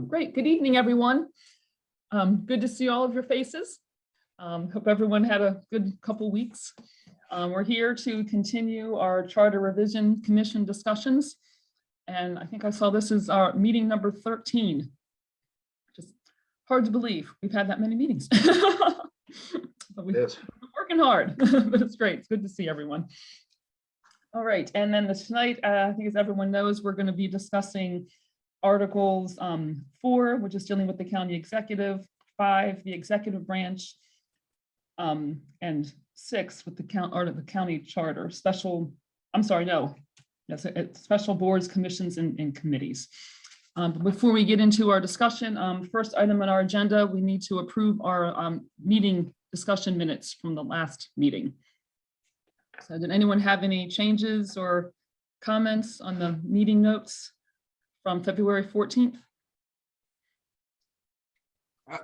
Great. Good evening, everyone. Good to see all of your faces. Hope everyone had a good couple weeks. We're here to continue our Charter Revision Commission discussions. And I think I saw this is our meeting number 13. Just hard to believe we've had that many meetings. But we're working hard, but it's great. It's good to see everyone. All right, and then tonight, I think as everyone knows, we're going to be discussing Articles 4, which is dealing with the county executive, 5, the executive branch, and 6 with the county charter. Special boards, commissions, and committees. But before we get into our discussion, first item on our agenda, we need to approve our meeting discussion minutes from the last meeting. So did anyone have any changes or comments on the meeting notes from February 14th?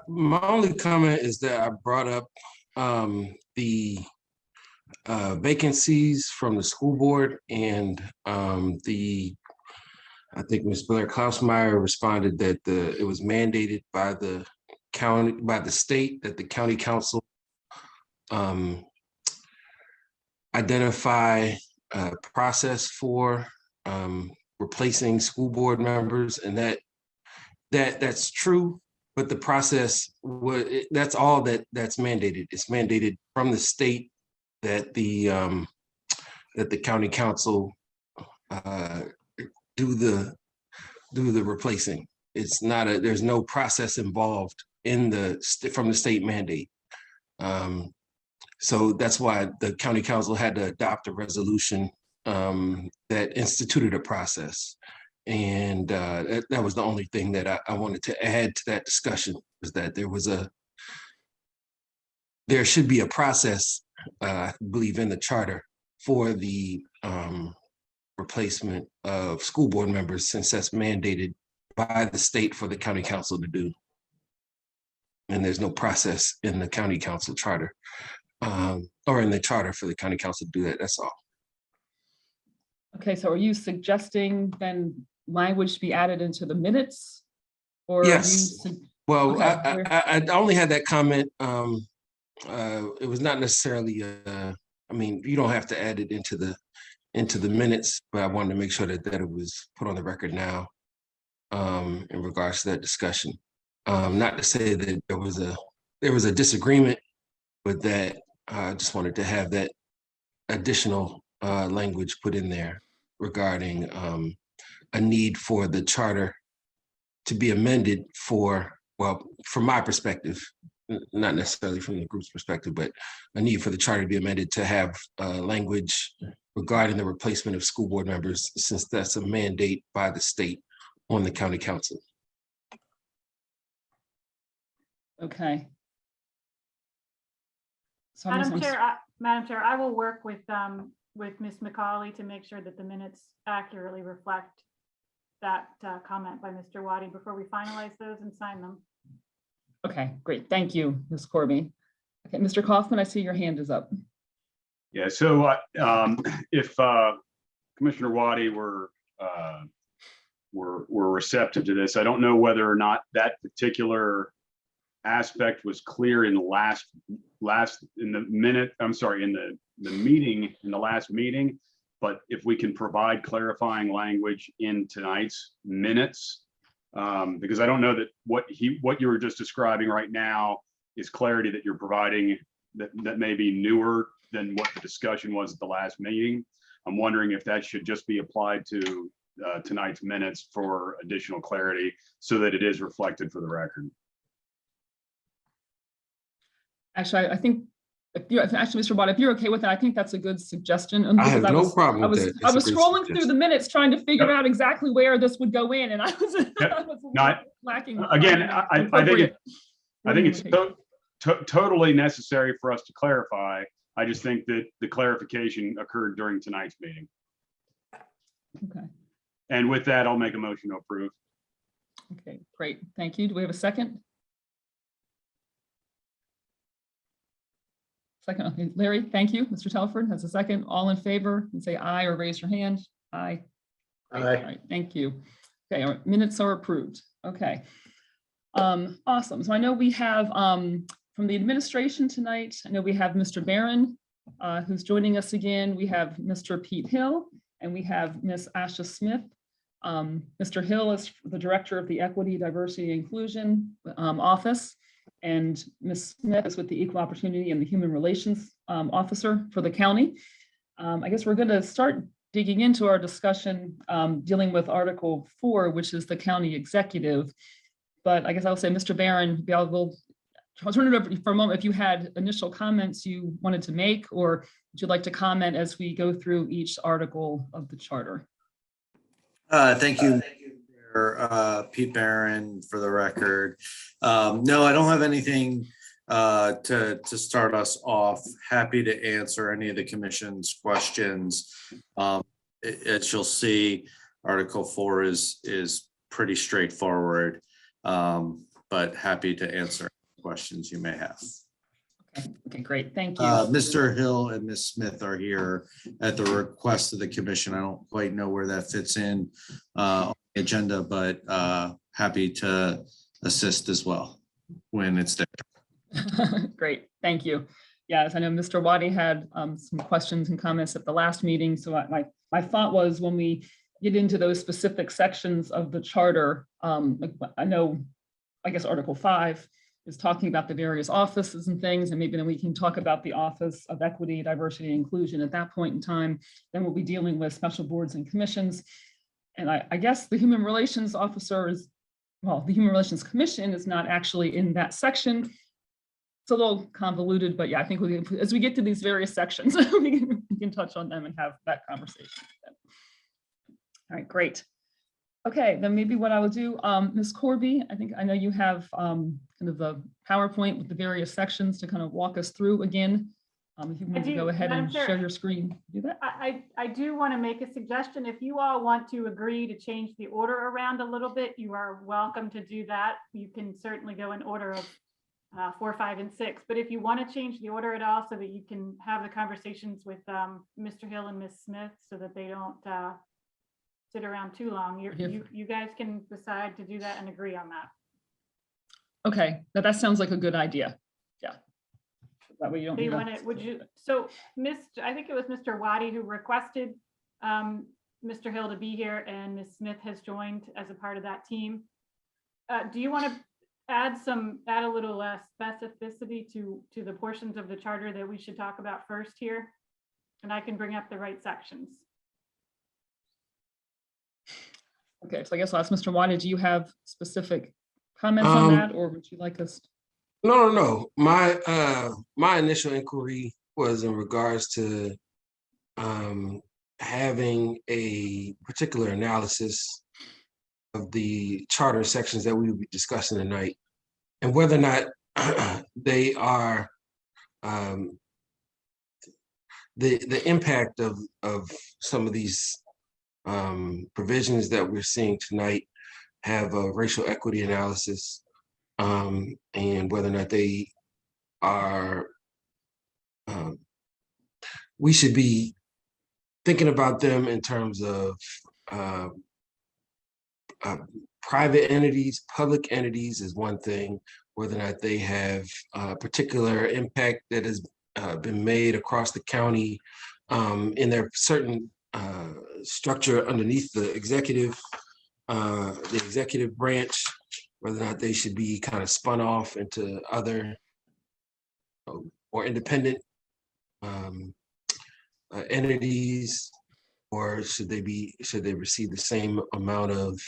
My only comment is that I brought up the vacancies from the school board, and I think Ms. Blair Klausmeyer responded that it was mandated by the county, by the state, that the county council identify a process for replacing school board members, and that's true, but the process that's all that's mandated. It's mandated from the state that the county council do the replacing. It's not there's no process involved from the state mandate. So that's why the county council had to adopt a resolution that instituted a process. And that was the only thing that I wanted to add to that discussion, was that there should be a process, I believe, in the charter for the replacement of school board members, since that's mandated by the state for the county council to do. And there's no process in the county council charter, or in the charter for the county council to do that. That's all. Okay, so are you suggesting then language be added into the minutes? Or yes. Well, okay. I only had that comment. It was not necessarily, I mean, you don't have to add it into the minutes, but I wanted to make sure that it was put on the record now in regards to that discussion. Not to say that there was a disagreement, but that I just wanted to have that additional language put in there regarding a need for the charter to be amended from my perspective, not necessarily from the group's perspective, but a need for the charter to be amended to have language regarding the replacement of school board members, since that's a mandate by the state on the county council. Okay. So Madam Chair, I will work with Ms. McCauley to make sure that the minutes accurately reflect that comment by Mr. Waddy before we finalize those and sign them. Okay, great. Thank you, Ms. Corby. Okay, Mr. Kaufman, I see your hand is up. Yeah, so if Commissioner Waddy were receptive to this, I don't know whether or not that particular aspect was clear in the last meeting, but if we can provide clarifying language in tonight's minutes, because I don't know that what you were just describing right now is clarity that you're providing that may be newer than what the discussion was at the last meeting. I'm wondering if that should just be applied to tonight's minutes for additional clarity, so that it is reflected for the record. Actually, I think Mr. Watt, if you're okay with that, I think that's a good suggestion. I have no problem with that. I was scrolling through the minutes trying to figure out exactly where this would go in, and I was lacking. Again, I think it's totally necessary for us to clarify. I just think that the clarification occurred during tonight's meeting. Okay. And with that, I'll make a motion to approve. Okay, great. Thank you. Do we have a second? Second, okay, Larry, thank you. Mr. Telford has a second. All in favor, and say aye or raise your hand. Aye. Aye. All right, thank you. Okay, our minutes are approved. Okay. Awesome. So I know we have from the administration tonight, I know we have Mr. Barron, who's joining us again. We have Mr. Pete Hill, and we have Ms. Asha Smith. Mr. Hill is the Director of the Equity, Diversity, and Inclusion Office, and Ms. Smith is with the Equal Opportunity and the Human Relations Officer for the county. I guess we're going to start digging into our discussion dealing with Article 4, which is the county executive. But I guess I'll say, Mr. Barron, I'll turn it over for a moment if you had initial comments you wanted to make, or would you like to comment as we go through each article of the charter? Thank you, Mayor, Pete Barron, for the record. No, I don't have anything to start us off. Happy to answer any of the commission's questions. As you'll see, Article 4 is pretty straightforward, but happy to answer questions you may have. Okay, great, thank you. Mr. Hill and Ms. Smith are here at the request of the commission. I don't quite know where that fits in on the agenda, but happy to assist as well when it's there. Great, thank you. Yes, I know Mr. Waddy had some questions and comments at the last meeting. So my thought was, when we get into those specific sections of the charter, I know, I guess Article 5 is talking about the various offices and things, and maybe then we can talk about the Office of Equity, Diversity, and Inclusion at that point in time. Then we'll be dealing with special boards and commissions. And I guess the Human Relations Officer is, well, the Human Relations Commission is not actually in that section. It's a little convoluted, but yeah, I think as we get to these various sections, we can touch on them and have that conversation. All right, great. Okay, then maybe what I will do, Ms. Corby, I know you have kind of the PowerPoint with the various sections to kind of walk us through again. If you want to go ahead and share your screen, do that. I do want to make a suggestion. If you all want to agree to change the order around a little bit, you are welcome to do that. You can certainly go in order of 4, 5, and 6. But if you want to change the order at all so that you can have the conversations with Mr. Hill and Ms. Smith so that they don't sit around too long, you guys can decide to do that and agree on that. Okay, that sounds like a good idea. Yeah. That way you don't. So you want to, would you, so I think it was Mr. Waddy who requested Mr. Hill to be here, and Ms. Smith has joined as a part of that team. Do you want to add a little specificity to the portions of the charter that we should talk about first here? And I can bring up the right sections. Okay, so I guess I'll ask Mr. Waddy, do you have specific comments on that, or would you like us? No. My initial inquiry was in regards to having a particular analysis of the charter sections that we will be discussing tonight, and whether or not they are the impact of some of these provisions that we're seeing tonight have a racial equity analysis, and whether or not they are, we should be thinking about them in terms of private entities. Public entities is one thing, whether or not they have a particular impact that has been made across the county in their certain structure underneath the executive branch, whether or not they should be kind of spun off into other or independent entities, or should they receive the same amount of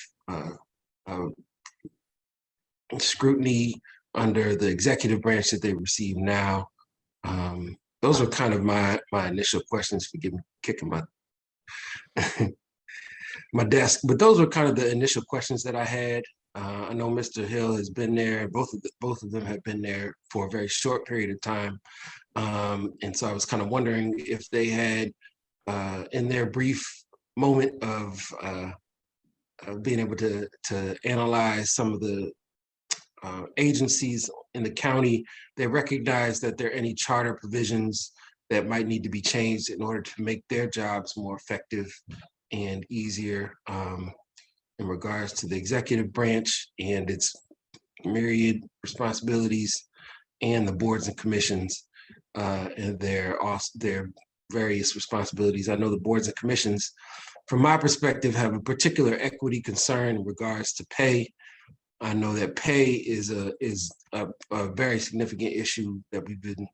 scrutiny under the executive branch that they receive now. Those are kind of my initial questions. Forgive me kicking my desk, but those were kind of the initial questions that I had. I know Mr. Hill has been there. Both of them have been there for a very short period of time, and so I was kind of wondering if they had, in their brief moment of being able to analyze some of the agencies in the county, they recognize that there are any charter provisions that might need to be changed in order to make their jobs more effective and easier. in regards to the executive branch and its myriad responsibilities, and the boards and commissions and their various responsibilities. I know the boards and commissions, from my perspective, have a particular equity concern in regards to pay. I know that pay is a very significant issue that we've been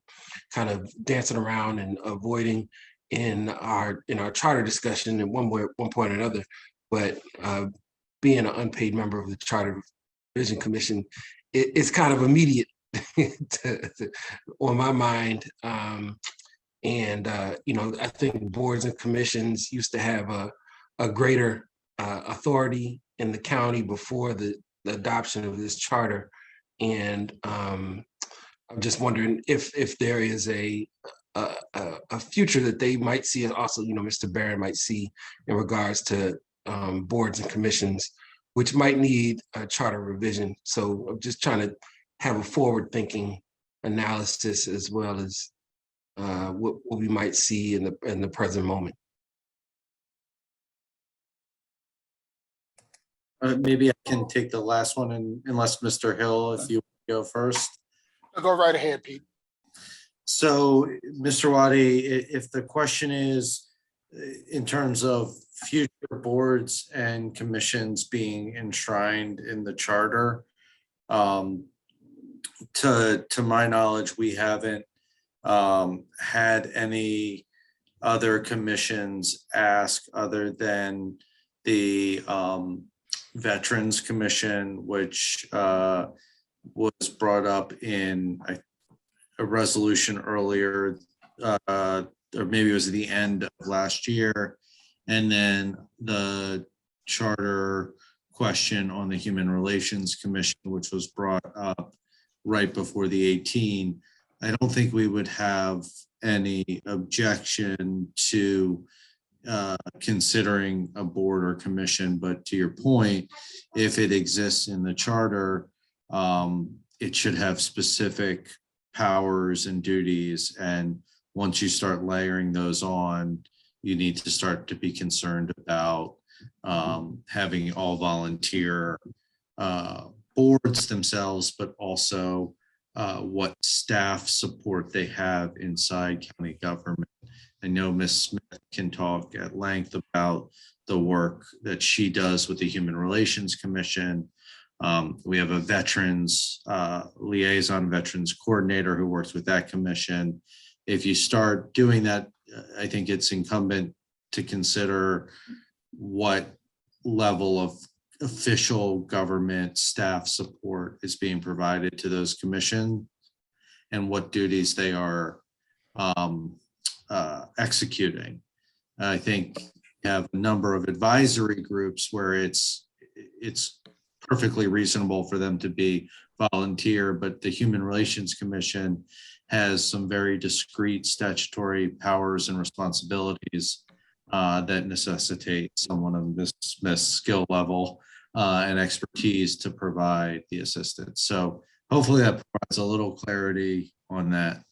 kind of dancing around and avoiding in our charter discussion in one point or another. But being an unpaid member of the Charter Revision Commission, it's kind of immediate on my mind. I think boards and commissions used to have a greater authority in the county before the adoption of this charter. And I'm just wondering if there is a future that they might see, and also, Mr. Barron might see in regards to boards and commissions, which might need a charter revision. So I'm just trying to have a forward-thinking analysis as well as what we might see in the present moment. Maybe I can take the last one, unless Mr. Hill, if you go first. Go right ahead, Pete. So, Mr. Waddy, if the question is in terms of future boards and commissions being enshrined in the charter, to my knowledge, we haven't had any other commissions ask other than the Veterans Commission, which was brought up in a resolution earlier, or maybe it was at the end of last year. And then the charter question on the Human Relations Commission, which was brought up right before the 18. I don't think we would have any objection to considering a board or commission, but to your point, if it exists in the charter, it should have specific powers and duties. And once you start layering those on, you need to start to be concerned about having all volunteer boards themselves, but also what staff support they have inside county government. I know Ms. Smith can talk at length about the work that she does with the Human Relations Commission. We have a veterans liaison, veterans coordinator who works with that commission. If you start doing that, I think it's incumbent to consider what level of official government staff support is being provided to those commissions and what duties they are executing. I think we have a number of advisory groups where it's perfectly reasonable for them to be volunteer, but the Human Relations Commission has some very discrete statutory powers and responsibilities that necessitate someone of Ms. Smith's skill level and expertise to provide the assistance. So hopefully that provides a little clarity on that.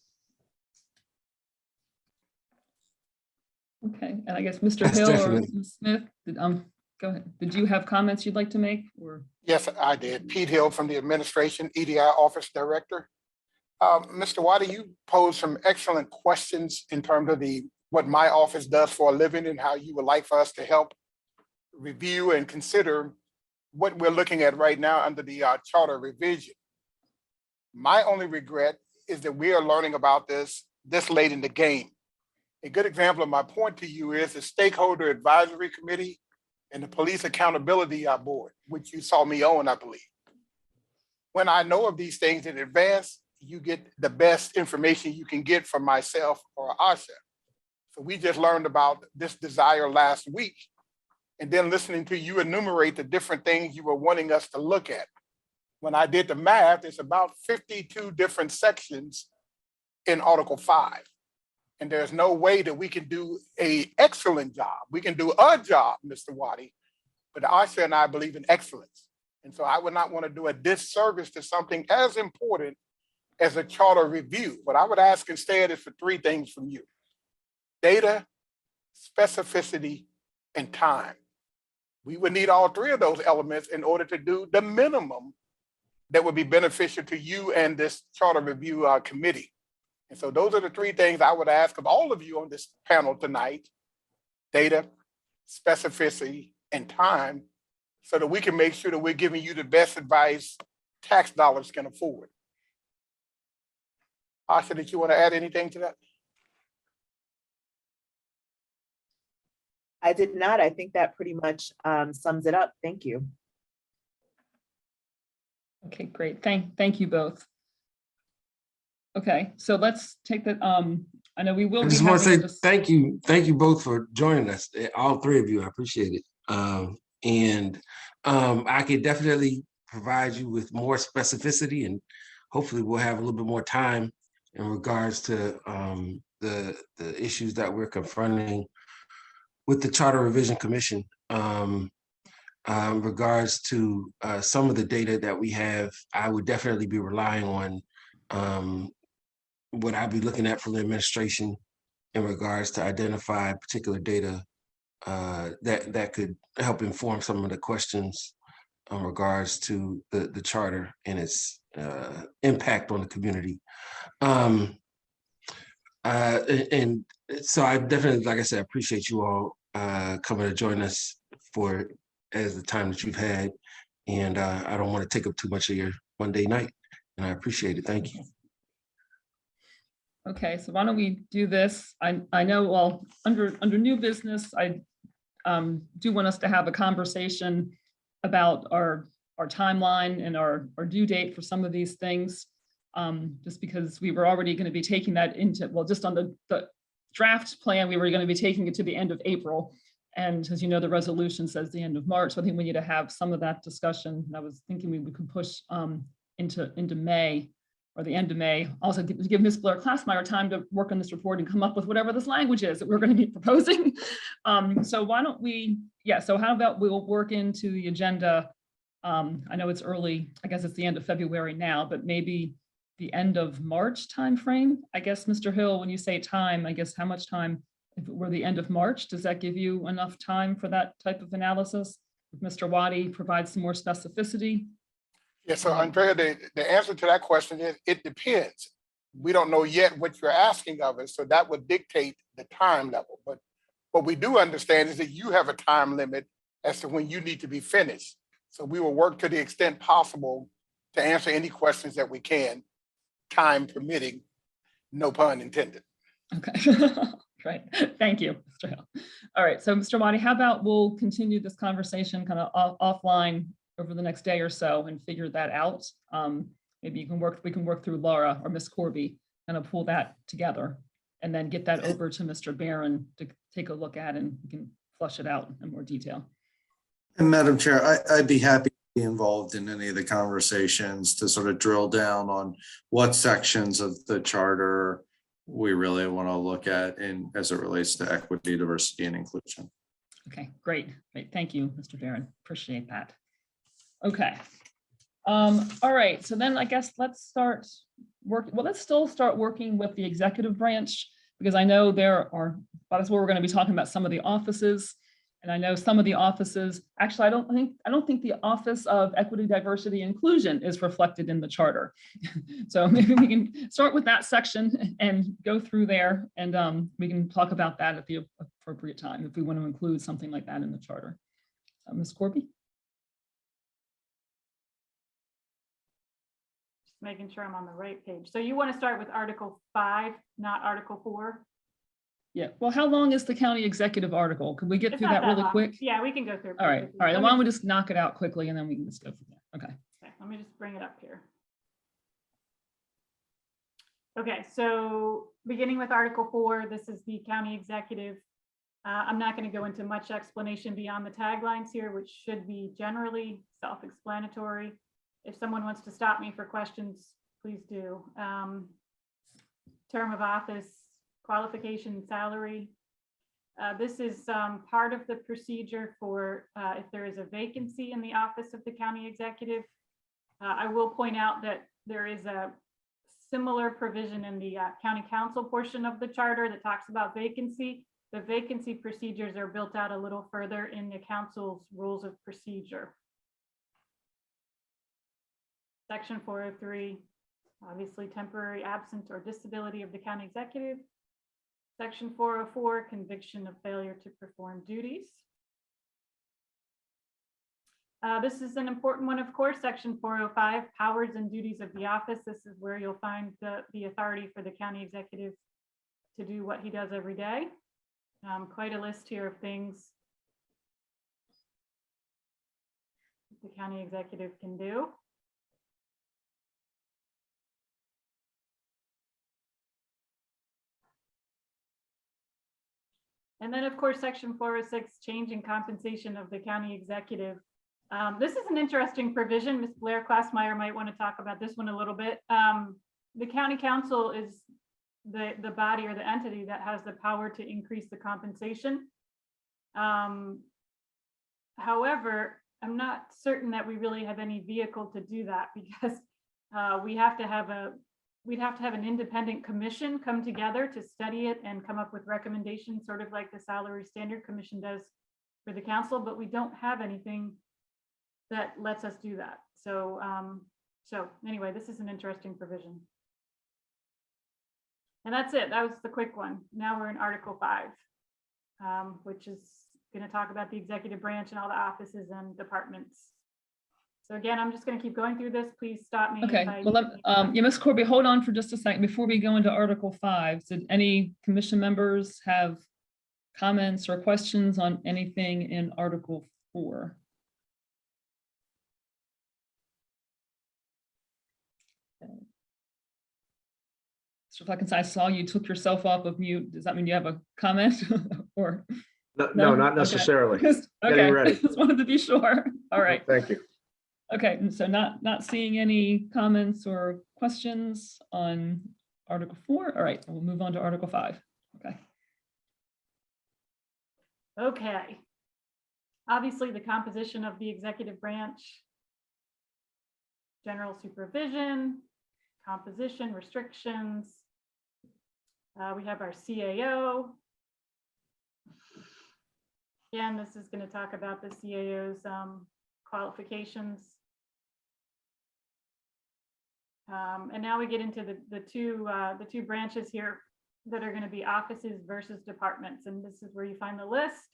Okay, and I guess Mr. That's Hill or definitely- Ms. Smith, go ahead. Did you have comments you'd like to make, or? Yes, I did. Pete Hill from the administration, EDI Office Director. Mr. Waddy, you posed some excellent questions in terms of what my office does for a living and how you would like for us to help review and consider what we're looking at right now under the charter revision. My only regret is that we are learning about this late in the game. A good example of my point to you is the Stakeholder Advisory Committee and the Police Accountability Board, which you saw me on, I believe. When I know of these things in advance, you get the best information you can get from myself or ourselves. So we just learned about this desire last week, and then listening to you enumerate the different things you were wanting us to look at. When I did the math, it's about 52 different sections in Article 5. And there's no way that we can do an excellent job. We can do a job, Mr. Waddy, but Asha and I believe in excellence. And so I would not want to do a disservice to something as important as a charter review. What I would ask instead is for three things from you: data, specificity, and time. we would need all three of those elements in order to do the minimum that would be beneficial to you and this charter review committee. And so those are the three things I would ask of all of you on this panel tonight: data, specificity, and time, so that we can make sure that we're giving you the best advice tax dollars can afford. Asha, did you want to add anything to that? I did not. I think that pretty much sums it up. Thank you. Okay, great. Thank you both. Okay, so let's take that. I know we will I be just want to having say thank you both for joining us, all three of you. I appreciate it. I could definitely provide you with more specificity, and hopefully we'll have a little bit more time in regards to the issues that we're confronting with the Charter Revision Commission. Regards to some of the data that we have, I would definitely be relying on what I'll be looking at from the administration in regards to identify particular data that could help inform some of the questions in regards to the charter and its impact on the community. And so I definitely, like I said, appreciate you all coming to join us for as the time that you've had. And I don't want to take up too much of your Monday night, and I appreciate it. Thank you. Okay, so why don't we do this? I know, well, under new business, I do want us to have a conversation about our timeline and our due date for some of these things. Just because we were already going to be taking that into, well, just on the draft plan, we were going to be taking it to the end of April. And as you know, the resolution says the end of March. So I think we need to have some of that discussion. And I was thinking we could push into May, or the end of May. Also give Ms. Blair Klassmeyer time to work on this report and come up with whatever this language is that we're going to be proposing. So why don't we, so how about we'll work into the agenda. I know it's early, I guess it's the end of February now, but maybe the end of March timeframe. I guess, Mr. Hill, when you say time, I guess how much time, if it were the end of March, does that give you enough time for that type of analysis? If Mr. Waddy provides some more specificity? Yeah, so Andrea, the answer to that question is it depends. We don't know yet what you're asking of us, so that would dictate the time level. But what we do understand is that you have a time limit as to when you need to be finished. So we will work to the extent possible to answer any questions that we can, time permitting, no pun intended. Okay, great. Thank you, Mr. Hill. All right, so Mr. Waddy, how about we'll continue this conversation kind of offline over the next day or so and figure that out. Maybe we can work through Laura or Ms. Corby and pull that together and then get that over to Mr. Barron to take a look at, and we can flush it out in more detail. And Madam Chair, I'd be happy to be involved in any of the conversations to sort of drill down on what sections of the charter we really want to look at as it relates to equity, diversity, and inclusion. Okay, great. Thank you, Mr. Barron. Appreciate that. Okay. All right. So then I guess let's start working. Well, let's still start working with the executive branch, because I know that's where we're going to be talking about some of the offices. And I know some of the offices, actually, I don't think the Office of Equity, Diversity, Inclusion is reflected in the charter. So maybe we can start with that section and go through there, and we can talk about that at the appropriate time if we want to include something like that in the charter. Ms. Corby? Making sure I'm on the right page. So you want to start with Article 5, not Article 4? Yeah. Well, how long is the county executive article? Could we get through that really quick? Yeah, we can go through. All right. Then why don't we just knock it out quickly and then we can just go from there. Okay. Okay, let me just bring it up here. Okay, so beginning with Article 4, this is the county executive. I'm not going to go into much explanation beyond the taglines here, which should be generally self-explanatory. If someone wants to stop me for questions, please do. Term of office, qualification, salary. This is part of the procedure for if there is a vacancy in the office of the county executive. I will point out that there is a similar provision in the county council portion of the charter that talks about vacancy. The vacancy procedures are built out a little further in the council's rules of procedure. Section 403, obviously temporary absence or disability of the county executive. Section 404, conviction of failure to perform duties. This is an important one, of course, section 405, powers and duties of the office. This is where you'll find the authority for the county executive to do what he does every day. Quite a list here of things the county executive can do. And then, of course, section 406, change in compensation of the county executive. This is an interesting provision. Ms. Blair Klassmeyer might want to talk about this one a little bit. The county council is the body or the entity that has the power to increase the compensation. However, I'm not certain that we really have any vehicle to do that, because we'd have to have an independent commission come together to study it and come up with recommendations, sort of like the Salary Standard Commission does for the council, but we don't have anything that lets us do that. So, anyway, this is an interesting provision. And that's it. That was the quick one. Now we're in Article 5, which is going to talk about the executive branch and all the offices and departments. So again, I'm just going to keep going through this. Please stop me. Okay, well, Ms. Corby, hold on for just a second before we go into Article 5. Did any commission members have comments or questions on anything in Article 4? So if I saw you took yourself off of mute, does that mean you have a comment or? No, not necessarily. Okay. Getting ready. Just wanted to be sure. All right. Thank you. Okay, and so not seeing any comments or questions on Article 4. All right, we'll move on to Article 5. Okay. Okay. Obviously, the composition of the executive branch, general supervision, composition, restrictions. We have our CAO. Again, this is going to talk about the CAO's qualifications. And now we get into the two branches here that are going to be offices versus departments. And this is where you find the list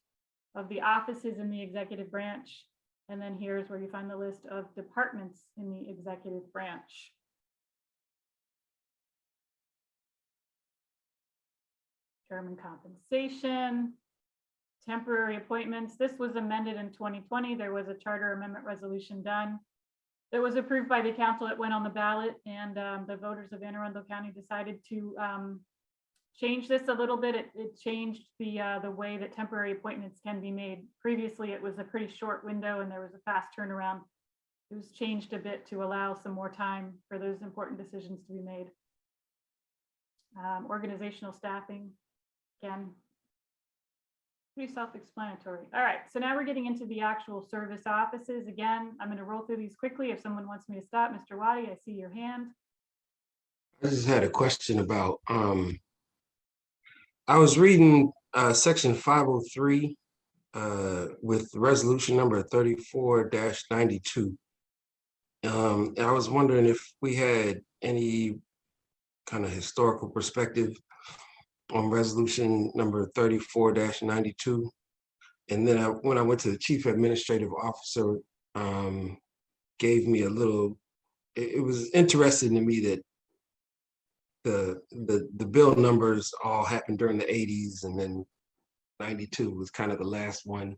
of the offices in the executive branch. And then here's where you find the list of departments in the executive branch. Term and compensation, temporary appointments. This was amended in 2020. There was a charter amendment resolution done. It was approved by the council. It went on the ballot, and the voters of Anne Arundel County decided to change this a little bit. It changed the way that temporary appointments can be made. Previously, it was a pretty short window and there was a fast turnaround. It was changed a bit to allow some more time for those important decisions to be made. Organizational staffing, again, pretty self-explanatory. All right, so now we're getting into the actual service offices. Again, I'm going to roll through these quickly. If someone wants me to stop, Mr. Waddy, I see your hand. I just had a question about, I was reading section 503 with resolution number 34-92. And I was wondering if we had any kind of historical perspective on resolution number 34-92. And then when I went to the chief administrative officer, gave me a little, it was interesting to me that the bill numbers all happened during the 80s, and then 92 was kind of the last one.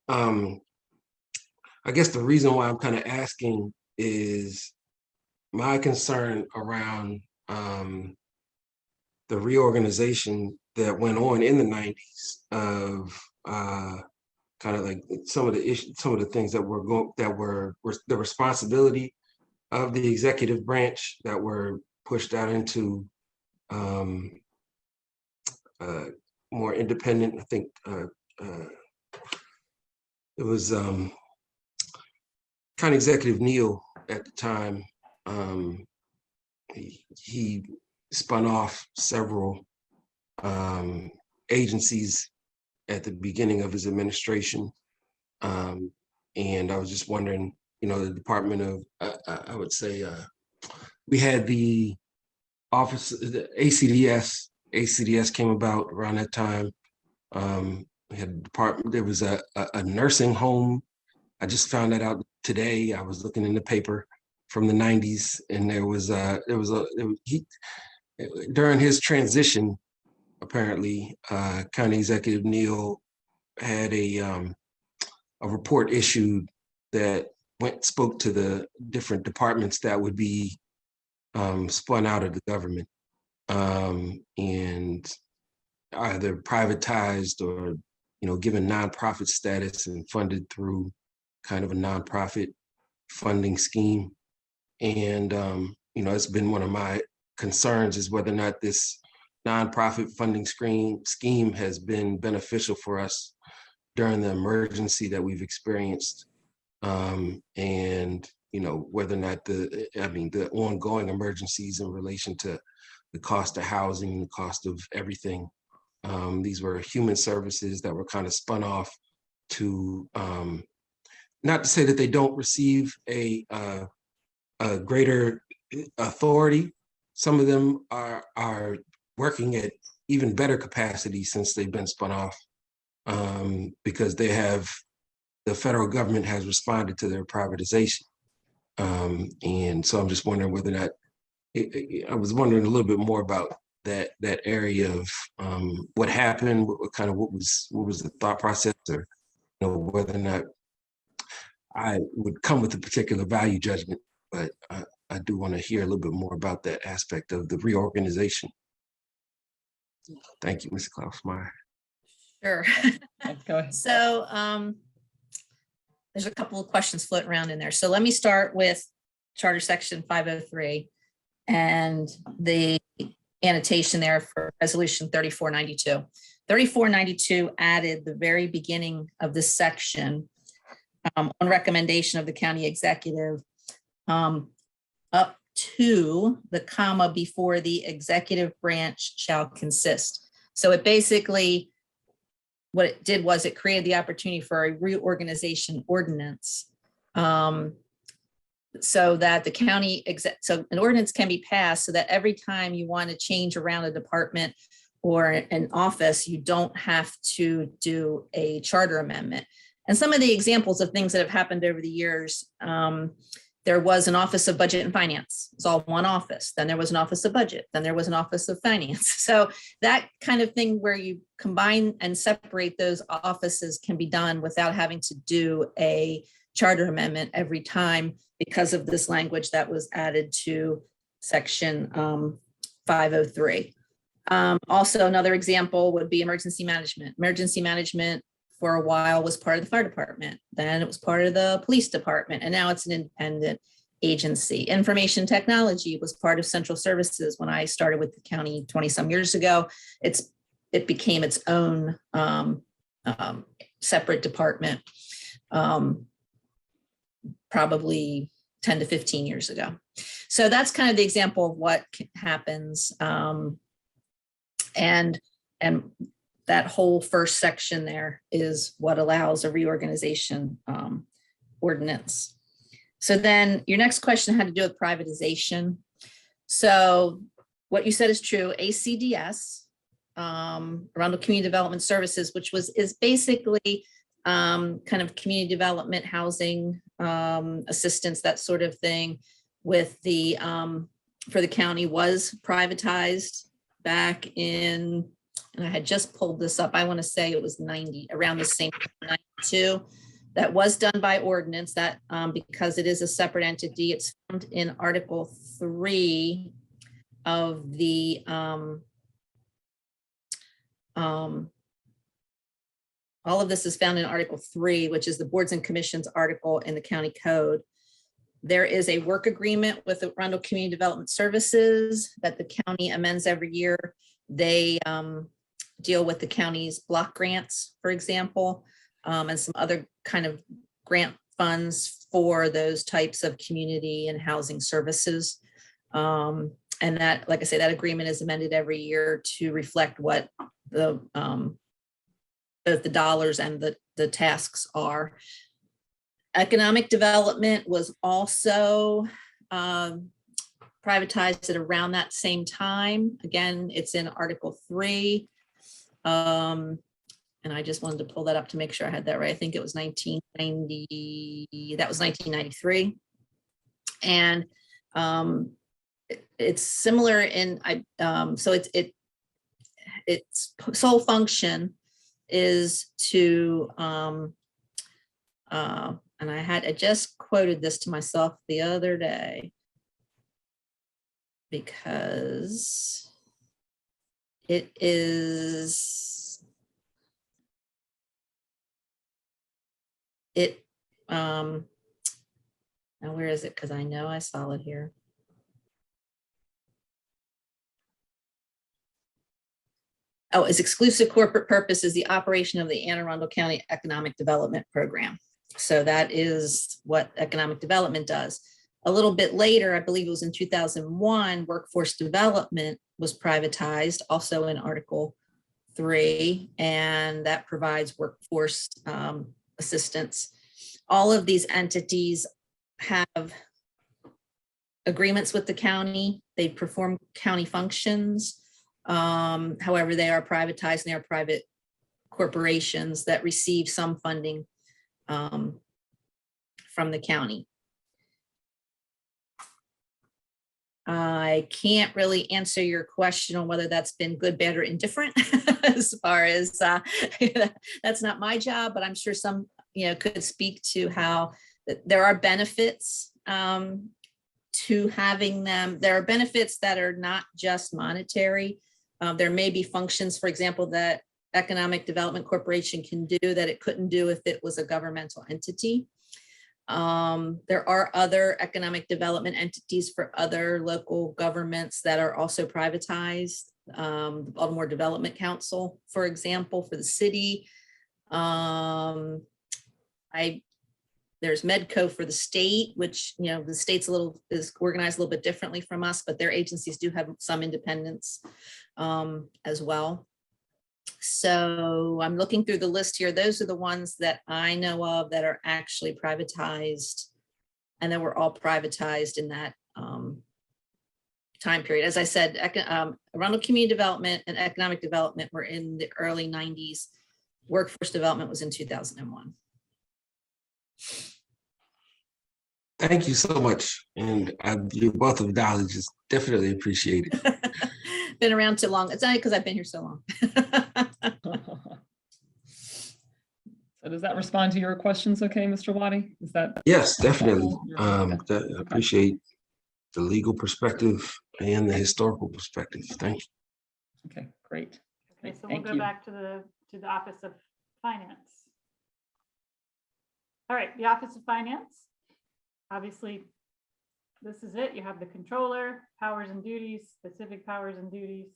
I guess the reason why I'm kind of asking is my concern around the reorganization that went on in the 90s of kind of like some of the issues, some of the things that were the responsibility of the executive branch that were pushed out into more independent. I think it was County Executive Neal at the time. He spun off several agencies at the beginning of his administration. And I was just wondering, the Department of, I would say, we had the office, the ACDS came about around that time. We had a department, there was a nursing home. I just found that out today. I was looking in the paper from the 90s, and during his transition, apparently, County Executive Neal had a report issued that spoke to the different departments that would be spun out of the government and either privatized or given nonprofit status and funded through kind of a nonprofit funding scheme. And it's been one of my concerns is whether or not this nonprofit funding scheme has been beneficial for us during the emergency that we've experienced, and whether or not the ongoing emergencies in relation to the cost of housing, the cost of everything. These were human services that were kind of spun off to, not to say that they don't receive a greater authority. Some of them are working at even better capacity since they've been spun off, because the federal government has responded to their privatization. And so I'm just wondering whether or not, I was wondering a little bit more about that area of what happened, what was the thought process, or whether or not I would come with a particular value judgment, but I do want to hear a little bit more about that aspect of the reorganization. Thank you, Ms. Klausmeyer. Sure. Go ahead. So there's a couple of questions floating around in there. So let me start with Charter Section 503 and the annotation there for Resolution 3492. 3492 added the very beginning of this section on recommendation of the county executive up to the comma before the executive branch shall consist. So it basically, what it did was it created the opportunity for a reorganization ordinance, so that the county so an ordinance can be passed so that every time you want to change around a department or an office, you don't have to do a charter amendment. And some of the examples of things that have happened over the years, there was an Office of Budget and Finance. It's all one office. Then there was an Office of Budget. Then there was an Office of Finance. So that kind of thing where you combine and separate those offices can be done without having to do a charter amendment every time because of this language that was added to Section 503. Also, another example would be emergency management. Emergency management for a while was part of the fire department. Then it was part of the police department, and now it's an independent agency. Information technology was part of central services. When I started with the county 20 some years ago, it became its own separate department, probably 10 to 15 years ago. So that's kind of the example of what happens. And that whole first section there is what allows a reorganization ordinance. So then your next question had to do with privatization. So what you said is true. ACDS, Arundel Community Development Services, which is basically kind of community development, housing assistance, that sort of thing, with the for the county, was privatized back in, and I had just pulled this up, I want to say it was 90, around the same time, 92. That was done by ordinance, that because it is a separate entity. It's found in Article 3 of the all of this is found in Article 3, which is the boards and commissions article in the county code. There is a work agreement with the Arundel Community Development Services that the county amends every year. They deal with the county's block grants, for example, and some other kind of grant funds for those types of community and housing services. And that, like I say, that agreement is amended every year to reflect what both the dollars and the tasks are. Economic development was also privatized at around that same time. Again, it's in Article 3. And I just wanted to pull that up to make sure I had that right. I think it was 1990, that was 1993. And it's similar in, so its sole function is to, and I just quoted this to myself the other day because it is, now where is it? Because I know I saw it here. Oh, its exclusive corporate purpose is the operation of the Anne Arundel County Economic Development Program. So that is what economic development does. A little bit later, I believe it was in 2001, workforce development was privatized, also in Article 3, and that provides workforce assistance. All of these entities have agreements with the county. They perform county functions. However, they are privatized and they are private corporations that receive some funding from the county. I can't really answer your question on whether that's been good, bad, or indifferent as far as that's not my job, but I'm sure some, could speak to how there are benefits to having them. There are benefits that are not just monetary. There may be functions, for example, that Economic Development Corporation can do that it couldn't do if it was a governmental entity. There are other economic development entities for other local governments that are also privatized. The Baltimore Development Council, for example, for the city. There's Medco for the state, which, the state's is organized a little bit differently from us, but their agencies do have some independence as well. So I'm looking through the list here. Those are the ones that I know of that are actually privatized, and then we're all privatized in that time period. As I said, Arundel Community Development and Economic Development were in the early 90s. Workforce Development was in 2001. Thank you so much. And your wealth of knowledge is definitely appreciated. Been around too long. It's not because I've been here so long. So does that respond to your questions? Okay, Mr. Waddy? Is that? Yes, definitely. I Okay. appreciate the legal perspective and the historical perspective. Thank you. Okay, great. Okay, so we'll Thank go you. back to the Office of Finance. All right, the Office of Finance. Obviously, this is it. You have the controller, powers and duties, specific powers and duties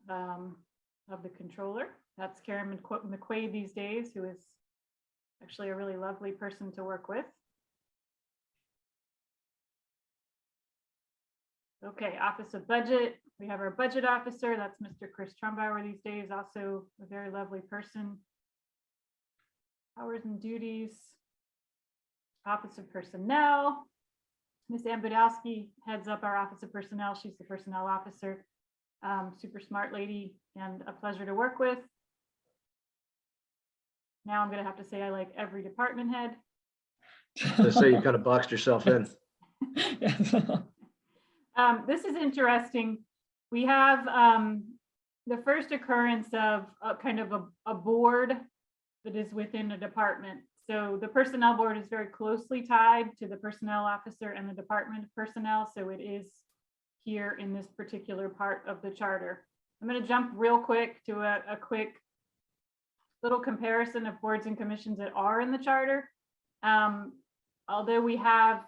of the controller. That's Karen McQuaid these days, who is actually a really lovely person to work with. Okay, Office of Budget. We have our budget officer. That's Mr. Chris Trumbauer these days, also a very lovely person. Powers and duties. Office of Personnel. Ms. Ann Budowski heads up our Office of Personnel. She's the personnel officer. Super smart lady and a pleasure to work with. Now I'm going to have to say I like every department head. To say you kind of boxed yourself in. Yes. This is interesting. We have the first occurrence of kind of a board that is within a department. So the personnel board is very closely tied to the personnel officer and the department of personnel. So it is here in this particular part of the charter. I'm going to jump real quick to a quick little comparison of boards and commissions that are in the charter. Although we have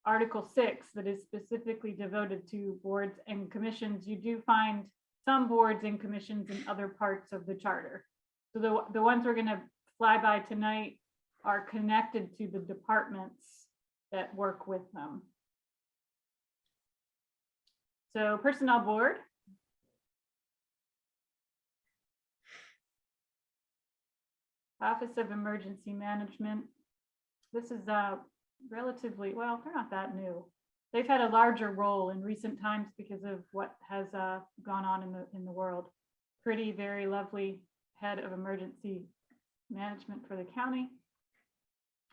Article 6 that is specifically devoted to boards and commissions, you do find some boards and commissions in other parts of the charter. So the ones we're going to fly by tonight are connected to the departments that work with them. So Personnel Board. Office of Emergency Management. This is relatively, well, they're not that new. They've had a larger role in recent times because of what has gone on in the world. Pretty, very lovely head of emergency management for the county.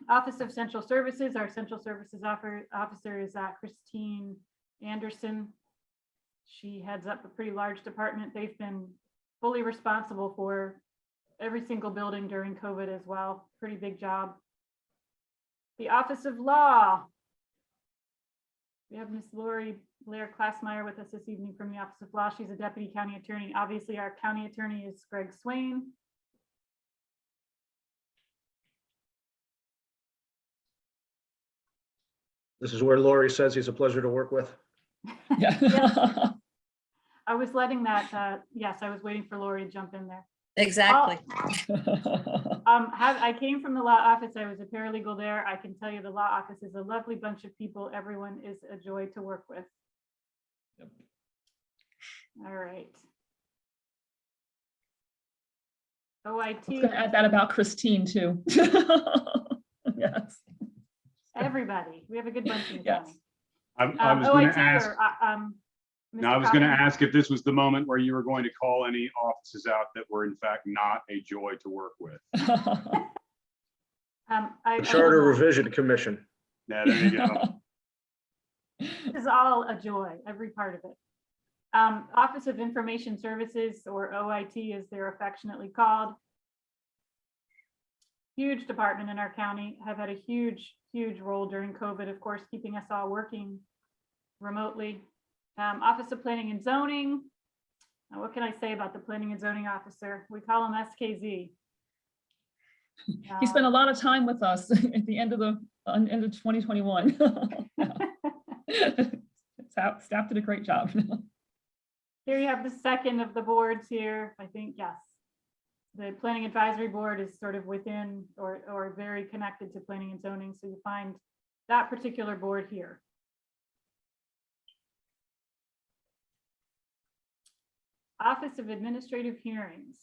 Office of Central Services, our Central Services officer is Christine Anderson. She heads up a pretty large department. They've been fully responsible for every single building during COVID as well. Pretty big job. The Office of Law. We have Miss Lori Blair Klassmeyer with us this evening from the Office of Law. She's a deputy county attorney. Obviously, our county attorney is Greg Swain. This is where Lori says he's a pleasure to work with. Yeah. Yes. I was letting that, yes, I was waiting for Lori to jump in there. Exactly. I came from the law office. I was a paralegal there. I can tell you the law office is a lovely bunch of people. Everyone is a joy to work with. Yep. All right. I was OIT, gonna add that about Christine too. Yes. everybody. We have a good bunch in the Yes. county. I was going OIT to ask. or, No, I Mr. was going to Cochran? ask if this was the moment where you were going to call any offices out that were in fact not a joy to work with. I Charter will not. Revision Commission. Yeah, there you go. This is all a joy, every part of it. Office of Information Services, or OIT as they're affectionately called. Huge department in our county, have had a huge role during COVID, of course, keeping us all working remotely. Office of Planning and Zoning. Now, what can I say about the Planning and Zoning Officer? We call him SKZ. He spent a lot of time with us at the end of 2021. Staff did a great job. Here you have the second of the boards here. I think, yes. The Planning Advisory Board is sort of within or very connected to Planning and Zoning. So you find that particular board here. Office of Administrative Hearings.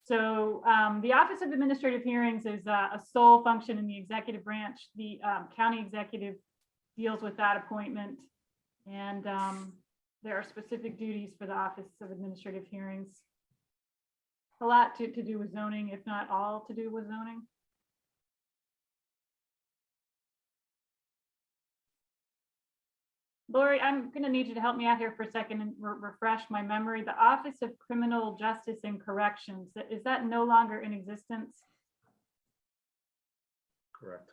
So the Office of Administrative Hearings is a sole function in the executive branch. The county executive deals with that appointment. And there are specific duties for the Office of Administrative Hearings. A lot to do with zoning, if not all to do with zoning. Lori, I'm going to need you to help me out here for a second and refresh my memory. The Office of Criminal Justice and Corrections, is that no longer in existence? Correct.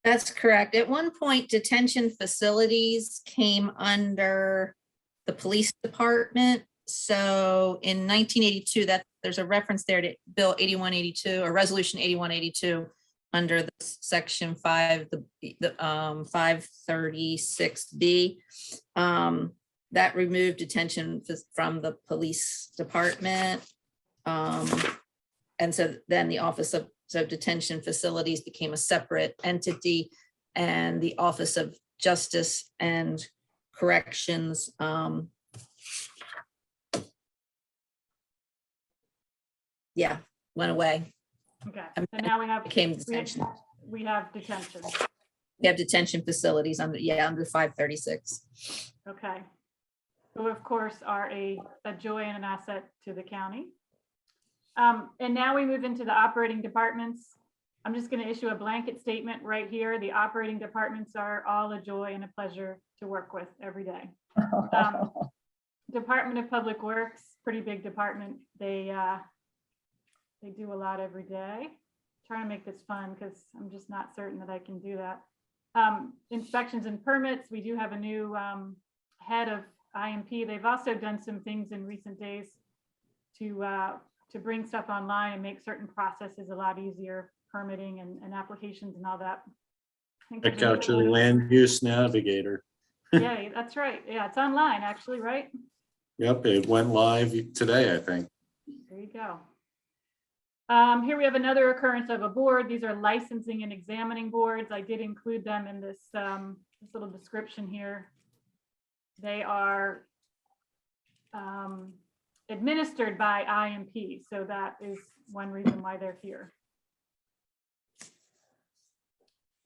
That's correct. At one point, detention facilities came under the police department. So in 1982, that there's a reference there to Bill 8182 or Resolution 8182 under the section 5, the 536B. That removed detention from the police department. And so then the Office of Detention Facilities became a separate entity, and the Office of Justice and Corrections went away. Okay, and now we have Became detention. we have detention. We have detention facilities under 536. Okay. Who of course are a joy and an asset to the county. And now we move into the operating departments. I'm just going to issue a blanket statement right here. The operating departments are all a joy and a pleasure to work with every day. Department of Public Works, pretty big department. They do a lot every day. Trying to make this fun because I'm just not certain that I can do that. Inspections and permits, we do have a new head of IMP. They've also done some things in recent days to bring stuff online and make certain processes a lot easier, permitting and applications and all that. Check out your land use navigator. Yeah, that's right. Yeah, it's online actually, right? Yep, it went live today, I think. There you go. Here we have another occurrence of a board. These are licensing and examining boards. I did include them in this, this little description here. They are administered by IMP. So that is one reason why they're here.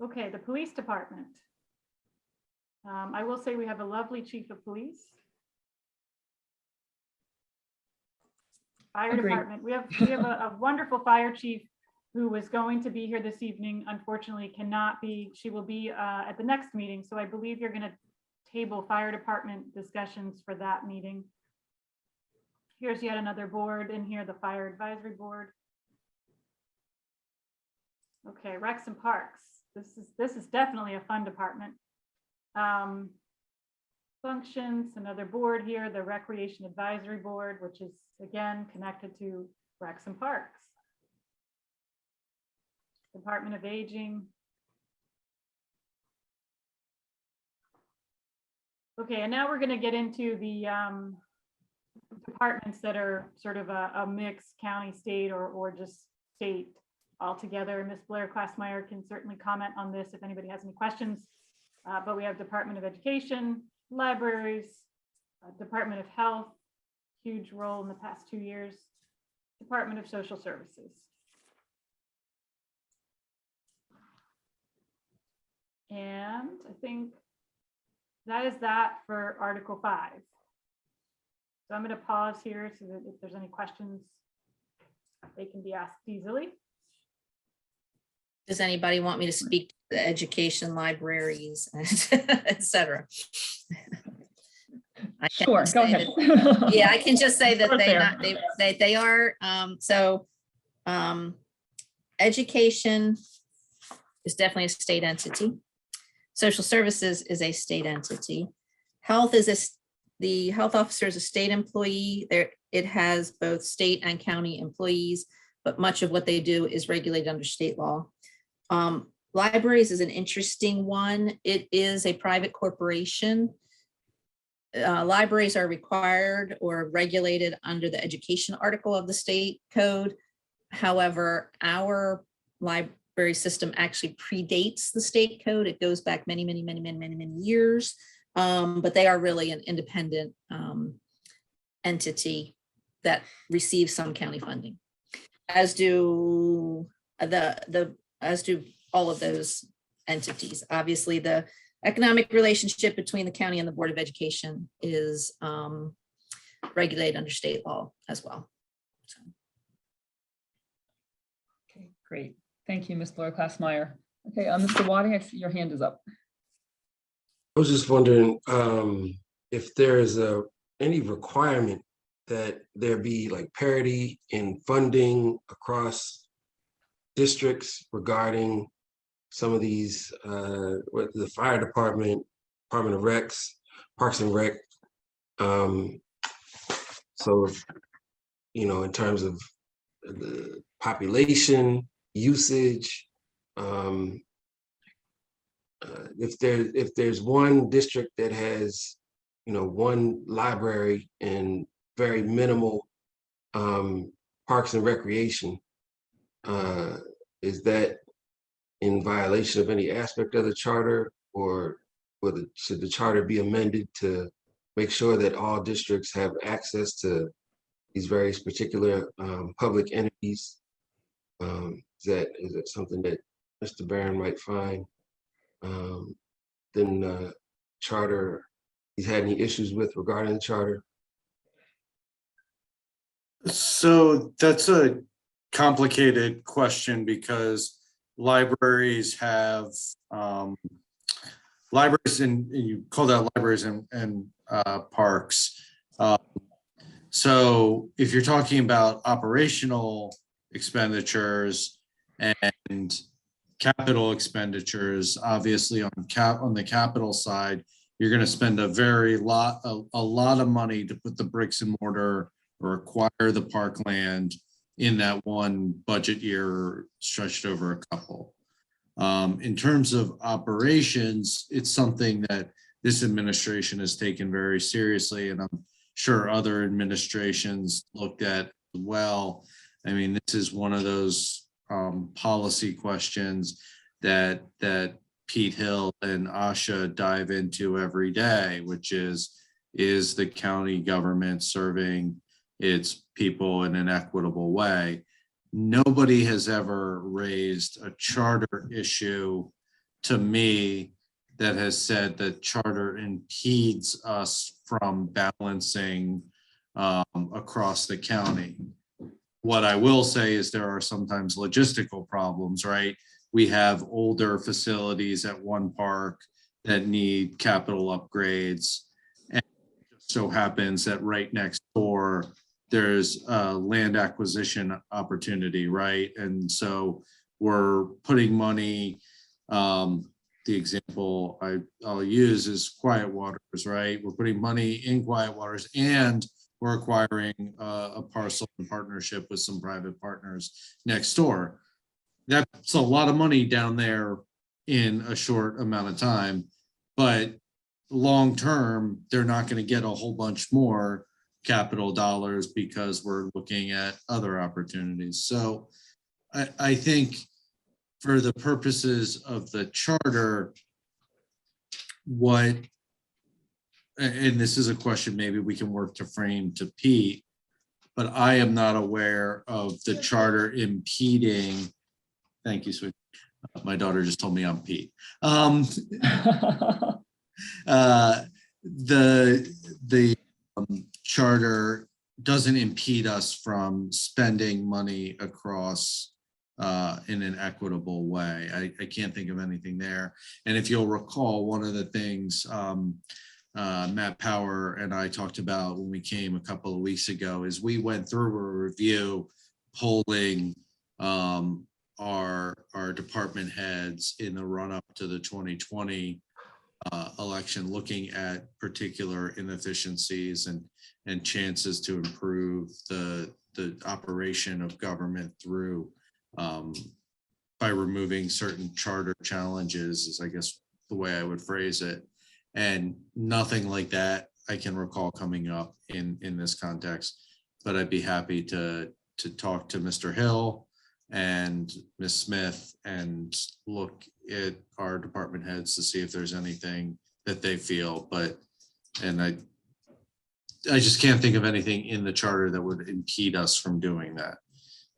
Okay, the police department. I will say we have a lovely chief of police. Fire Agreed. department, we have a wonderful fire chief who was going to be here this evening, unfortunately cannot be. She will be at the next meeting, so I believe you're going to table fire department discussions for that meeting. Here's yet another board in here, the fire advisory board. Okay, Recs and Parks. This is definitely a fun department. Functions, another board here, the Recreation Advisory Board, which is again connected to Recs and Parks. Department of Aging. Okay, and now we're going to get into the departments that are sort of a mix county, state, or just state altogether. Ms. Blair Klassmeyer can certainly comment on this if anybody has any questions. But we have Department of Education, libraries, Department of Health, huge role in the past 2 years, Department of Social Services. And I think that is that for Article 5. So I'm going to pause here so that if there's any questions, they can be asked easily. Does anybody want me to speak to the education, libraries, et cetera? I can Sure, go say ahead. that- Yeah, I can just say that Start there. they are, education is definitely a state entity. Social services is a state entity. Health is the health officer is a state employee. It has both state and county employees, but much of what they do is regulated under state law. Libraries is an interesting one. It is a private corporation. Libraries are required or regulated under the education article of the state code. However, our library system actually predates the state code. It goes back many years, but they are really an independent entity that receives some county funding, as do all of those entities. Obviously, the economic relationship between the county and the Board of Education is regulated under state law as well. So. Okay, great. Thank you, Ms. Blair Klassmeyer. Okay, Mr. Wading, I see your hand is up. I was just wondering if there is any requirement that there be like parity in funding across districts regarding some of these, the fire department, Department of Recs, Parks and Rec. So, in terms of the population, usage, if there's one district that has, one library and very minimal parks and recreation, is that in violation of any aspect of the charter, or should the charter be amended to make sure that all districts have access to these various particular public entities? Is that something that Mr. Barron might find? Then charter, he's had any issues with regarding the charter? So that's a complicated question because libraries have libraries, and you call that libraries and parks. So if you're talking about operational expenditures and capital expenditures, obviously on the capital side, you're going to spend a lot of money to put the bricks and mortar or acquire the parkland in that one budget year stretched over a couple. In terms of operations, it's something that this administration has taken very seriously, and I'm sure other administrations looked at as well. I mean, this is one of those policy questions that Pete Hill and Asha dive into every day, which is the county government serving its people in an equitable way? nobody has ever raised a charter issue to me that has said that charter impedes us from balancing across the county. What I will say is there are sometimes logistical problems, right? We have older facilities at one park that need capital upgrades. And it just so happens that right next door, there's a land acquisition opportunity, right? And so we're putting money, the example I'll use is Quiet Waters, right? We're putting money in Quiet Waters and we're acquiring a parcel in partnership with some private partners next door. That's a lot of money down there in a short amount of time, but long-term, they're not going to get a whole bunch more capital dollars because we're looking at other opportunities. So I think for the purposes of the charter, and this is a question maybe we can work to frame to Pete, but I am not aware of the charter impeding. Thank you, sweet. My daughter just told me I'm Pete. The charter doesn't impede us from spending money across in an equitable way. I can't think of anything there. And if you'll recall, one of the things Matt Power and I talked about when we came a couple of weeks ago is we went through a review polling our department heads in the run up to the 2020 election, looking at particular inefficiencies and chances to improve the operation of government through by removing certain charter challenges, is I guess the way I would phrase it. And nothing like that I can recall coming up in this context, but I'd be happy to talk to Mr. Hill and Ms. Smith and look at our department heads to see if there's anything that they feel, and I just can't think of anything in the charter that would impede us from doing that.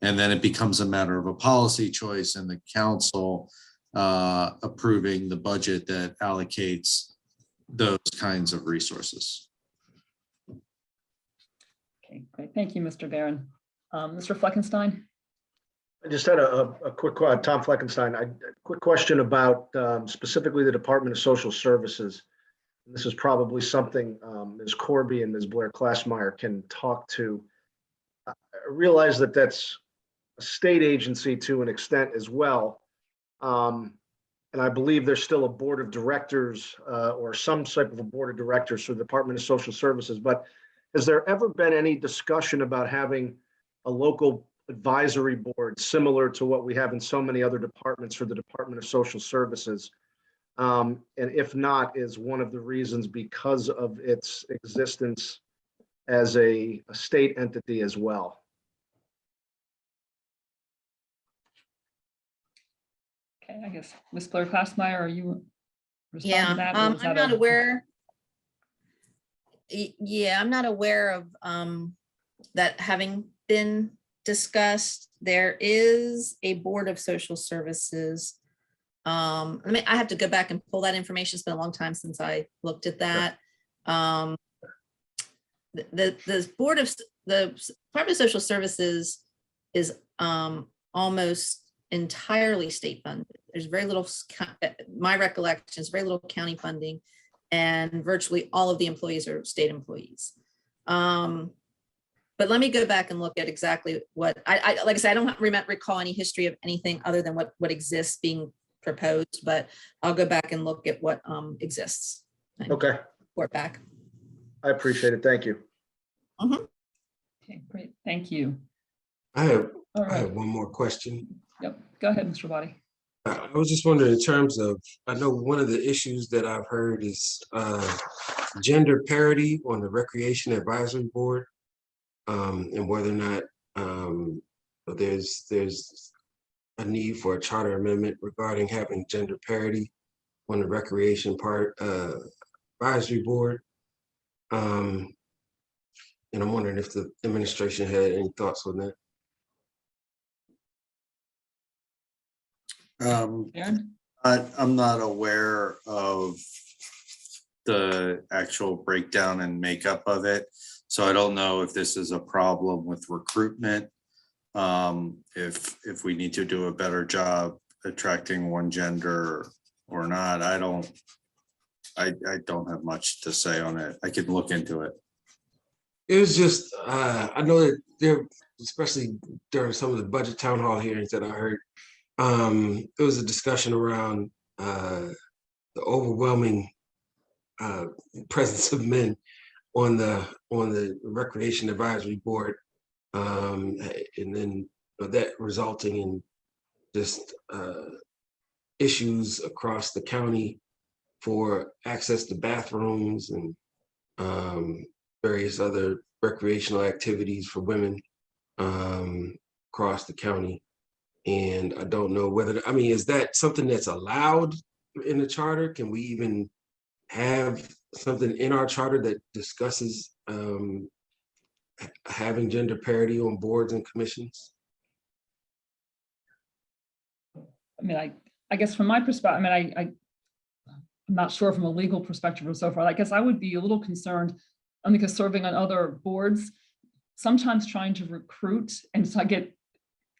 And then it becomes a matter of a policy choice and the council approving the budget that allocates those kinds of resources. Okay, great. Thank you, Mr. Barron. Mr. Fleckenstein? I just had a quick, Tom Fleckenstein, a quick question about specifically the Department of Social Services. This is probably something Ms. Corby and Ms. Blair Klassmeyer can talk to. I realize that that's a state agency to an extent as well. And I believe there's still a board of directors or some type of a board of directors for the Department of Social Services. But has there ever been any discussion about having a local advisory board similar to what we have in so many other departments for the Department of Social Services? And if not, is one of the reasons because of its existence as a state entity as well? Okay, I guess Ms. Blair Klassmeyer, are you responding Yeah, to that? Or was I'm that not aware. Yeah, I'm not aware of that having been discussed. There is a Board of Social Services. I have to go back and pull that information. It's been a long time since I looked at that. The Board of the Department of Social Services is almost entirely state funded. There's very little, my recollection is very little county funding, and virtually all of the employees are state employees. But let me go back and look at exactly what I like I said, I don't recall any history of anything other than what exists being proposed, but I'll go back and look at what exists. Okay. Report back. I appreciate it. Thank you. Okay, great. Thank you. I have All I right. have one more question. Yep. Go ahead, Mr. Wadi. I was just wondering in terms of, I know one of the issues that I've heard is gender parity on the Recreation Advisory Board, and whether or not there's a need for a charter amendment regarding having gender parity on the Recreation Advisory Board. And I'm wondering if the administration had any thoughts on that. Aaron? I'm not aware of the actual breakdown and makeup of it. So I don't know if this is a problem with recruitment. If we need to do a better job attracting one gender or not, I don't have much to say on it. I could look into it. It was just, I know that there, especially during some of the budget town hall hearings that I heard, there was a discussion around the overwhelming presence of men on the Recreation Advisory Board, and then that resulting in just issues across the county for access to bathrooms and various other recreational activities for women across the county. And I don't know whether, I mean, is that something that's allowed in the charter? Can we even have something in our charter that discusses having gender parity on boards and commissions? I mean, I guess from my perspective, I mean, I'm not sure from a legal perspective or so forth. I guess I would be a little concerned, because serving on other boards, sometimes trying to recruit and to get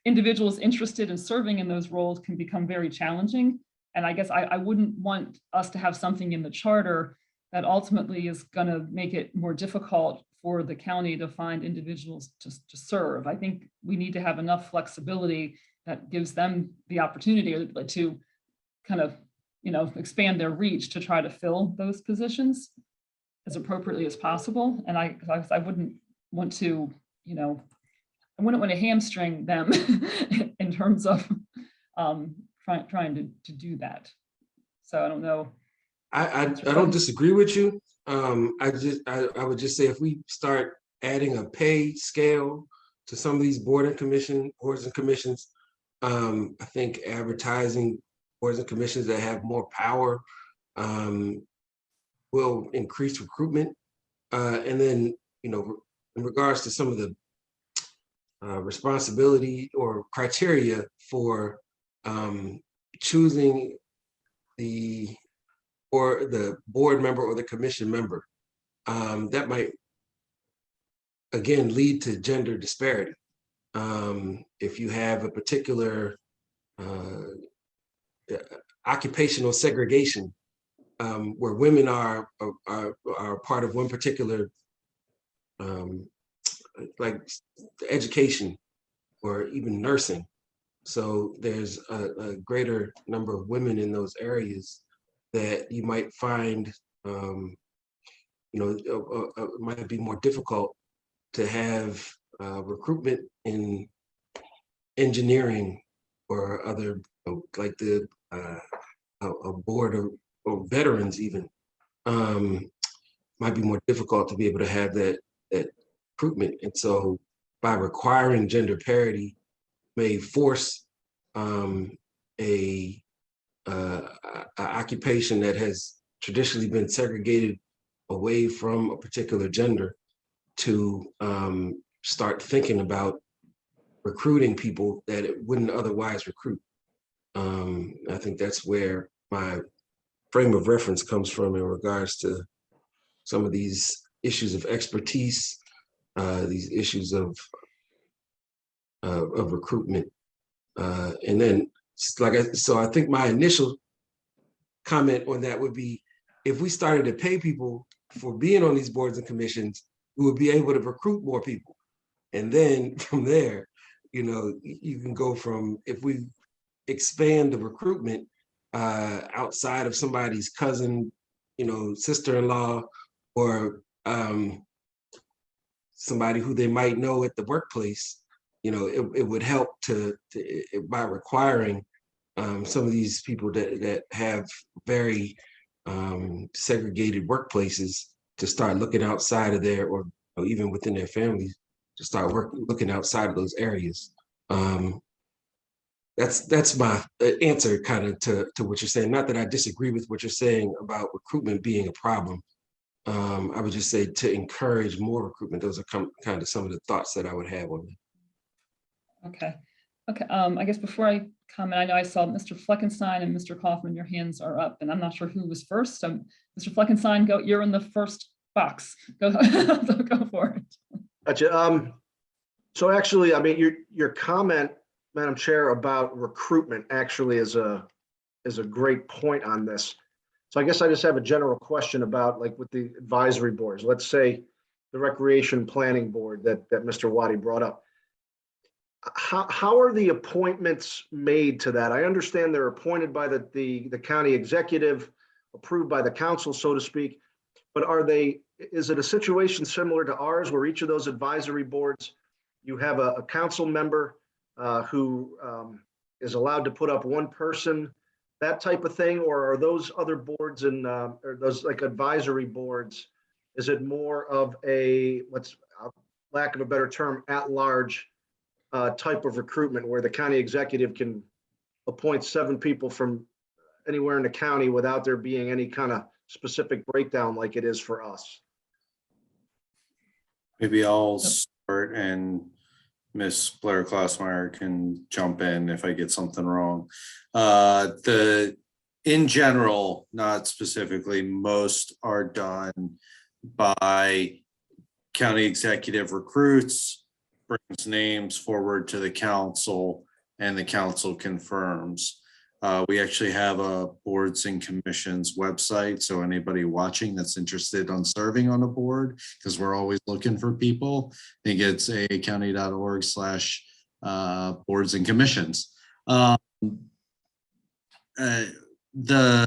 individuals interested in serving in those roles can become very challenging. And I guess I wouldn't want us to have something in the charter that ultimately is going to make it more difficult for the county to find individuals to serve. I think we need to have enough flexibility that gives them the opportunity to kind of, expand their reach to try to fill those positions as appropriately as possible. And I wouldn't want to, I wouldn't want to hamstring them in terms of trying to do that. So I don't know. I don't disagree with you. I would just say if we start adding a pay scale to some of these boards and commissions, I think advertising boards and commissions that have more power will increase recruitment. And then, in regards to some of the responsibility or criteria for choosing the board member or the commission member, that might again lead to gender disparity. If you have a particular occupational segregation, where women are part of one particular like education or even nursing. So there's a greater number of women in those areas that you might find, it might be more difficult to have recruitment in engineering or other, like a board or veterans even, might be more difficult to be able to have that recruitment. And so by requiring gender parity may force a occupation that has traditionally been segregated away from a particular gender to start thinking about recruiting people that it wouldn't otherwise recruit. I think that's where my frame of reference comes from in regards to some of these issues of expertise, these issues of recruitment. And then, so I think my initial comment on that would be, if we started to pay people for being on these boards and commissions, we would be able to recruit more people. And then from there, you can go from, if we expand the recruitment outside of somebody's cousin, sister-in-law, or somebody who they might know at the workplace, it would help by requiring some of these people that have very segregated workplaces to start looking outside of there, or even within their families, to start looking outside of those areas. That's my answer kind of to what you're saying. Not that I disagree with what you're saying about recruitment being a problem. I would just say to encourage more recruitment. Those are kind of some of the thoughts that I would have on it. Okay. I guess before I comment. I know I saw Mr. Fleckenstein and Mr. Kaufman, your hands are up, and I'm not sure who was first. So Mr. Fleckenstein, go, you're in the first box. Go, go for it. Gotcha. So actually, I mean, your comment, Madam Chair, about recruitment actually is a great point on this. So I guess I just have a general question about, like, with the advisory boards, let's say the Recreation Planning Board that Mr. Waddy brought up. How are the appointments made to that? I understand they're appointed by the county executive, approved by the council, so to speak. But is it a situation similar to ours where each of those advisory boards, you have a council member who is allowed to put up one person, that type of thing? Or are those other boards and or those like advisory boards, is it more of a, lack of a better term, at-large type of recruitment where the county executive can appoint 7 people from anywhere in the county without there being any kind of specific breakdown like it is for us? Maybe I'll start and Miss Blair Klausmeyer can jump in if I get something wrong. In general, not specifically, most are done by county executive recruits, brings names forward to the council, and the council confirms. We actually have a boards and commissions website, so anybody watching that's interested on serving on a board, because we're always looking for people, I think it's acounty.org/boards and commissions. The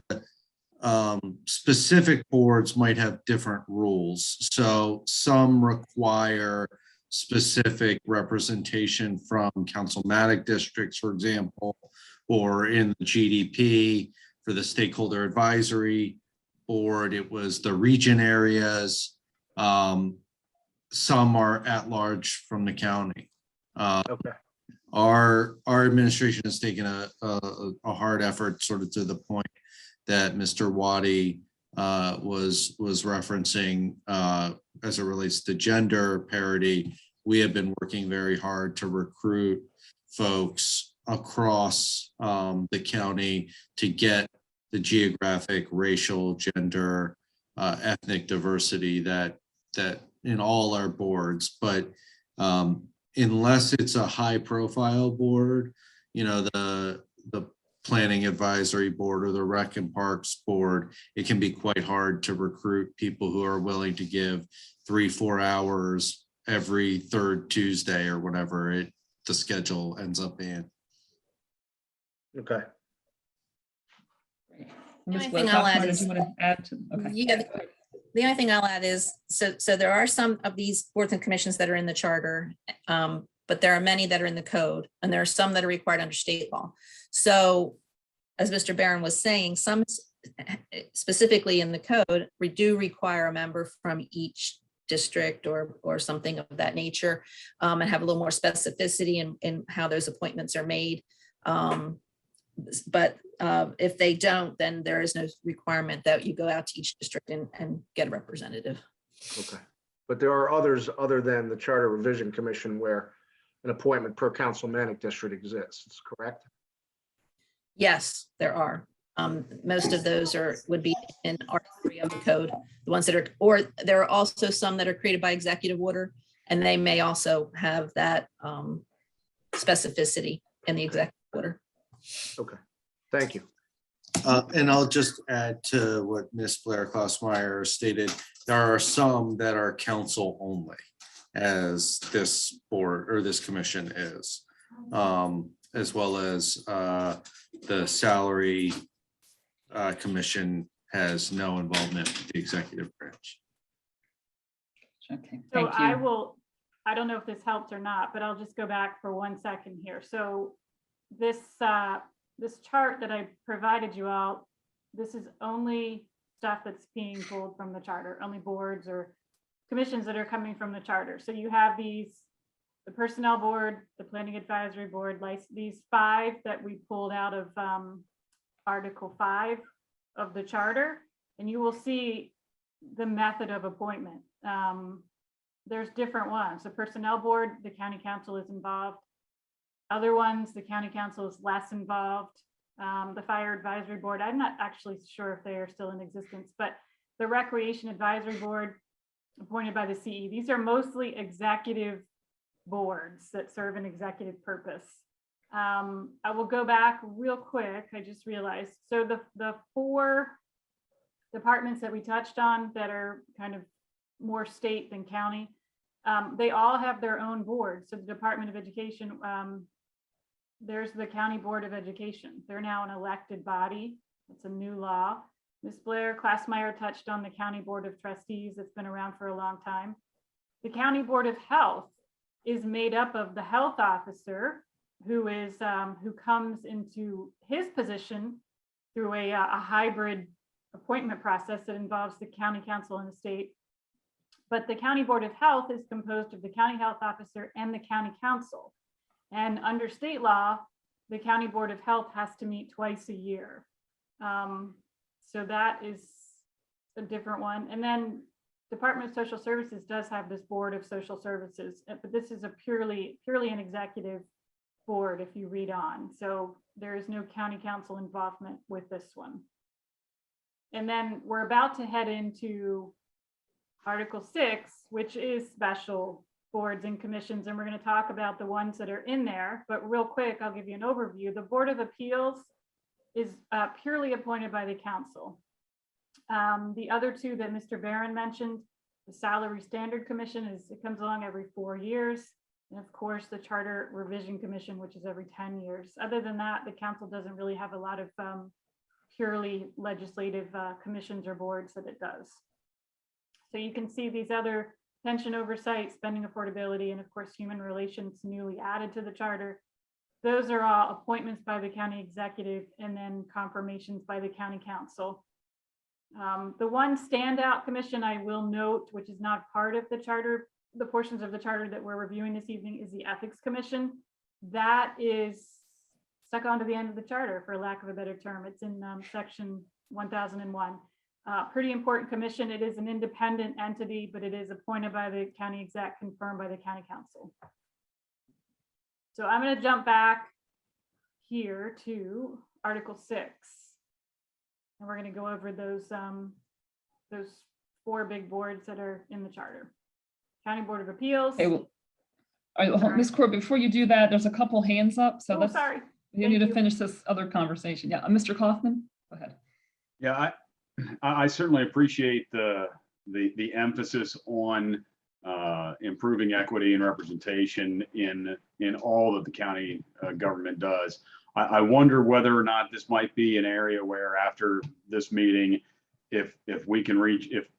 specific boards might have different rules. So some require specific representation from councilmatic districts, for example, or in the GDP for the Stakeholder Advisory Board, it was the region areas. Some are at large from the county. Okay. Our administration has taken a hard effort, sort of to the point that Mr. Waddy was referencing as it relates to gender parity. We have been working very hard to recruit folks across the county to get the geographic, racial, gender, ethnic diversity that in all our boards. But unless it's a high profile board, you know, the Planning Advisory Board or the Rec and Parks Board, it can be quite hard to recruit people who are willing to give 3-4 hours every third Tuesday or whatever the schedule ends up being. Okay. Ms. only Blair thing I'll add Kaufman, did is- you want to add to? Okay. Yeah, the only thing I'll add is, so there are some of these boards and commissions that are in the charter, but there are many that are in the code, and there are some that are required under state law. So as Mr. Barron was saying, some specifically in the code, we do require a member from each district or something of that nature, and have a little more specificity in how those appointments are made. But if they don't, then there is no requirement that you go out to each district and get a representative. Okay. But there are others other than the Charter Revision Commission where an appointment per councilmanic district exists, correct? Yes, there are. Most of those would be in R3 of the code, the ones that are, or there are also some that are created by executive order, and they may also have that specificity in the executive order. Okay, thank you. And I'll just add to what Ms. Blair Klausmeyer stated. There are some that are council only, as this board or this commission is, as well as the salary commission has no involvement with the executive branch. Okay, So thank I you. will, I don't know if this helps or not, but I'll just go back for 1 second here. So this chart that I provided you all, this is only stuff that's being pulled from the charter, only boards or commissions that are coming from the charter. So you have the Personnel Board, the Planning Advisory Board, like these 5 that we pulled out of Article 5 of the charter, and you will see the method of appointment. There's different ones. The Personnel Board, the County Council is involved. Other ones, the county council is less involved. The fire advisory board, I'm not actually sure if they are still in existence, but the recreation advisory board appointed by the CE, these are mostly executive boards that serve an executive purpose. I will go back real quick. I just realized. So the 4 departments that we touched on that are kind of more state than county, they all have their own boards. So the Department of Education, there's the County Board of Education. They're now an elected body. It's a new law. Ms. Blair Klassmeyer touched on the County Board of Trustees. It's been around for a long time. The County Board of Health is made up of the health officer who comes into his position through a hybrid appointment process that involves the county council and the state. But the County Board of Health is composed of the county health officer and the county council. And under state law, the County Board of Health has to meet twice a year. So that is a different one. And then Department of Social Services does have this Board of Social Services, but this is a purely an executive board if you read on. So there is no county council involvement with this one. And then we're about to head into Article 6, which is special boards and commissions, and we're going to talk about the ones that are in there. But real quick, I'll give you an overview. The Board of Appeals is purely appointed by the council. The other 2 that Mr. Barron mentioned, the Salary Standard Commission, it comes along every 4 years. And of course, the Charter Revision Commission, which is every 10 years. Other than that, the council doesn't really have a lot of purely legislative commissions or boards that it does. So you can see these other pension oversight, spending affordability, and of course, human relations newly added to the charter. Those are all appointments by the county executive and then confirmations by the county council. The one standout commission I will note, which is not part of the charter, the portions of the charter that we're reviewing this evening, is the Ethics Commission. That is stuck onto the end of the charter, for lack of a better term. It's in section 1001. Pretty important commission. It is an independent entity, but it is appointed by the county exec, confirmed by the county council. So I'm going to jump back here to Article 6. And we're going to go over those 4 big boards that are in the charter. County Board of Appeals. Okay, well, all right, Ms. Corbett, before you do that, there's a couple hands up. So let's, sorry. you need to finish this other conversation. Yeah, Mr. Kaufman, go ahead. Yeah, I certainly appreciate the emphasis on improving equity and representation in all that the county government does. I wonder whether or not this might be an area where after this meeting, if we can reach, if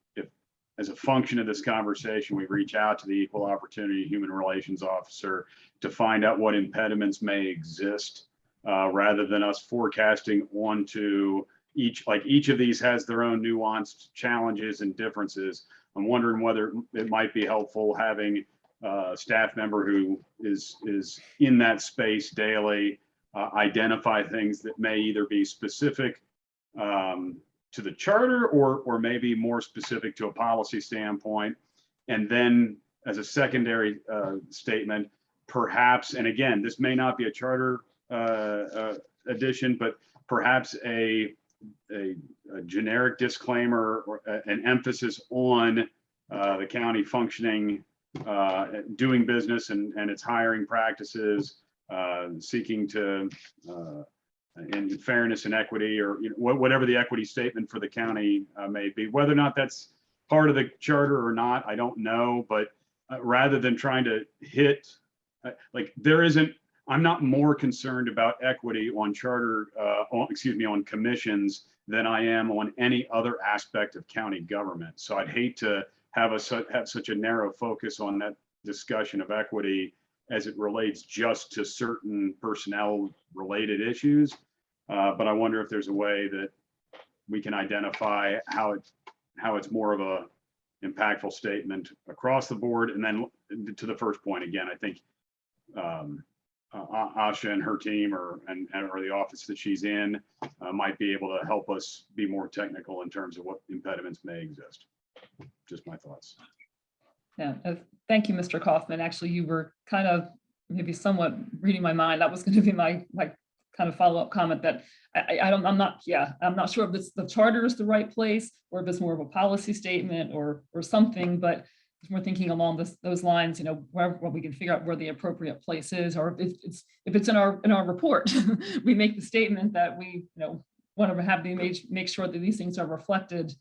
as a function of this conversation, we reach out to the Equal Opportunity Human Relations Officer to find out what impediments may exist, rather than us forecasting onto each of these has their own nuanced challenges and differences. I'm wondering whether it might be helpful having a staff member who is in that space daily, identify things that may either be specific to the charter or maybe more specific to a policy standpoint. And then as a secondary statement, perhaps, and again, this may not be a charter addition, but perhaps a generic disclaimer or an emphasis on the county functioning, doing business and its hiring practices, seeking to in fairness and equity, or whatever the equity statement for the county may be. Whether or not that's part of the charter or not, I don't know. But rather than trying to hit, I'm not more concerned about equity on charter, on commissions than I am on any other aspect of county government. So I'd hate to have such a narrow focus on that discussion of equity as it relates just to certain personnel related issues. But I wonder if there's a way that we can identify how it's more of a impactful statement across the board. And then to the first point, again, I think Asha and her team or the office that she's in might be able to help us be more technical in terms of what impediments may exist. Just my thoughts. Yeah, thank you, Mr. Kaufman. Actually, you were kind of maybe somewhat reading my mind, that was going to be my kind of follow-up comment, that I'm not sure if the charter is the right place, or if it's more of a policy statement or something, but we're thinking along those lines, where we can figure out where the appropriate place is, or if it's in our report, we make the statement that we want to have make sure that these things are reflected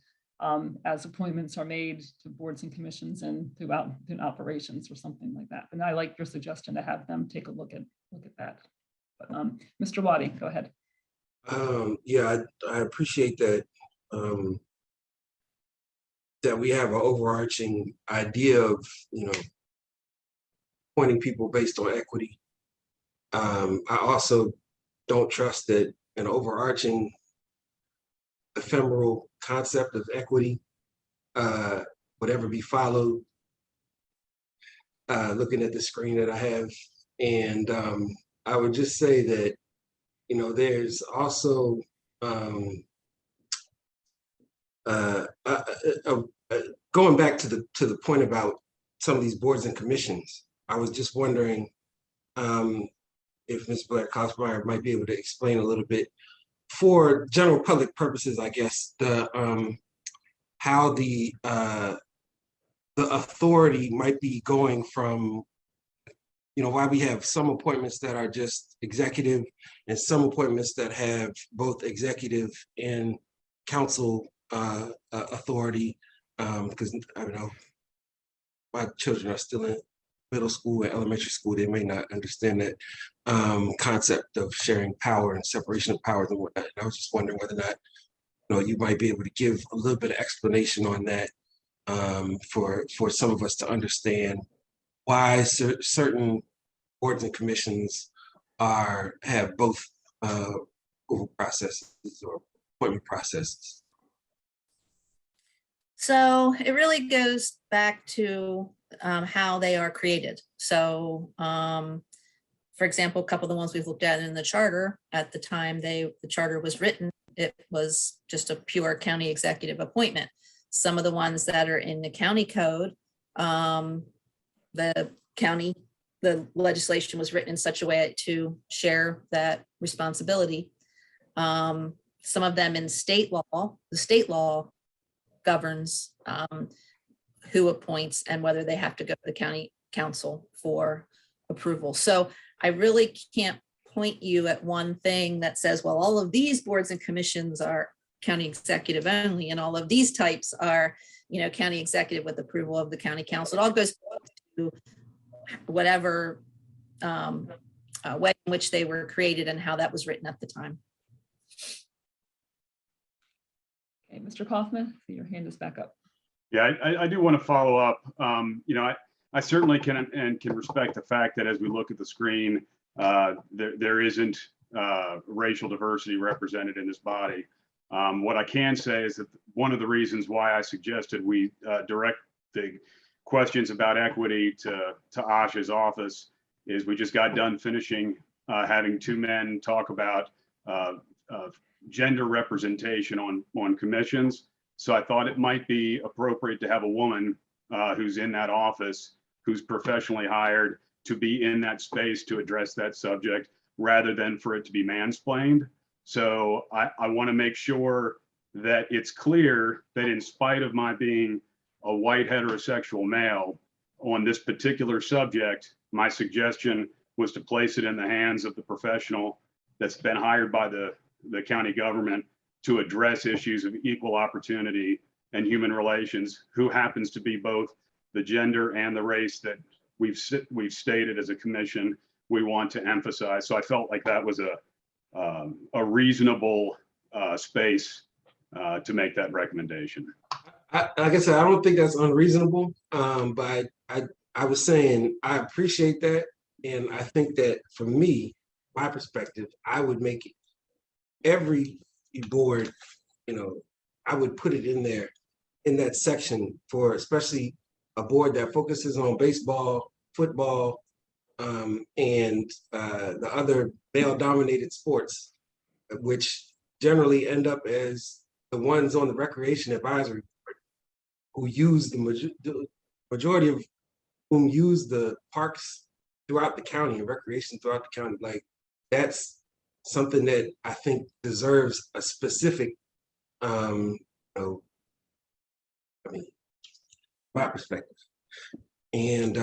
as appointments are made to boards and commissions and throughout operations or something like that. And I like your suggestion to have them take a look at that. But Mr. Waddy, go ahead. Yeah, I appreciate that. That we have an overarching idea of, appointing people based on equity. I also don't trust that an overarching ephemeral concept of equity would ever be followed. Looking at the screen that I have, and I would just say that, there's also going back to the point about some of these boards and commissions. I was just wondering if Ms. Blair-Kossmeyer might be able to explain a little bit, for general public purposes, I guess, how the authority might be going from, why we have some appointments that are just executive and some appointments that have both executive and council authority, because I know my children are still in middle school and elementary school. They may not understand that concept of sharing power and separation of powers and whatnot. And I was just wondering whether or not you might be able to give a little bit of explanation on that, for some of us to understand why certain boards and commissions have both approval processes or appointment processes. So it really goes back to how they are created. So, for example, a couple of the ones we've looked at in the charter, at the time the charter was written, it was just a pure county executive appointment. Some of the ones that are in the county code, the legislation was written in such a way to share that responsibility. Some of them in state law, the state law governs who appoints and whether they have to go to the county council for approval. So I really can't point you at one thing that says, well, all of these boards and commissions are county executive only, and all of these types are, county executive with approval of the county council. It all goes to whatever way in which they were created and how that was written at the time. Okay, Mr. Kaufman, your hand is back up. Yeah, I do want to follow up. I certainly can respect the fact that as we look at the screen, there isn't racial diversity represented in this body. What I can say is that one of the reasons why I suggested we direct the questions about equity to Asha's office is we just got done finishing having two men talk about gender representation on commissions. So I thought it might be appropriate to have a woman who's in that office, who's professionally hired to be in that space to address that subject, rather than for it to be mansplained. So I want to make sure that it's clear that in spite of my being a white heterosexual male on this particular subject, my suggestion was to place it in the hands of the professional that's been hired by the county government to address issues of equal opportunity and human relations, who happens to be both the gender and the race that we've stated as a commission we want to emphasize. So I felt like that was a reasonable space to make that recommendation. Like I said, I don't think that's unreasonable, but I was saying I appreciate that, and I think that for me, my perspective, I would make it every board, I would put it in there in that section for especially a board that focuses on baseball, football, and the other male-dominated sports, which generally end up as the ones on the Recreation Advisory Board who use the majority of whom use the parks throughout the county and recreation throughout the county, like that's something that I think deserves a specific, you know, I mean, my perspective. And,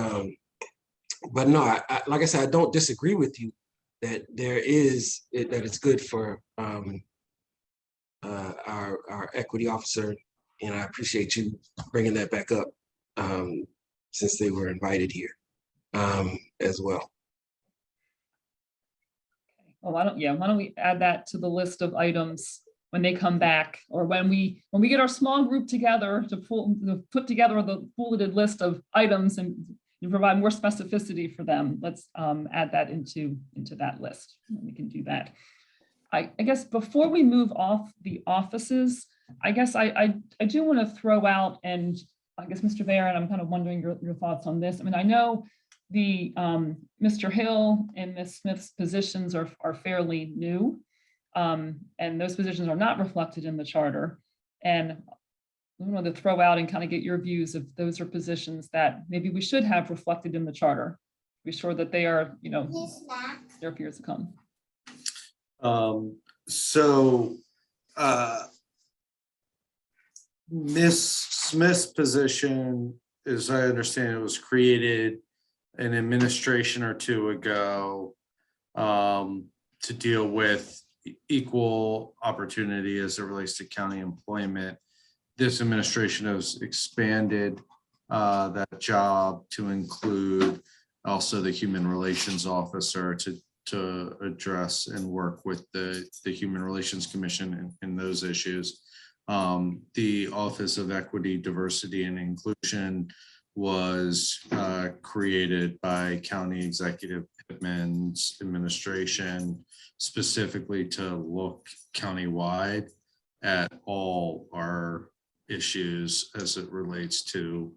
but no, like I said, I don't disagree with you that that it's good for our equity officer, and I appreciate you bringing that back up since they were invited here as well. Well, why don't we add that to the list of items when they come back, or when we get our small group together to put together the bulleted list of items and provide more specificity for them. Let's add that into that list. We can do that. I guess before we move off the offices, I guess I do want to throw out, and I guess Mr. Barron, I'm kind of wondering your thoughts on this. I mean, I know the Mr. Hill and Ms. Smith's positions are fairly new, and those positions are not reflected in the charter. And I wanted to throw out and kind of get your views if those are positions that maybe we should have reflected in the charter. Be sure that they are, you know, there for years to come. Ms. Smith's position, as I understand it, was created an administration or two ago to deal with equal opportunity as it relates to county employment. This administration has expanded that job to include also the human relations officer to address and work with the Human Relations Commission in those issues. The Office of Equity, Diversity, and Inclusion was created by County Executive Pittman's administration specifically to look countywide at all our issues as it relates to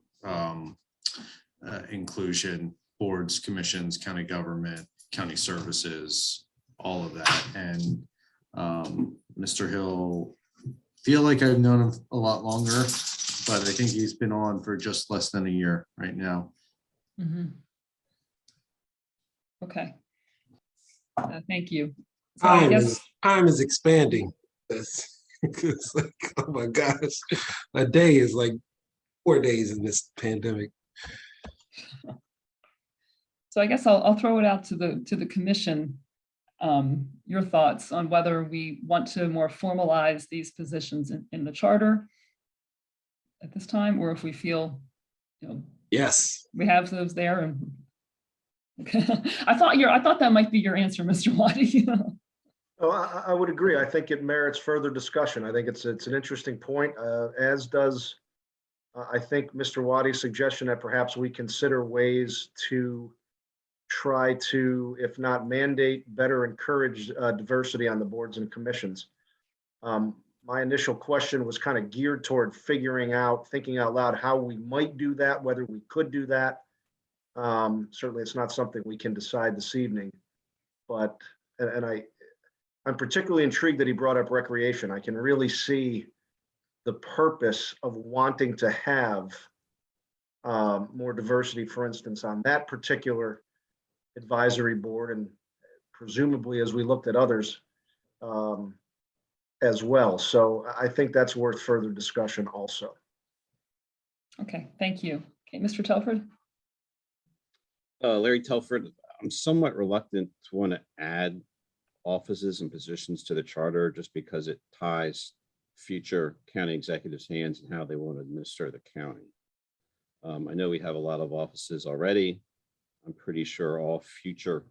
inclusion, boards, commissions, county government, county services, all of that. And Mr. Hill, feel like I've known him a lot longer, but I think he's been on for just less than a year right now. Mm-hmm. Okay. Thank you. So I guess time is expanding. It's like, oh my gosh, a day is like 4 days in this pandemic. So I guess I'll throw it out to the commission. Your thoughts on whether we want to more formalize these positions in the charter at this time, or if we feel, you know, yes, we have those there. And okay. I thought that might be your answer, Mr. Waddy. Oh, I would agree. I think it merits further discussion. I think it's an interesting point, as does I think Mr. Waddy's suggestion that perhaps we consider ways to try to, if not mandate, better encourage diversity on the boards and commissions. My initial question was kind of geared toward thinking out loud how we might do that, whether we could do that. Certainly it's not something we can decide this evening, but, and I'm particularly intrigued that he brought up recreation. I can really see the purpose of wanting to have more diversity, for instance, on that particular advisory board, and presumably as we looked at others as well. So I think that's worth further discussion also. Okay, thank you. Okay, Mr. Telford. Larry Telford, I'm somewhat reluctant to want to add offices and positions to the charter just because it ties future county executives' hands and how they want to administer the county. I know we have a lot of offices already. I'm pretty sure all future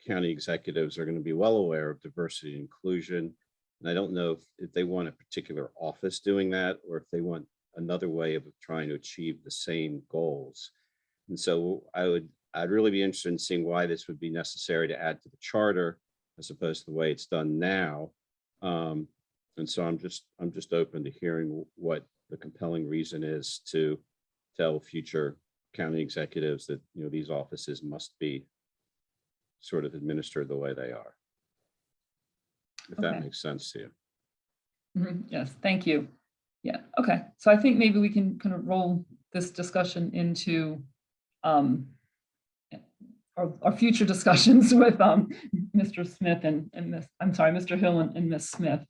county executives are going to be well aware of diversity and inclusion. And I don't know if they want a particular office doing that, or if they want another way of trying to achieve the same goals. And so I'd really be interested in seeing why this would be necessary to add to the charter as opposed to the way it's done now. And so I'm just open to hearing what the compelling reason is to tell future county executives that, you know, these offices must be sort of administered the way they are. If Okay. that makes sense to you. Mm-hmm. Yes, thank you. Yeah, okay. So I think maybe we can kind of roll this discussion into our future discussions with Mr. Smith and Mr. Hill and Ms. Smith.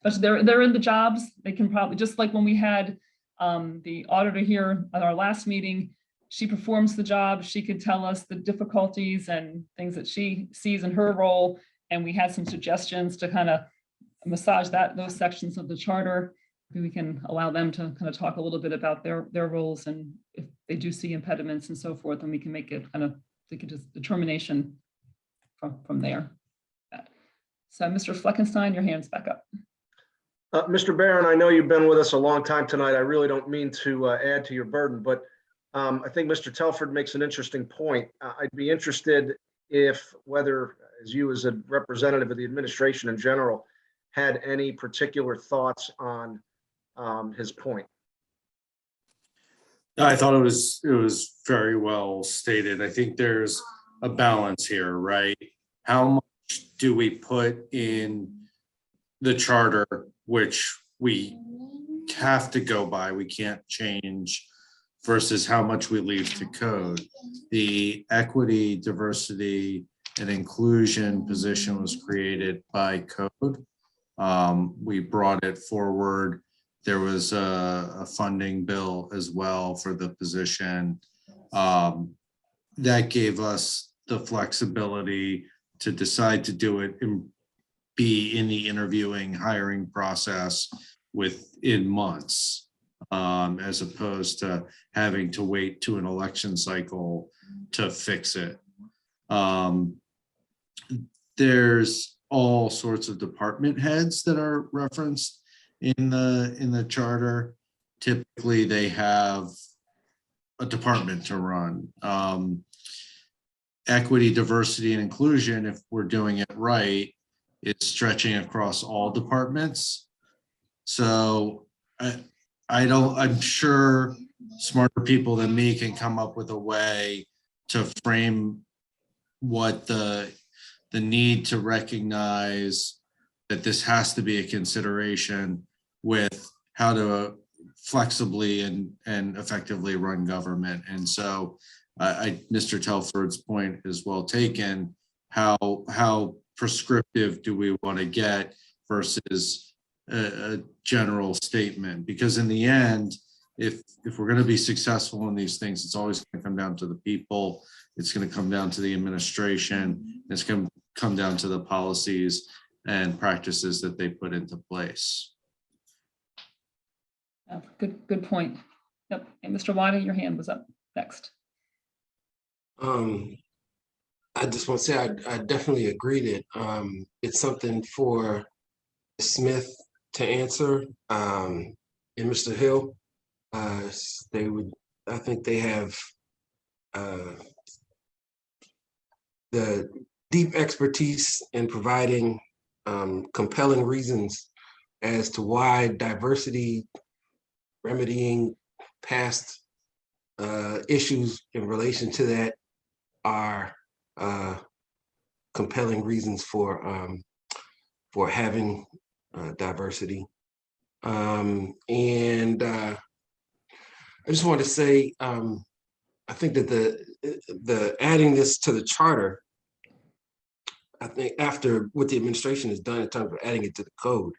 But they're in the jobs. They can probably, just like when we had the auditor here at our last meeting, she performs the job. She could tell us the difficulties and things that she sees in her role. And we had some suggestions to kind of massage those sections of the charter. Maybe we can allow them to kind of talk a little bit about their roles, and if they do see impediments and so forth, then we can make it kind of determination from there. So Mr. Fleckenstein, your hand's back up. Mr. Barron, I know you've been with us a long time tonight. I really don't mean to add to your burden, but I think Mr. Telford makes an interesting point. I'd be interested if whether, as you as a representative of the administration in general, had any particular thoughts on his point. I thought it was very well stated. I think there's a balance here, right? How much do we put in the charter, which we have to go by, we can't change, versus how much we leave to code? The equity, diversity, and inclusion position was created by code. We brought it forward. There was a funding bill as well for the position. That gave us the flexibility to decide to do it and be in the interviewing hiring process within months, as opposed to having to wait to an election cycle to fix it. There's all sorts of department heads that are referenced in the charter. Typically, they have a department to run. Equity, diversity, and inclusion, if we're doing it right, it's stretching across all departments. So I'm sure smarter people than me can come up with a way to frame what the need to recognize that this has to be a consideration with how to flexibly and effectively run government. And so Mr. Telford's point is well taken. How prescriptive do we want to get versus a general statement? Because in the end, if we're going to be successful in these things, it's always going to come down to the people. It's going to come down to the administration. It's going to come down to the policies and practices that they put into place. Good point. Yep. And Mr. Wiley, your hand was up next. I just want to say I definitely agree that it's something for Smith to answer, and Mr. Hill. I think they have the deep expertise in providing compelling reasons as to why diversity, remedying past issues in relation to that are compelling reasons for having diversity. And I just want to say, I think that the adding this to the charter, I think after what the administration has done in terms of adding it to the code,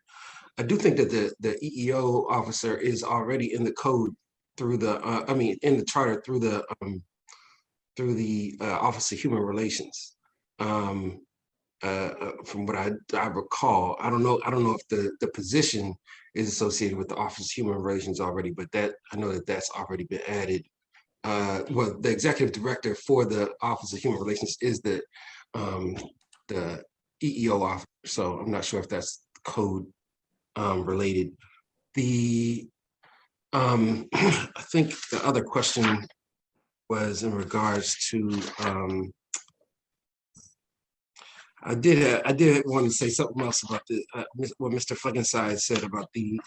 I do think that the EEO officer is already in the code through the, in the charter through the Office of Human Relations. From what I recall, I don't know if the position is associated with the Office of Human Relations already, but I know that that's already been added. Well, the executive director for the Office of Human Relations is the EEO officer, so I'm not sure if that's code related. I think the other question was in regards to I did want to say something else about what Mr. Fleckenstein said about the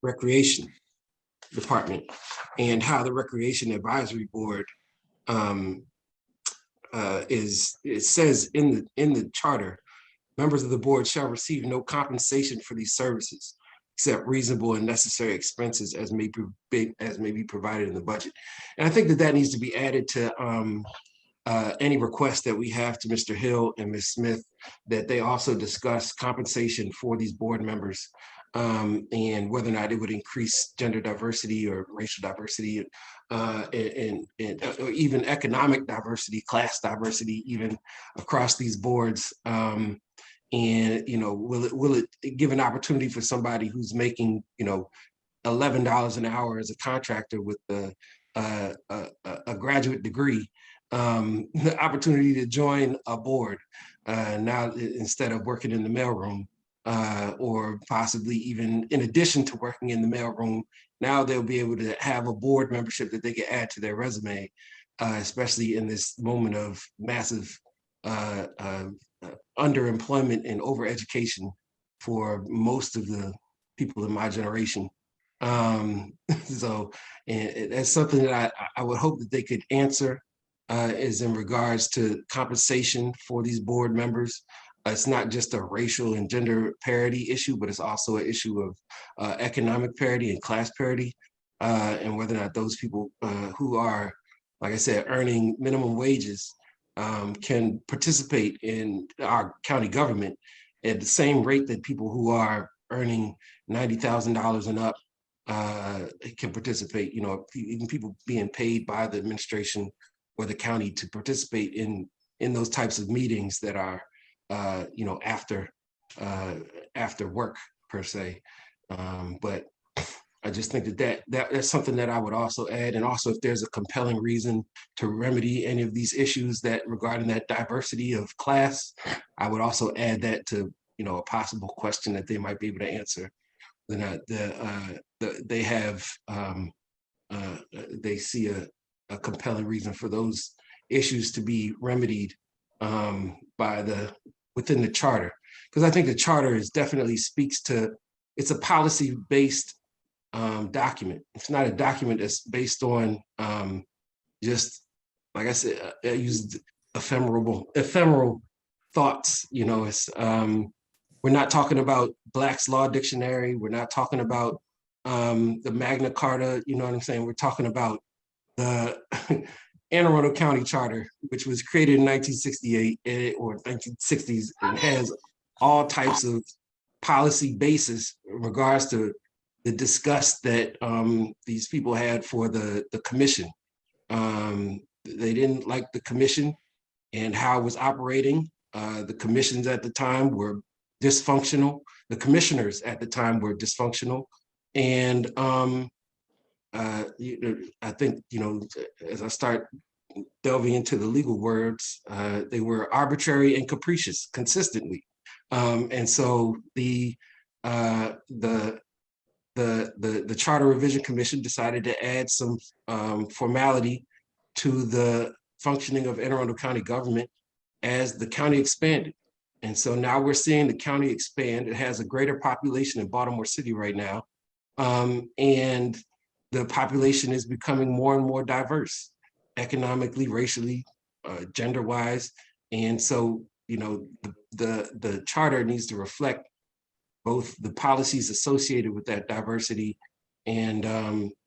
recreation department and how the Recreation Advisory Board it says in the charter, members of the board shall receive no compensation for these services. except reasonable and necessary expenses as may be provided in the budget. And I think that needs to be added to any request that we have to Mr. Hill and Ms. Smith, that they also discuss compensation for these board members, and whether or not it would increase gender diversity or racial diversity, and or even economic diversity, class diversity, even across these boards. And will it give an opportunity for somebody who's making $11 an hour as a contractor with a graduate degree, the opportunity to join a board now instead of working in the mailroom, or possibly even in addition to working in the mailroom, now they'll be able to have a board membership that they can add to their resume, especially in this moment of massive underemployment and overeducation for most of the people in my generation. So, and that's something that I would hope that they could answer, is in regards to compensation for these board members. It's not just a racial and gender parity issue, but it's also an issue of economic parity and class parity, and whether or not those people who are, like I said, earning minimum wages can participate in our county government at the same rate that people who are earning $90,000 and up can participate. Even people being paid by the administration or the county to participate in those types of meetings that are after work per se. But I just think that's something that I would also add. And also, if there's a compelling reason to remedy any of these issues that regarding that diversity of class, I would also add that to a possible question that they might be able to answer. They have they see a compelling reason for those issues to be remedied within the charter, because I think the charter definitely speaks to, it's a policy-based document. It's not a document that's based on just, like I said, I used ephemeral thoughts. It's we're not talking about Black's Law Dictionary. We're not talking about the Magna Carta. You know what I'm saying? We're talking about the Anne Arundel County Charter, which was created in 1968 or 1960s, and has all types of policy basis in regards to the disgust that these people had for the commission. They didn't like the commission and how it was operating. The commissions at the time were dysfunctional. The commissioners at the time were dysfunctional. And I think, as I start delving into the legal words, they were arbitrary and capricious consistently. And so the Charter Revision Commission decided to add some formality to the functioning of Anne Arundel County government as the county expanded. And so now we're seeing the county expand. It has a greater population in Baltimore City right now. And the population is becoming more and more diverse, economically, racially, gender-wise. And so, the charter needs to reflect both the policies associated with that diversity and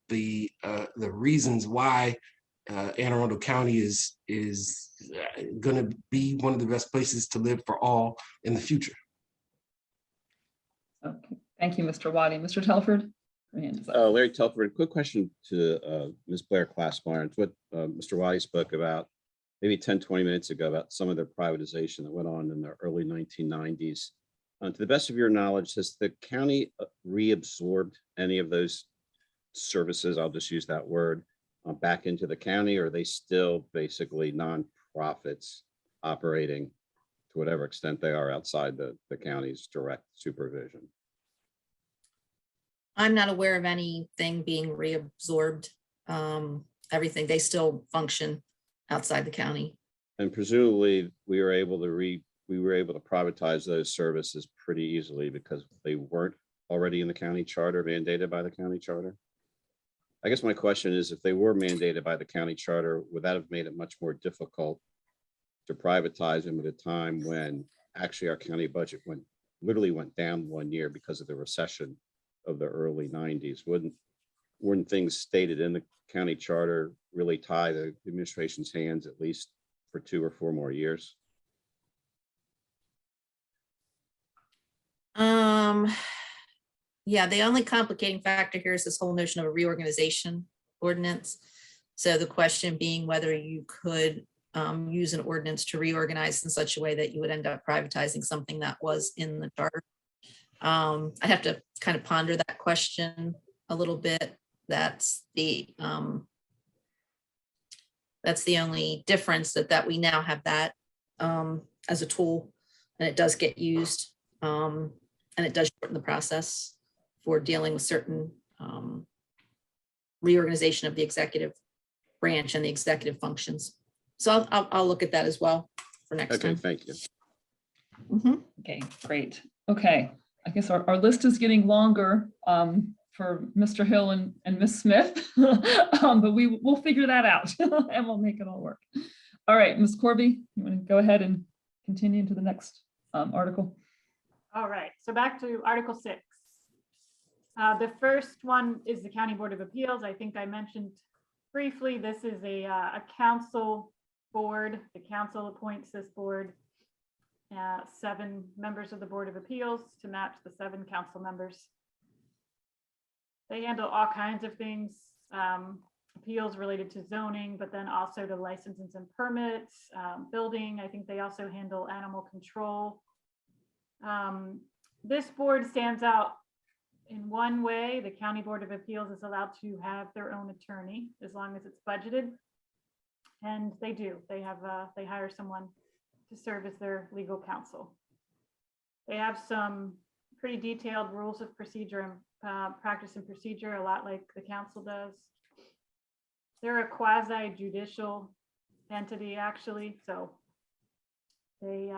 the reasons why Anne Arundel County is going to be one of the best places to live for all in the future. Okay, thank you, Mr. Waddy. Mr. Telford? Your hand is up. Larry Telford, quick question to Ms. Blair Classmeyer. It's what Mr. Waddy spoke about maybe 10, 20 minutes ago about some of the privatization that went on in the early 1990s. To the best of your knowledge, has the county reabsorbed any of those services, I'll just use that word, back into the county, or are they still basically nonprofits operating to whatever extent they are outside the county's direct supervision? I'm not aware of anything being reabsorbed. Everything, they still function outside the county. And presumably we were able to privatize those services pretty easily because they weren't already in the county charter, mandated by the county charter. I guess my question is, if they were mandated by the county charter, would that have made it much more difficult to privatize them at a time when actually our county budget literally went down 1 year because of the recession of the early 90s. Weren't things stated in the county charter really tie the administration's hands at least for 2 or 4 more years? Yeah, the only complicating factor here is this whole notion of a reorganization ordinance. So the question being whether you could use an ordinance to reorganize in such a way that you would end up privatizing something that was in the charter. I have to kind of ponder that question a little bit. That's the only difference, that we now have that as a tool, and it does get used, and it does shorten the process for dealing with certain reorganization of the executive branch and the executive functions. So I'll look at that as well for next Okay, time. thank you. Mhm. Okay, great. Okay, I guess our list is getting longer for Mr. Hill and Ms. Smith, but we'll figure that out and we'll make it all work. All right, Ms. Corby, you want to go ahead and continue to the next article? All right, so back to Article 6. The first one is the County Board of Appeals. I think I mentioned briefly, this is a council board. The council appoints this board, 7 members of the Board of Appeals to match the 7 council members. They handle all kinds of things, appeals related to zoning, but then also to licenses and permits, building. I think they also handle animal control. This board stands out in one way. The County Board of Appeals is allowed to have their own attorney as long as it's budgeted. And they do. They hire someone to serve as their legal counsel. They have some pretty detailed rules of procedure and practice and procedure, a lot like the council does. They're a quasi judicial entity, actually, so they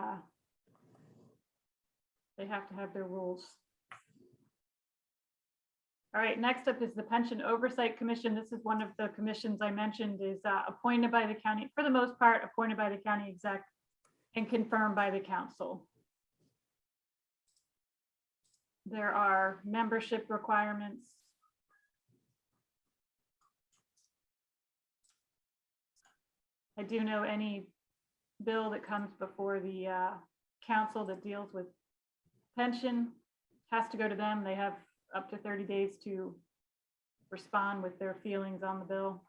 have to have their rules. All right, next up is the Pension Oversight Commission. This is one of the commissions I mentioned is appointed by the county, for the most part, appointed by the county exec and confirmed by the council. There are membership requirements. I do know any bill that comes before the council that deals with pension has to go to them. They have up to 30 days to respond with their feelings on the bill.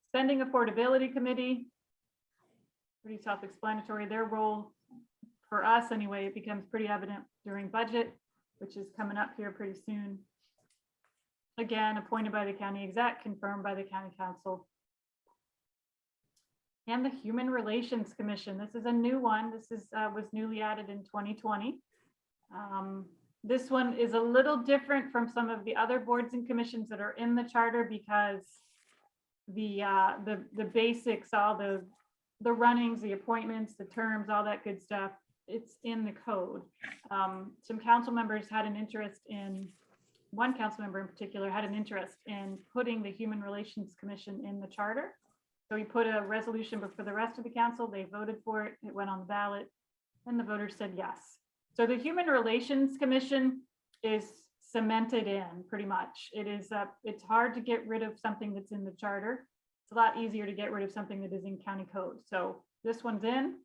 Spending Affordability Committee, pretty self-explanatory. Their role, for us anyway, it becomes pretty evident during budget, which is coming up here pretty soon. Again, appointed by the county exec, confirmed by the county council. And the Human Relations Commission. This is a new one. This is was newly added in 2020. This one is a little different from some of the other boards and commissions that are in the charter because the basics, all the runnings, the appointments, the terms, all that good stuff, it's in the code. Some council members had an interest in, one council member in particular had an interest in putting the Human Relations Commission in the charter. So he put a resolution, but for the rest of the council, they voted for it. It went on the ballot and the voters said yes. So the Human Relations Commission is cemented in pretty much. It is, it's hard to get rid of something that's in the charter. It's a lot easier to get rid of something that is in county code. So this one's in.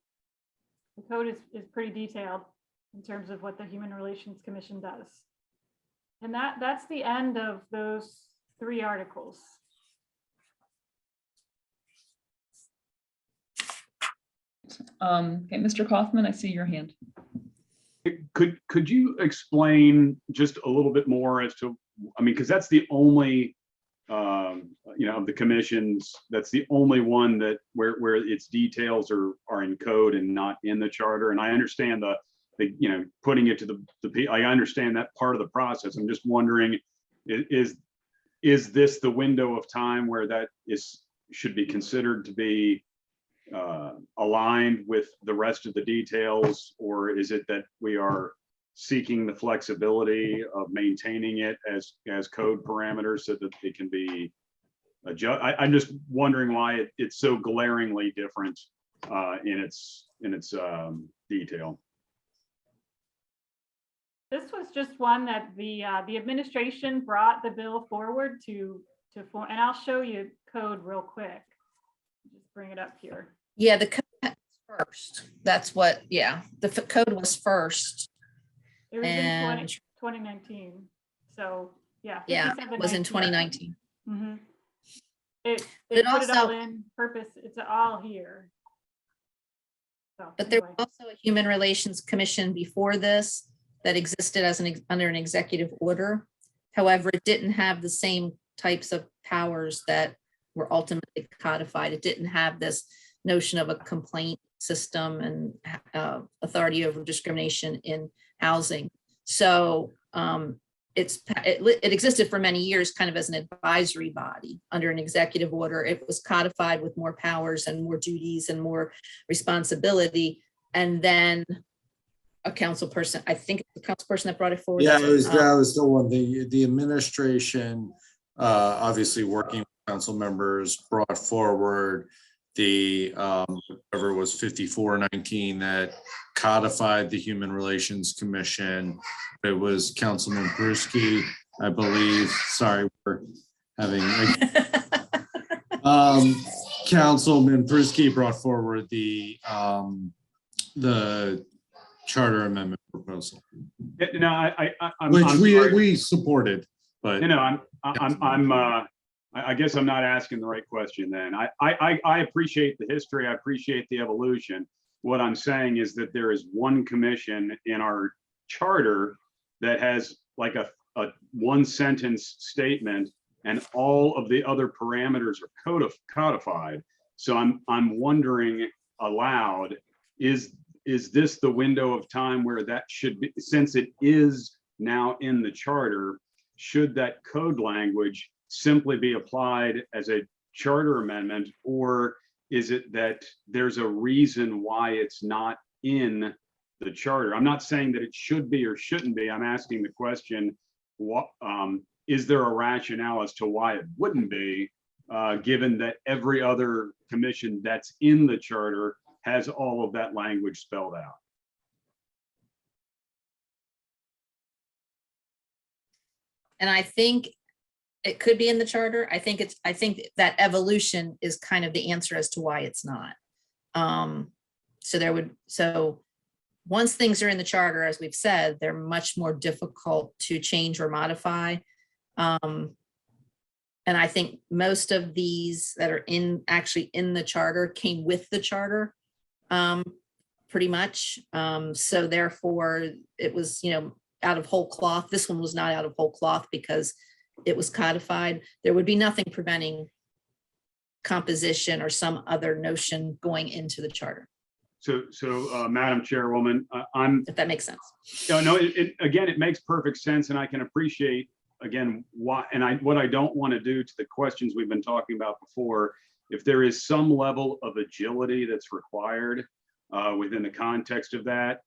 The code is pretty detailed in terms of what the Human Relations Commission does. And that's the end of those 3 articles. Okay, Mr. Kaufman, I see your hand. Could you explain just a little bit more as to, I mean, because that's the only, you know, of the commissions, that's the only one that where its details are in code and not in the charter. And I understand the you know, putting it to the I understand that part of the process. I'm just wondering, is this the window of time where that should be considered to be aligned with the rest of the details, or is it that we are seeking the flexibility of maintaining it as code parameters so that it can be adjusted? I'm just wondering why it's so glaringly different in its detail. This was just one that the administration brought the bill forward to form, and I'll show you code real quick. Just bring it up here. Yeah, the code was first. That's what, yeah, the code was first. It was in And 2019. So, yeah. yeah, it was in 5719. 2019. Mhm. They But put it all also- in purpose. It's all here. So, But there anyway. was also a Human Relations Commission before this that existed as under an executive order. However, it didn't have the same types of powers that were ultimately codified. It didn't have this notion of a complaint system and authority over discrimination in housing. So it existed for many years kind of as an advisory body under an executive order. It was codified with more powers and more duties and more responsibility. And then a council person, I think the council person that brought it forward. Yeah, that was the one, the administration, obviously working with council members, brought forward the, whatever was 5419 that codified the Human Relations Commission. It was Councilman Bruschi, I believe, sorry, we're having, Councilman Bruschi brought forward the charter amendment proposal, Yeah, no, I'm which sorry. we supported, but. You know, I guess I'm not asking the right question then. I appreciate the history. I appreciate the evolution. What I'm saying is that there is one commission in our charter that has like a one sentence statement and all of the other parameters are codified. So I'm wondering aloud, is this the window of time where that should be, since it is now in the charter, should that code language simply be applied as a charter amendment, or is it that there's a reason why it's not in the charter? I'm not saying that it should be or shouldn't be. I'm asking the question, what is there a rationale as to why it wouldn't be, given that every other commission that's in the charter has all of that language spelled out? And I think it could be in the charter. I think that evolution is kind of the answer as to why it's not. So once things are in the charter, as we've said, they're much more difficult to change or modify. And I think most of these that are actually in the charter came with the charter, pretty much. So therefore it was, out of whole cloth. This one was not out of whole cloth because it was codified. There would be nothing preventing composition or some other notion going into the charter. So Madam Chairwoman, If that makes sense. no, again, it makes perfect sense, and I can appreciate, again, why, and what I don't want to do to the questions we've been talking about before, if there is some level of agility that's required within the context of that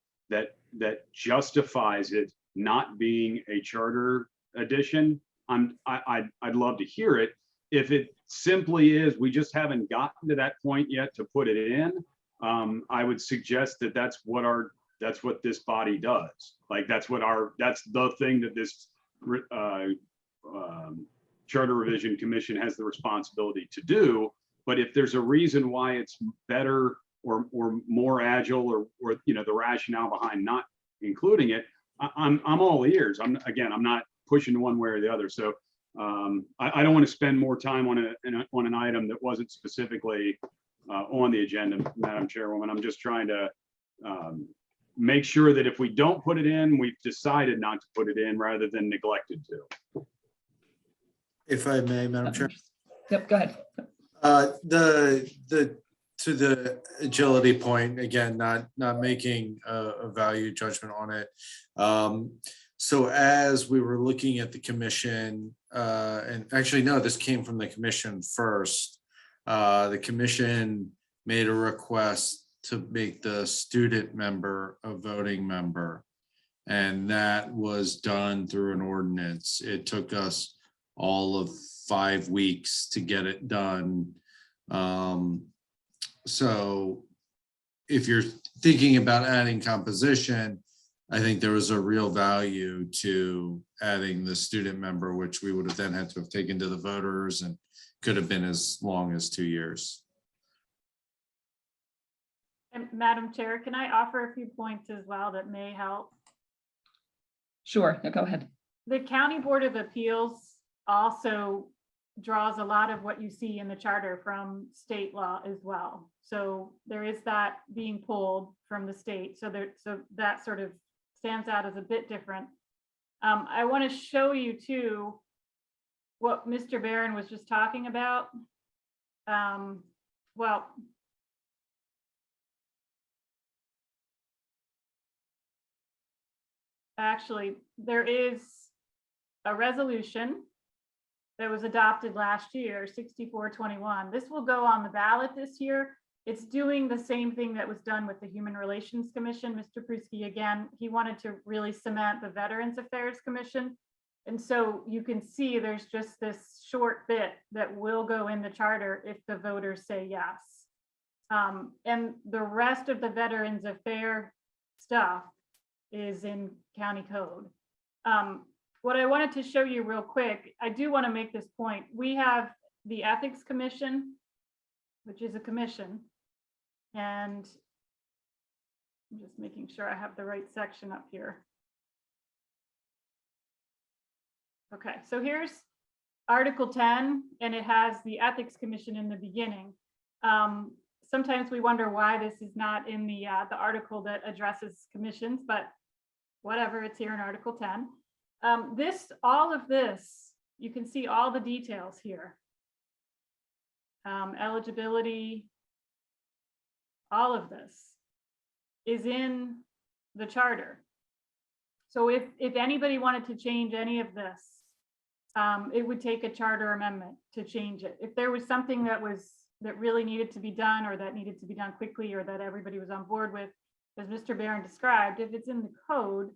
justifies it not being a charter edition, I'd love to hear it. If it simply is, we just haven't gotten to that point yet to put it in, I would suggest that that's what this body does. Like that's the thing that this Charter Revision Commission has the responsibility to do. But if there's a reason why it's better or more agile or the rationale behind not including it, I'm all ears. I'm not pushing one way or the other. So I don't want to spend more time on an item that wasn't specifically on the agenda, Madam Chairwoman. I'm just trying to make sure that if we don't put it in, we've decided not to put it in rather than neglected to. If I may, Madam Chair. Yep, go ahead. To the agility point, again, not making a value judgment on it. So as we were looking at the commission, and actually, no, this came from the commission first. The commission made a request to make the student member a voting member. And that was done through an ordinance. It took us all of 5 weeks to get it done. So if you're thinking about adding composition, I think there was a real value to adding the student member, which we would have then had to have taken to the voters and could have been as long as 2 years. And Madam Chair, can I offer a few points as well that may help? Sure, yeah, go ahead. The County Board of Appeals also draws a lot of what you see in the charter from state law as well. So there is that being pulled from the state. So that sort of stands out as a bit different. I want to show you too what Mr. Barron was just talking about. Well, actually, there is a resolution that was adopted last year, 6421. This will go on the ballot this year. It's doing the same thing that was done with the Human Relations Commission. Mr. Pruski, again, he wanted to really cement the Veterans Affairs Commission. And so you can see there's just this short bit that will go in the charter if the voters say yes. And the rest of the Veterans Affairs stuff is in county code. What I wanted to show you real quick, I do want to make this point. We have the Ethics Commission, which is a commission. And I'm just making sure I have the right section up here. Okay, so here's Article 10, and it has the Ethics Commission in the beginning. Sometimes we wonder why this is not in the article that addresses commissions, but whatever, it's here in Article 10. All of this, you can see all the details here. Eligibility, all of this is in the charter. So if anybody wanted to change any of this, it would take a charter amendment to change it. If there was something that really needed to be done, or that needed to be done quickly, or that everybody was on board with, as Mr. Barron described, if it's in the code,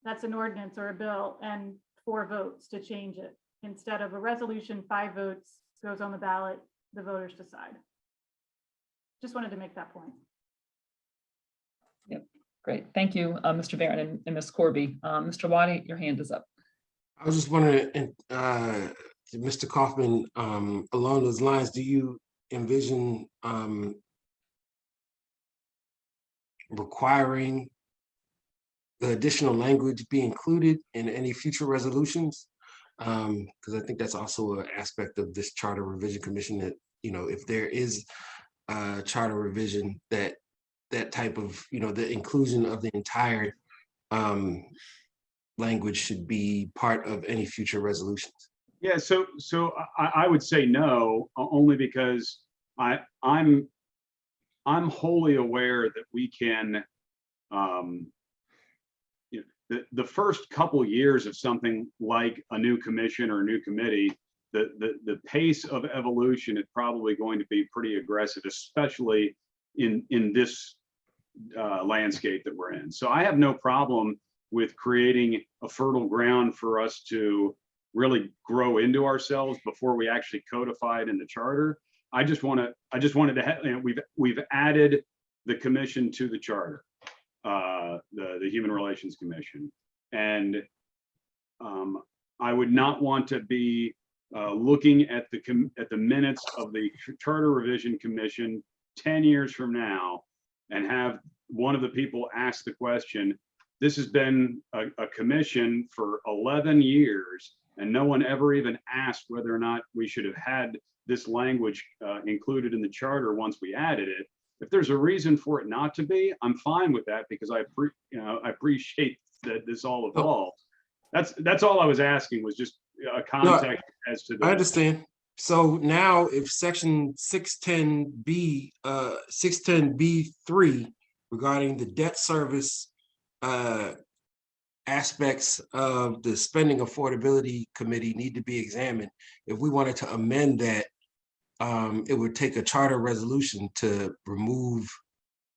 that's an ordinance or a bill, and 4 votes to change it. Instead of a resolution, 5 votes goes on the ballot, the voters decide. Just wanted to make that point. Yep, great. Thank you, Mr. Barron and Ms. Corby. Mr. Waddy, your hand is up. I was just wondering, Mr. Kaufman, along those lines, do you envision requiring the additional language be included in any future resolutions? Because I think that's also an aspect of this Charter Revision Commission, that, you know, if there is a charter revision, that type of, you know, the inclusion of the entire language should be part of any future resolutions. Yeah, so I would say no, only because I'm wholly aware that we can, you know, the first couple years of something like a new commission or a new committee, the pace of evolution is probably going to be pretty aggressive, especially in this landscape that we're in. So I have no problem with creating a fertile ground for us to really grow into ourselves before we actually codify it in the charter. I just wanted to have, you know, we've added the commission to the charter, the Human Relations Commission, and I would not want to be looking at the minutes of the Charter Revision Commission 10 years from now and have one of the people ask the question, this has been a commission for 11 years and no one ever even asked whether or not we should have had this language included in the charter once we added it. If there's a reason for it not to be, I'm fine with that, because I appreciate that this all evolved. That's all I was asking, was just a context as to the. I understand. So now if section 610B, 610B3 regarding the debt service aspects of the spending affordability committee need to be examined, if we wanted to amend that, it would take a charter resolution to remove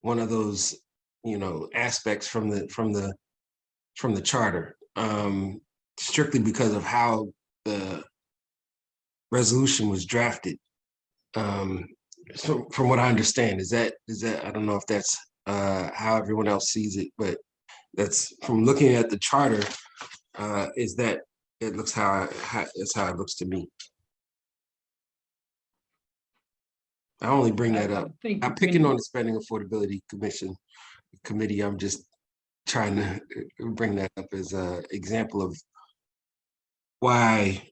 one of those, you know, aspects from the charter, strictly because of how the resolution was drafted. So from what I understand, is that I don't know if that's how everyone else sees it, but that's from looking at the charter, is that it looks that's how it looks to me. I only bring that up. I'm picking on the Spending Affordability Committee. I'm just trying to bring that up as an example of why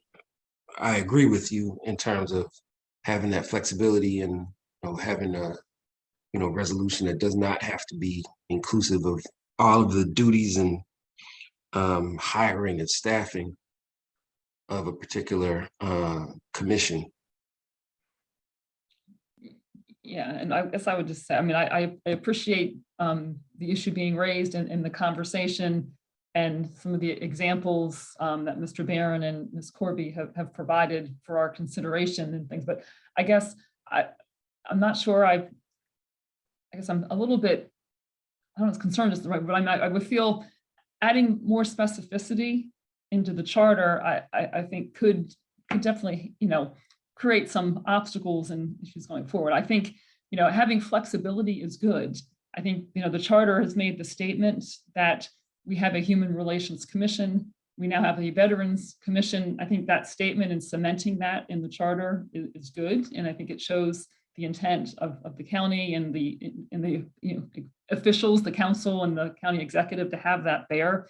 I agree with you in terms of having that flexibility and having a resolution that does not have to be inclusive of all of the duties and hiring and staffing of a particular commission. Yeah, and I guess I would just say, I mean, I appreciate the issue being raised in the conversation and some of the examples that Mr. Barron and Ms. Corby have provided for our consideration and things, but I guess I'm not sure I guess I'm a little bit, I don't know if concerned is the right, but I would feel adding more specificity into the charter, I think could definitely, create some obstacles and issues going forward. I think, having flexibility is good. I think, the charter has made the statement that we have a Human Relations Commission. We now have a Veterans Commission. I think that statement and cementing that in the charter is good. And I think it shows the intent of the county and the officials, the council and the county executive to have that there.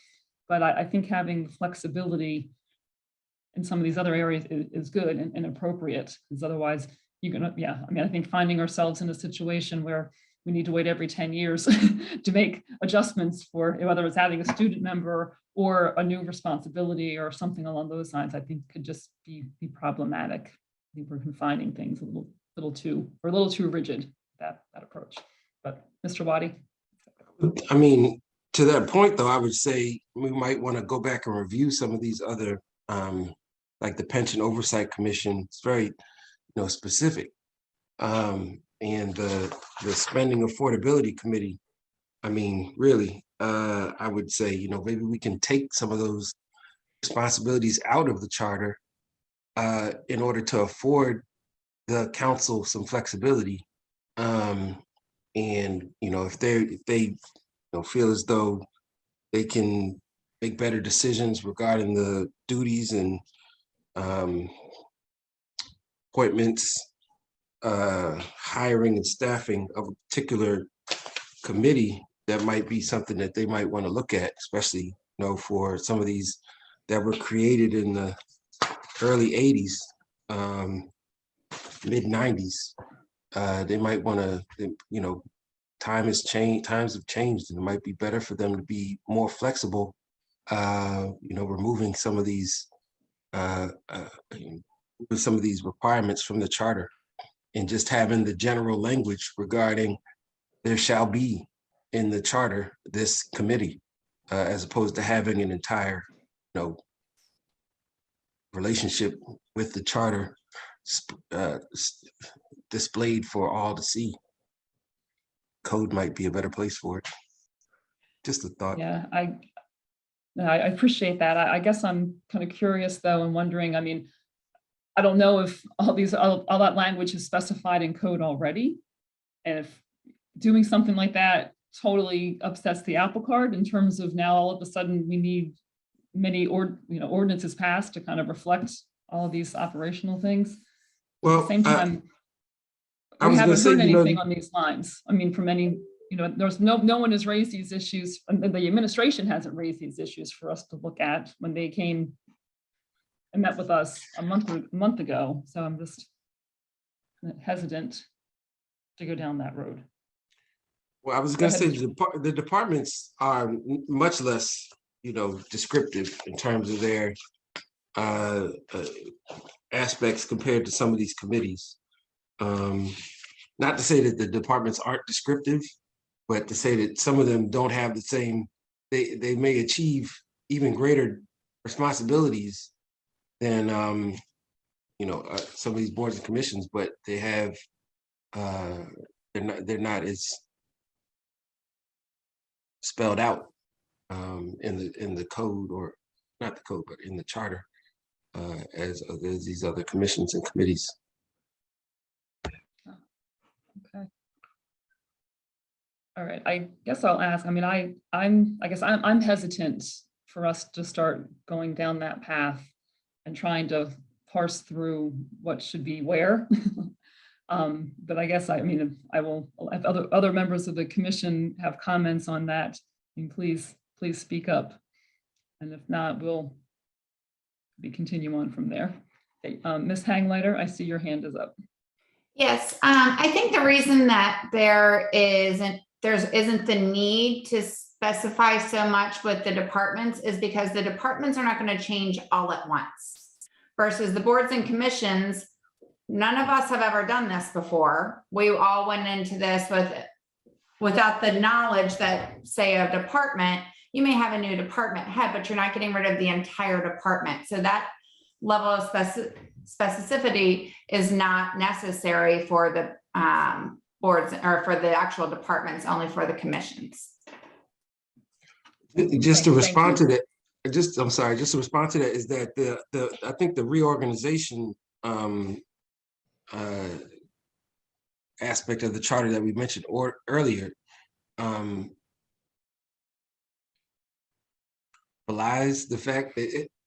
But I think having flexibility in some of these other areas is good and appropriate, because otherwise you're gonna, I think finding ourselves in a situation where we need to wait every 10 years to make adjustments for whether it's adding a student member or a new responsibility or something along those lines, I think could just be problematic. I think we're confining things a little too rigid, that approach. But Mr. Waddy? I mean, to that point though, I would say we might want to go back and review some of these other like the Pension Oversight Commission. It's very specific, and the Spending Affordability Committee, I mean, really, I would say maybe we can take some of those responsibilities out of the charter in order to afford the council some flexibility, and if they feel as though they can make better decisions regarding the duties and appointments, hiring and staffing of a particular committee, that might be something that they might want to look at, especially for some of these that were created in the early 80s, mid 90s. They might want to, times have changed, and it might be better for them to be more flexible, removing some of these requirements from the charter and just having the general language regarding there shall be in the charter this committee, as opposed to having an entire relationship with the charter displayed for all to see. Code might be a better place for it. Just a thought. Yeah, I appreciate that. I guess I'm kind of curious though, and wondering, I mean, I don't know if all that language is specified in code already. And if doing something like that totally upsets the apple cart in terms of now all of a sudden we need many ordinances passed to kind of reflect all of these operational things. Well, at the same time, I we was haven't gonna say, heard anything on these lines. I mean, from any, there's no one has raised these issues, and the administration hasn't raised these issues for us to look at when they came and met with us a month ago. So I'm just hesitant to go down that road. Well, I was going to say the departments are much less, descriptive in terms of their aspects compared to some of these committees. Not to say that the departments aren't descriptive, but to say that some of them don't have the same, they may achieve even greater responsibilities than some of these boards and commissions, but they have they're not as spelled out in the code, or not the code, but in the charter, as these other commissions and committees. Okay. All right, I guess I'll ask, I mean, I'm hesitant for us to start going down that path and trying to parse through what should be where. But I guess, I mean, I will, if other members of the commission have comments on that, and please speak up. And if not, we'll continue on from there. Okay, Ms. Hangleiter, I see your hand is up. Yes, I think the reason that there isn't the need to specify so much with the departments is because the departments are not going to change all at once. Versus the boards and commissions, none of us have ever done this before. We all went into this without the knowledge that, say, a department, you may have a new department head, but you're not getting rid of the entire department. So that level of specificity is not necessary for the boards or for the actual departments, only for the commissions. Just to respond to that, I'm sorry, just to respond to that is that I think the reorganization aspect of the charter that we mentioned earlier belies the fact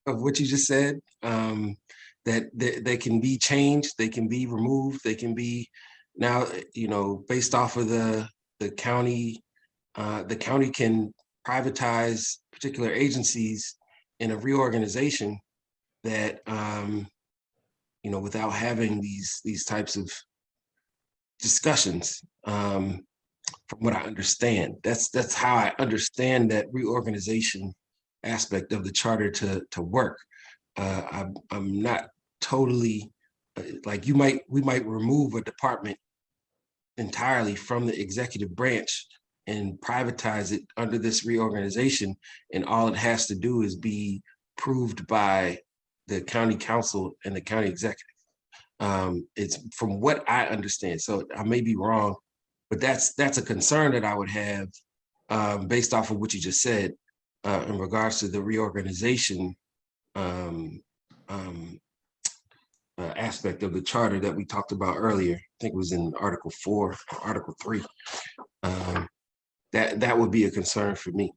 of what you just said, that they can be changed, they can be removed, they can be now, based off of the county can privatize particular agencies in a reorganization that, without having these types of discussions, from what I understand, that's how I understand that reorganization aspect of the charter to work. I'm not totally like we might remove a department entirely from the executive branch and privatize it under this reorganization, and all it has to do is be approved by the county council and the county executive. It's from what I understand, so I may be wrong, but that's a concern that I would have based off of what you just said in regards to the reorganization aspect of the charter that we talked about earlier. I think it was in Article 4 or Article 3. That would be a concern for me.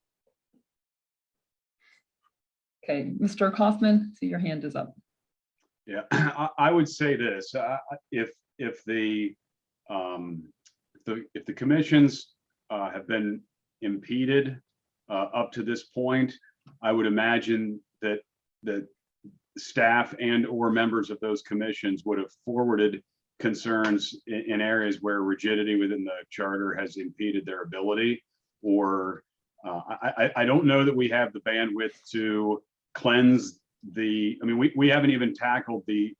Okay, Mr. Kaufman, see your hand is up. Yeah, I would say this: if the commissions have been impeded up to this point, I would imagine that staff and/or members of those commissions would have forwarded concerns in areas where rigidity within the charter has impeded their ability, or I don't know that we have the bandwidth to cleanse the. I mean, we haven't even tackled the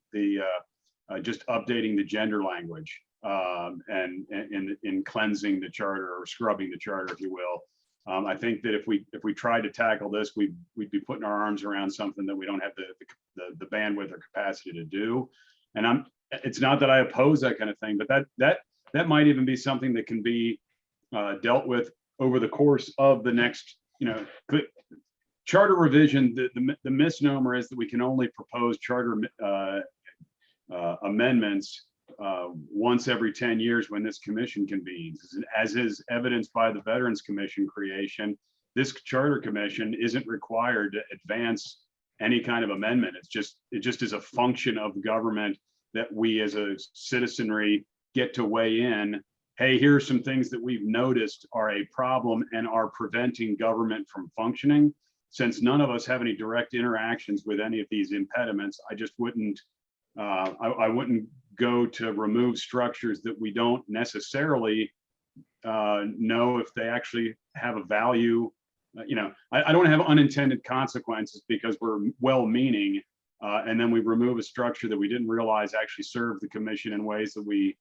just updating the gender language and in cleansing the charter or scrubbing the charter, if you will. I think that if we tried to tackle this, we'd be putting our arms around something that we don't have the bandwidth or capacity to do. And it's not that I oppose that kind of thing, but that might even be something that can be dealt with over the course of the next, charter revision. The misnomer is that we can only propose charter amendments once every 10 years when this commission convenes. As is evidenced by the Veterans Commission creation, this charter commission isn't required to advance any kind of amendment. It just is a function of government that we as a citizenry get to weigh in. Hey, here are some things that we've noticed are a problem and are preventing government from functioning. Since none of us have any direct interactions with any of these impediments, I just wouldn't, I wouldn't go to remove structures that we don't necessarily know if they actually have a value. I don't have unintended consequences because we're well-meaning, and then we remove a structure that we didn't realize actually served the commission in ways that we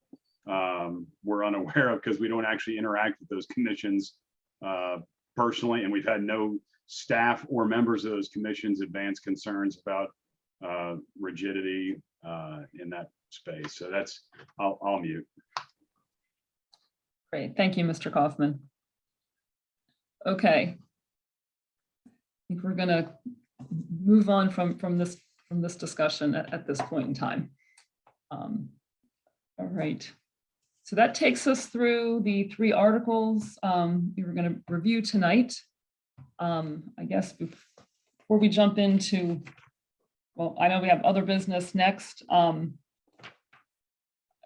were unaware of because we don't actually interact with those commissions personally, and we've had no staff or members of those commissions advance concerns about rigidity in that space. So I'll mute. Great, thank you, Mr. Kaufman. Okay. I think we're gonna move on from this discussion at this point in time. All right. So that takes us through the 3 articles we were going to review tonight. I guess before we jump into, well, I know we have other business next. I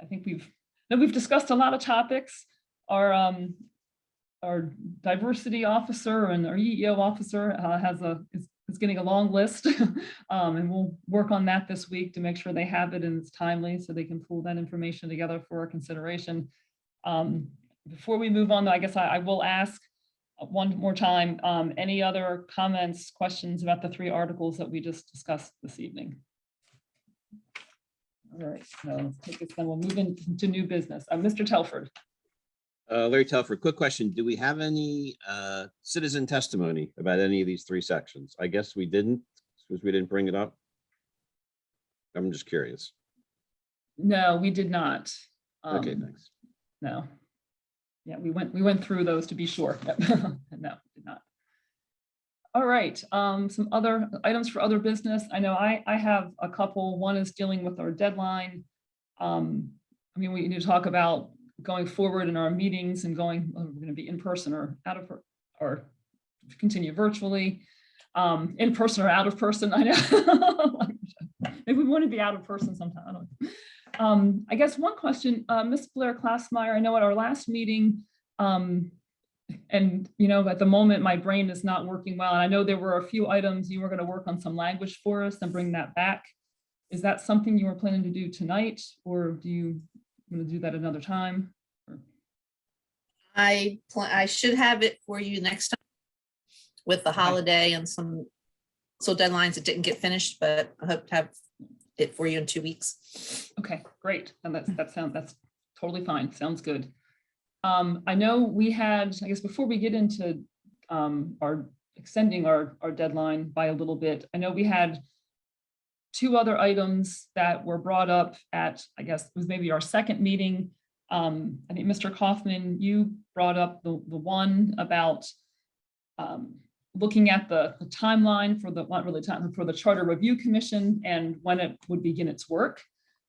think we've discussed a lot of topics. Our diversity officer and our EEO officer is getting a long list, and we'll work on that this week to make sure they have it and it's timely so they can pull that information together for our consideration. Before we move on, though, I guess I will ask one more time, any other comments, questions about the 3 articles that we just discussed this evening? All right, so let's take this, then we'll move into new business. Mr. Telford. Larry Telford, quick question. Do we have any citizen testimony about any of these 3 sections? I guess we didn't, because we didn't bring it up. I'm just curious. No, we did not. Okay, thanks. No. Yeah, we went through those to be sure. No, did not. All right, some other items for other business. I know I have a couple. One is dealing with our deadline. I mean, we need to talk about going forward in our meetings and we're going to be in person or out of, or continue virtually, in person or out of person. I know. Maybe we want to be out of person sometime. I don't know. I guess one question, Ms. Blair Klassmeyer, I know at our last meeting, and at the moment my brain is not working well, and I know there were a few items you were going to work on some language for us and bring that back. Is that something you were planning to do tonight, or do you want to do that another time? I should have it for you next time with the holiday and some deadlines that didn't get finished, but I hope to have it for you in 2 weeks. Okay, great. And that's totally fine. Sounds good. I know we had, I guess before we get into our extending our deadline by a little bit, I know we had 2 other items that were brought up at, I guess it was maybe our second meeting. I think Mr. Kaufman, you brought up the one about looking at the timeline for the Charter Review Commission and when it would begin its work.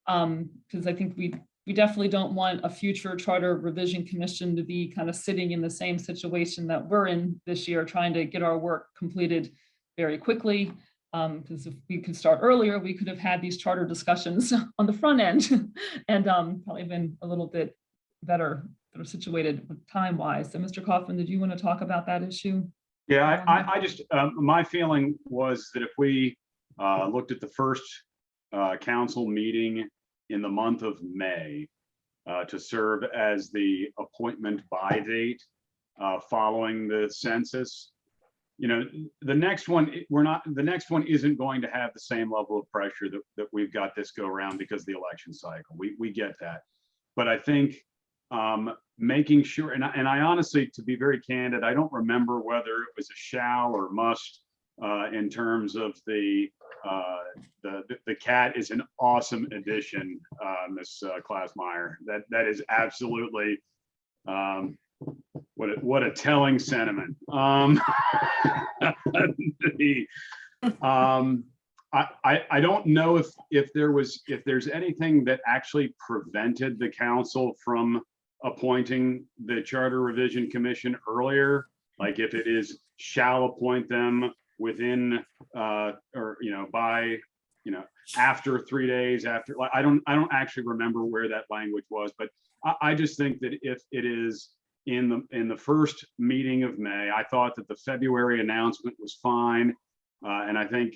Because I think we definitely don't want a future Charter Revision Commission to be kind of sitting in the same situation that we're in this year, trying to get our work completed very quickly. Because if we could start earlier, we could have had these charter discussions on the front end and probably been a little bit better situated time-wise. So Mr. Kaufman, did you want to talk about that issue? Yeah, I just, my feeling was that if we looked at the first council meeting in the month of May to serve as the appointment by date following the census, the next one, the next one isn't going to have the same level of pressure that we've got this go around because of the election cycle. We get that. But I think making sure, and I honestly, to be very candid, I don't remember whether it was a shall or must in terms of the cat is an awesome addition, Ms. Klassmeyer. That is absolutely what a telling sentiment. I don't know if there's anything that actually prevented the council from appointing the Charter Revision Commission earlier, like if it is shall appoint them within or by after 3 days after. Like I don't actually remember where that language was, but I just think that if it is in the first meeting of May, I thought that the February announcement was fine. And I think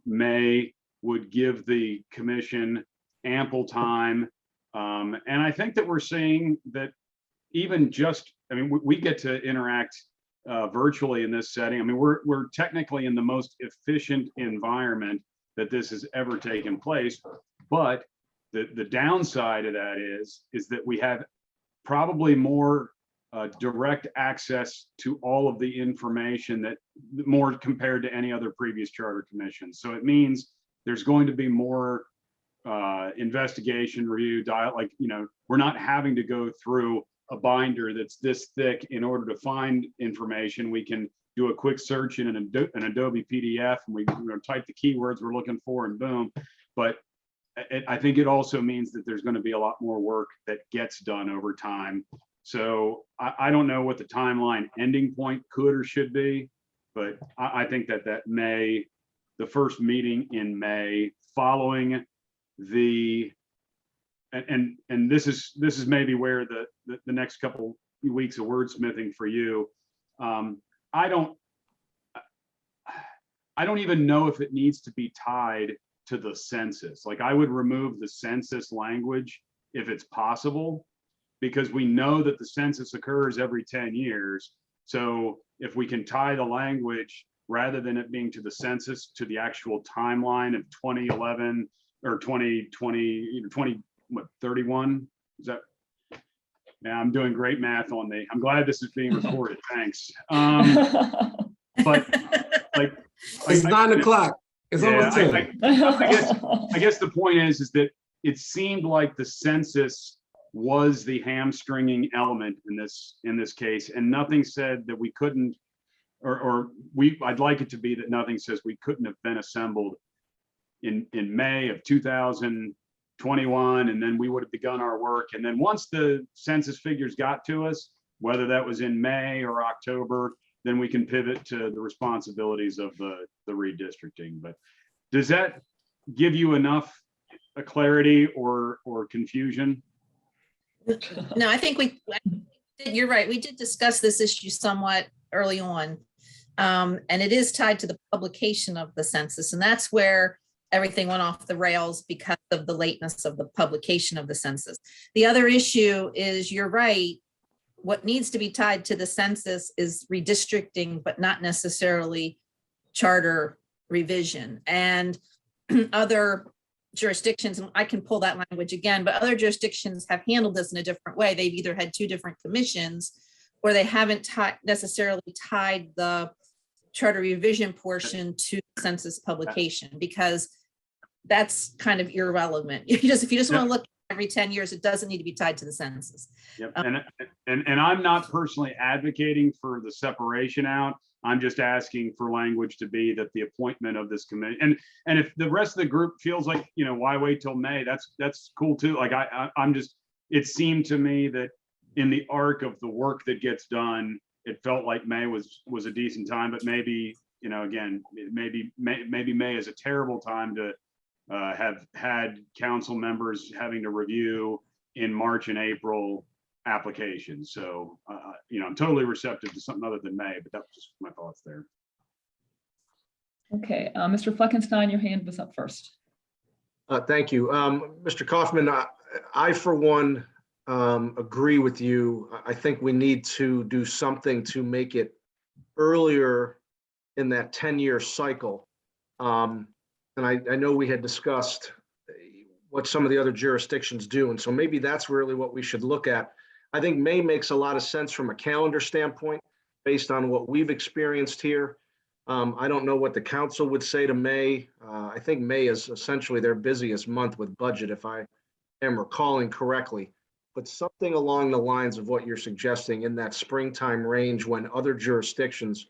May would give the commission ample time. And I think that we're seeing that even just, I mean, we get to interact virtually in this setting. I mean, we're technically in the most efficient environment that this has ever taken place. But the downside of that is that we have probably more direct access to all of the information that more compared to any other previous charter commission. So it means there's going to be more investigation, review, like, we're not having to go through a binder that's this thick in order to find information. We can do a quick search in an Adobe PDF and we type the keywords we're looking for and boom. But I think it also means that there's going to be a lot more work that gets done over time. So I don't know what the timeline ending point could or should be, but I think that the first meeting in May following the, and this is maybe where the next couple weeks of wordsmithing for you. I don't even know if it needs to be tied to the census. Like, I would remove the census language if it's possible, because we know that the census occurs every 10 years. So if we can tie the language, rather than it being to the census, to the actual timeline of 2011 or 2020, 31, is that? Yeah, I'm doing great math on I'm glad this is being recorded. Thanks. But like, It's 9 o'clock. It's almost 10. I guess the point is that it seemed like the census was the hamstringing element in this case, and nothing said that we couldn't, I'd like it to be that nothing says we couldn't have been assembled in May of 2021, and then we would have begun our work. And then once the census figures got to us, whether that was in May or October, then we can pivot to the responsibilities of the redistricting. But does that give you enough clarity or confusion? No, I think you're right. We did discuss this issue somewhat early on. And it is tied to the publication of the census. And that's where everything went off the rails, because of the lateness of the publication of the census. The other issue is, you're right, what needs to be tied to the census is redistricting, but not necessarily charter revision. And other jurisdictions, and I can pull that language again, but other jurisdictions have handled this in a different way. They've either had two different commissions, or they haven't necessarily tied the charter revision portion to census publication, because that's kind of irrelevant. If you just want to look every 10 years, it doesn't need to be tied to the census. Yep. And I'm not personally advocating for the separation out. I'm just asking for language to be that the appointment of this committee, and if the rest of the group feels like, why wait till May, that's cool too. Like, I'm just, it seemed to me that in the arc of the work that gets done, it felt like May was a decent time, but maybe, again, maybe May is a terrible time to have had council members having to review in March and April applications. So, I'm totally receptive to something other than May, but that's just my thoughts there. Okay, Mr. Fleckenstein, your hand was up first. Thank you. Mr. Kaufman, I for one, agree with you. I think we need to do something to make it earlier in that 10-year cycle. And I know we had discussed what some of the other jurisdictions do. And so maybe that's really what we should look at. I think May makes a lot of sense from a calendar standpoint, based on what we've experienced here. I don't know what the council would say to May. I think May is essentially their busiest month with budget, if I am recalling correctly. But something along the lines of what you're suggesting in that springtime range, when other jurisdictions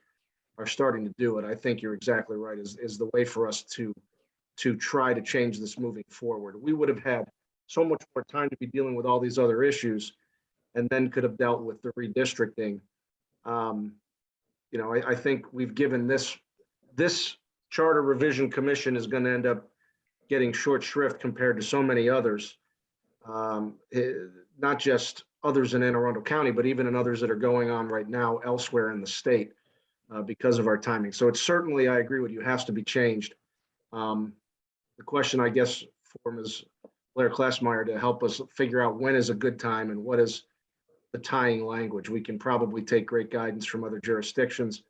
are starting to do it, I think you're exactly right, is the way for us to try to change this moving forward. We would have had so much more time to be dealing with all these other issues, and then could have dealt with the redistricting. I think we've given this Charter Revision Commission is going to end up getting short shrift compared to so many others. Not just others in Anne Arundel County, but even in others that are going on right now elsewhere in the state, because of our timing. So it's certainly, I agree with you, has to be changed. The question, I guess, for Ms. Blair Klassmeyer to help us figure out when is a good time and what is the tying language. We can probably take great guidance from other jurisdictions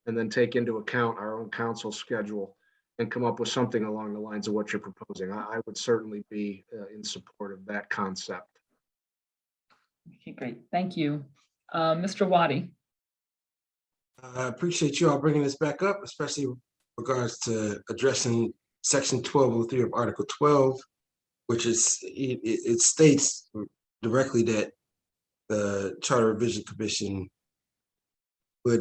and then take into account our own council schedule and come up with something along the lines of what you're proposing. I would certainly be in support of that concept. Okay, great. Thank you. Mr. Waddy. I appreciate you all bringing this back up, especially in regards to addressing Section 1203 of Article 12, which is, it states directly that the Charter Revision Commission would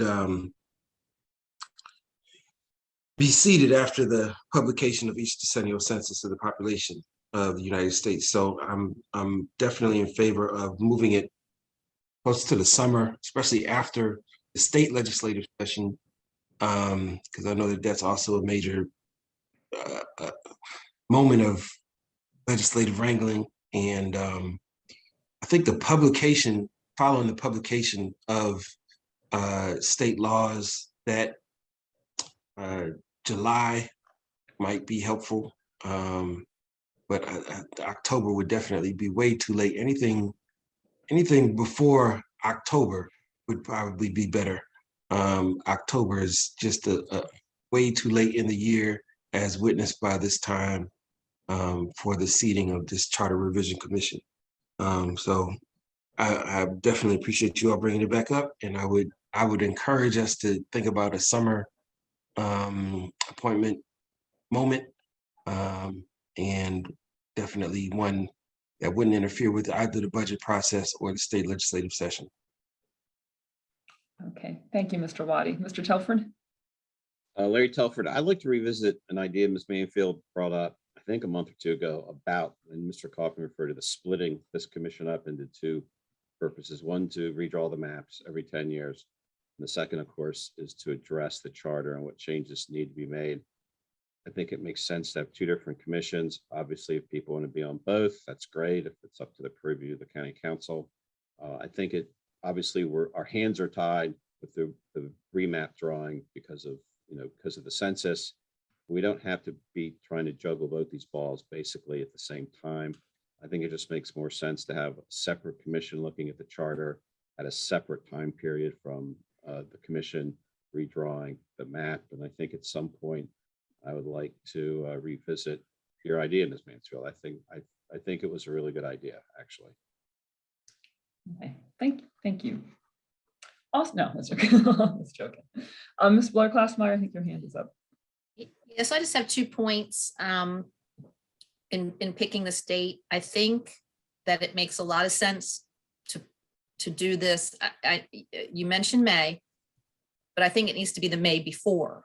be seated after the publication of each decennial census of the population. of the United States. So I'm definitely in favor of moving it close to the summer, especially after the state legislative session, because I know that that's also a major moment of legislative wrangling. And I think following the publication of state laws, that July might be helpful. But October would definitely be way too late. Anything before October would probably be better. October is just a way too late in the year, as witnessed by this time for the seating of this Charter Revision Commission. So I definitely appreciate you all bringing it back up, and I would encourage us to think about a summer appointment moment, and definitely one that wouldn't interfere with either the budget process or the state legislative session. Okay, thank you, Mr. Waddy. Mr. Telford? Larry Telford, I'd like to revisit an idea Ms. Mayfield brought up, I think a month or two ago, about, and Mr. Kaufman referred to the splitting this commission up into two purposes. One, to redraw the maps every 10 years. And the second, of course, is to address the charter and what changes need to be made. I think it makes sense to have two different commissions. Obviously, if people want to be on both, that's great. If it's up to the purview of the county council, I think obviously our hands are tied with the remap drawing because of the census. We don't have to be trying to juggle both these balls basically at the same time. I think it just makes more sense to have a separate commission looking at the charter at a separate time period from the commission redrawing the map. And I think at some point, I would like to revisit your idea, Ms. Mansfield. I think it was a really good idea, actually. Okay, thank you. Also, no, that's okay. I was joking. Ms. Blair Klassmeyer, I think your hand is up. Yes, I just have 2 points in picking the state. I think that it makes a lot of sense to do this. You mentioned May, but I think it needs to be the May before.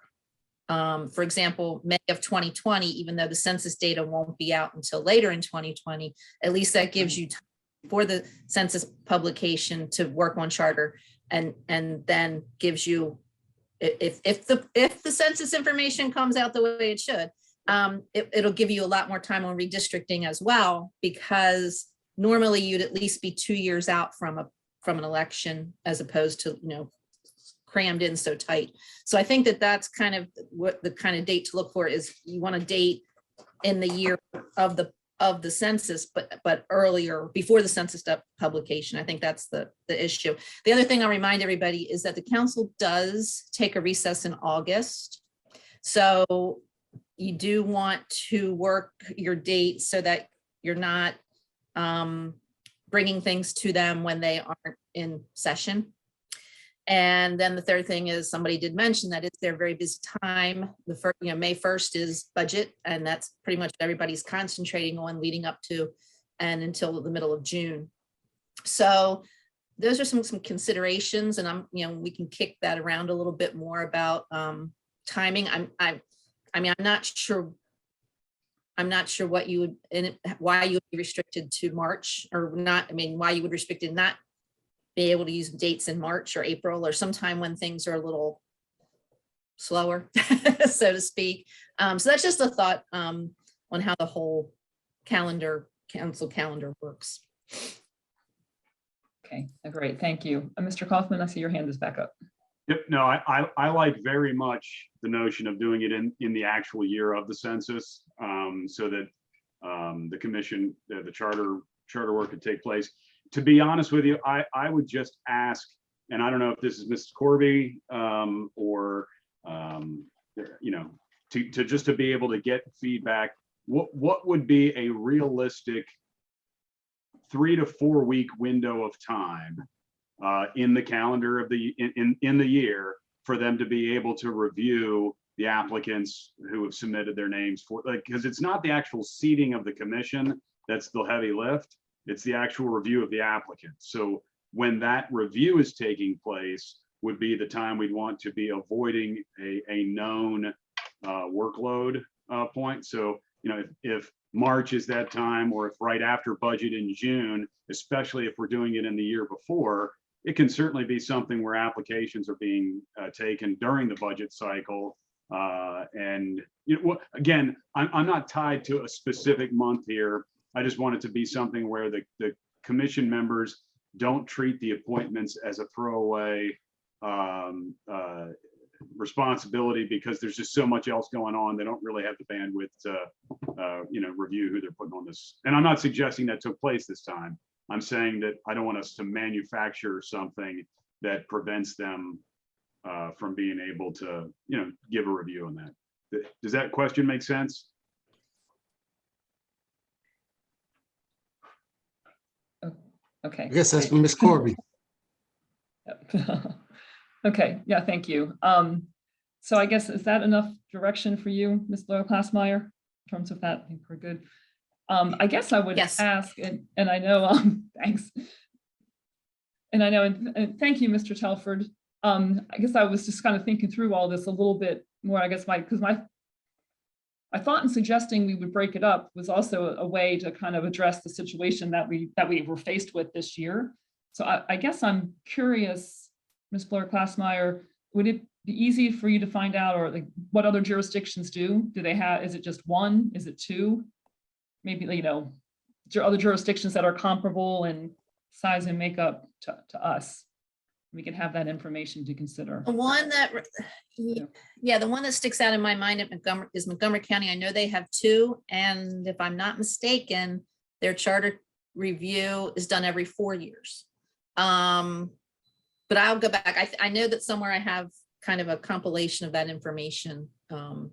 For example, May of 2020, even though the census data won't be out until later in 2020, at least that gives you time for the census publication to work on charter, and then gives you, if the census information comes out the way it should, it'll give you a lot more time on redistricting as well, because normally you'd at least be 2 years out from an election, as opposed to crammed in so tight. So I think that's kind of what the kind of date to look for is. You want a date in the year of the census, but earlier, before the census publication. I think that's the issue. The other thing I'll remind everybody is that the council does take a recess in August. So you do want to work your date so that you're not bringing things to them when they aren't in session. And then the third thing is, somebody did mention that it's their very busy time. The first, May 1st is budget, and that's pretty much what everybody's concentrating on leading up to and until the middle of June. So those are some considerations, and we can kick that around a little bit more about timing. I'm not sure what you would, and why you would be restricted to March or not. I mean, why you would restrict it, not be able to use dates in March or April or sometime when things are a little slower, so to speak. So that's just a thought on how the whole council calendar works. Okay, great, thank you. Mr. Kaufman, I see your hand is back up. Yep, no, I like very much the notion of doing it in the actual year of the census, so that the commission, the charter work could take place. To be honest with you, I would just ask, and I don't know if this is Mrs. Corby or to be able to get feedback. What would be a realistic 3 to 4 week window of time in the calendar of in the year for them to be able to review the applicants who have submitted their names for, because it's not the actual seating of the commission that's the heavy lift. It's the actual review of the applicant. So when that review is taking place would be the time we'd want to be avoiding a known workload point. So, if March is that time, or if right after budget in June, especially if we're doing it in the year before, it can certainly be something where applications are being taken during the budget cycle. And again, I'm not tied to a specific month here. I just want it to be something where the commission members don't treat the appointments as a throwaway responsibility, because there's just so much else going on. They don't really have the bandwidth to review who they're putting on this. And I'm not suggesting that took place this time. I'm saying that I don't want us to manufacture something that prevents them from being able to, give a review on that. Does that question make sense? Okay. I guess that's Ms. Corby. Okay, yeah, thank you. So I guess, is that enough direction for you, Ms. Blair Classmeyer, in terms of that? I think we're good. I guess I would Yes. ask, and I know, thanks. And I know, and thank you, Mr. Telford. I guess I was just kind of thinking through all this a little bit more, I guess because my thought in suggesting we would break it up was also a way to kind of address the situation that we were faced with this year. So I guess I'm curious, Ms. Blair Classmeyer, would it be easy for you to find out, or like what other jurisdictions do? Do they have, is it just one? Is it two? Maybe, other jurisdictions that are comparable in size and makeup to us. We can have that information to consider. The one that, yeah, the one that sticks out in my mind at Montgomery County. I know they have two, and if I'm not mistaken, their charter review is done every 4 years. But I'll go back. I know that somewhere I have kind of a compilation of that information from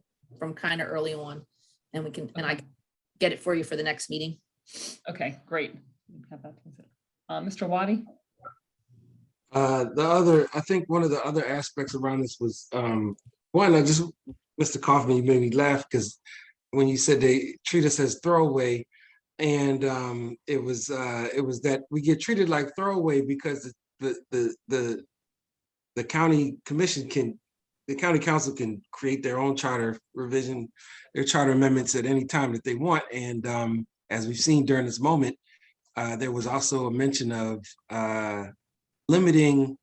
kind of early on, and I can get it for you for the next meeting. Okay, great. Have that to consider. Mr. Waddy? I think one of the other aspects around this was, Mr. Kaufman, you made me laugh because when you said they treat us as throwaway, and it was that we get treated like throwaway because the county commission the county council can create their own charter revision, their charter amendments at any time that they want. And as we've seen during this moment, there was also a mention of limiting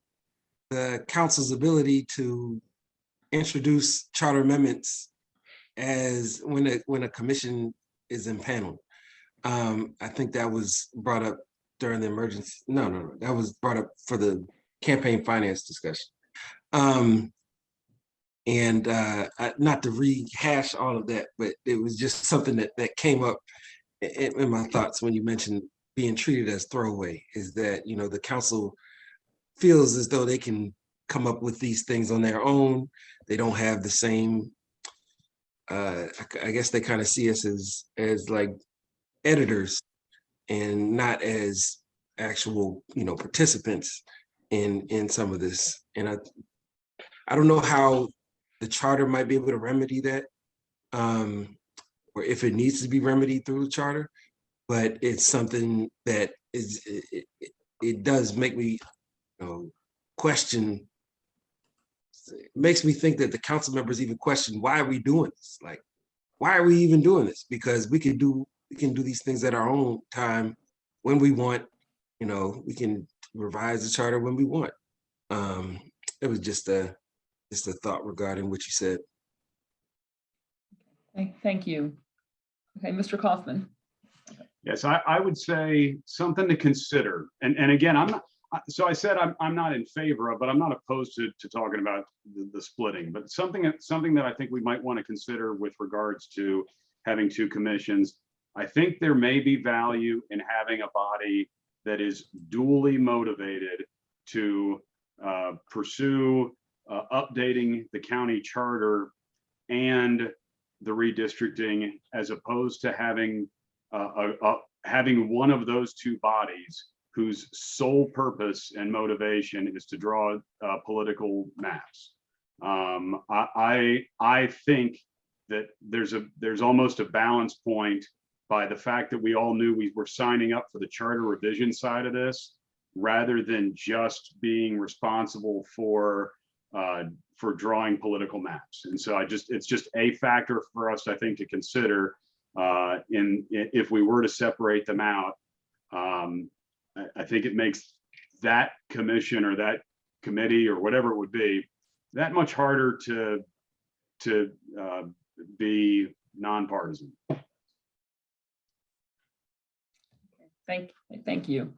the council's ability to introduce charter amendments as when a commission is impaneled. I think that was brought up during the emergency. No, that was brought up for the campaign finance discussion. And not to rehash all of that, but it was just something that came up in my thoughts when you mentioned being treated as throwaway, is that, the council feels as though they can come up with these things on their own. They don't have the same, I guess they kind of see us as like editors and not as actual, participants in some of this. And I don't know how the charter might be able to remedy that, or if it needs to be remedied through the charter, but it's something that it does make me question. It makes me think that the council members even question, why are we doing this? Like, why are we even doing this? Because we can do these things at our own time when we want. We can revise the charter when we want. It was just a thought regarding what you said. Thank you. Okay, Mr. Kaufman. Yes, I would say something to consider. And again, I'm not. So I said I'm not in favor of, but I'm not opposed to talking about the splitting. But something that I think we might want to consider with regards to having two commissions. I think there may be value in having a body that is duly motivated to pursue updating the county charter and the redistricting, as opposed to having one of those two bodies whose sole purpose and motivation is to draw political maps. I think that there's almost a balance point by the fact that we all knew we were signing up for the charter revision side of this, rather than just being responsible for drawing political maps. And so it's just a factor for us, I think, to consider. If we were to separate them out, I think it makes that commission or that committee or whatever it would be that much harder to be nonpartisan. Thank you.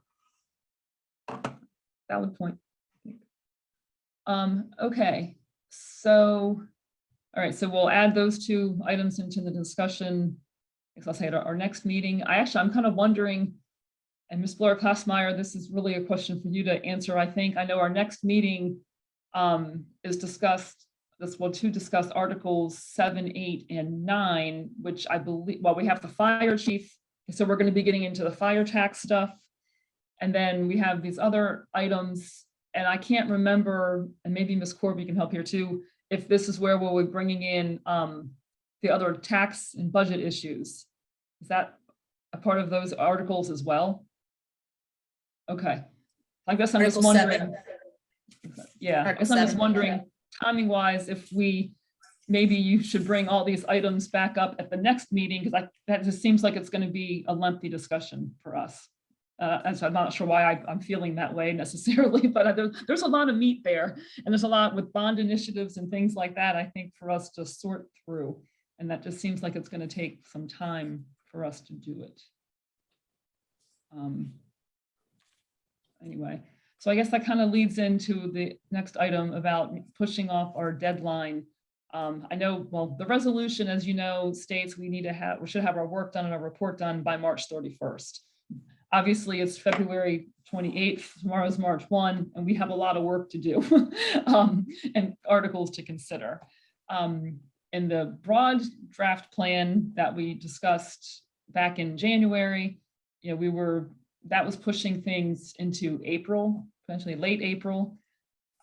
Valid point. Okay, so, all right, so we'll add those two items into the discussion. I guess I'll say at our next meeting. I'm kind of wondering, and Ms. Blair Klassmeyer, this is really a question for you to answer. I think I know our next meeting is to discuss Articles 7, 8, and 9, which I believe, well, we have the fire chief. So we're going to be getting into the fire tax stuff. And then we have these other items, and I can't remember, and maybe Ms. Corby can help here too, if this is where we'll be bringing in the other tax and budget issues. Is that a part of those articles as well? Okay, I guess I'm just Article wondering. 7. Yeah, I Article guess I'm just 7. wondering, timing wise, if maybe you should bring all these items back up at the next meeting, because that just seems like it's going to be a lengthy discussion for us. And so I'm not sure why I'm feeling that way necessarily, but there's a lot of meat there, and there's a lot with bond initiatives and things like that, I think, for us to sort through. And that just seems like it's going to take some time for us to do it. Anyway, so I guess that kind of leads into the next item about pushing off our deadline. I know, well, the resolution, as you know, states we should have our work done and our report done by March 31st. Obviously, it's February 28th, tomorrow's March 1, and we have a lot of work to do and articles to consider. In the broad draft plan that we discussed back in January, that was pushing things into April, potentially late April.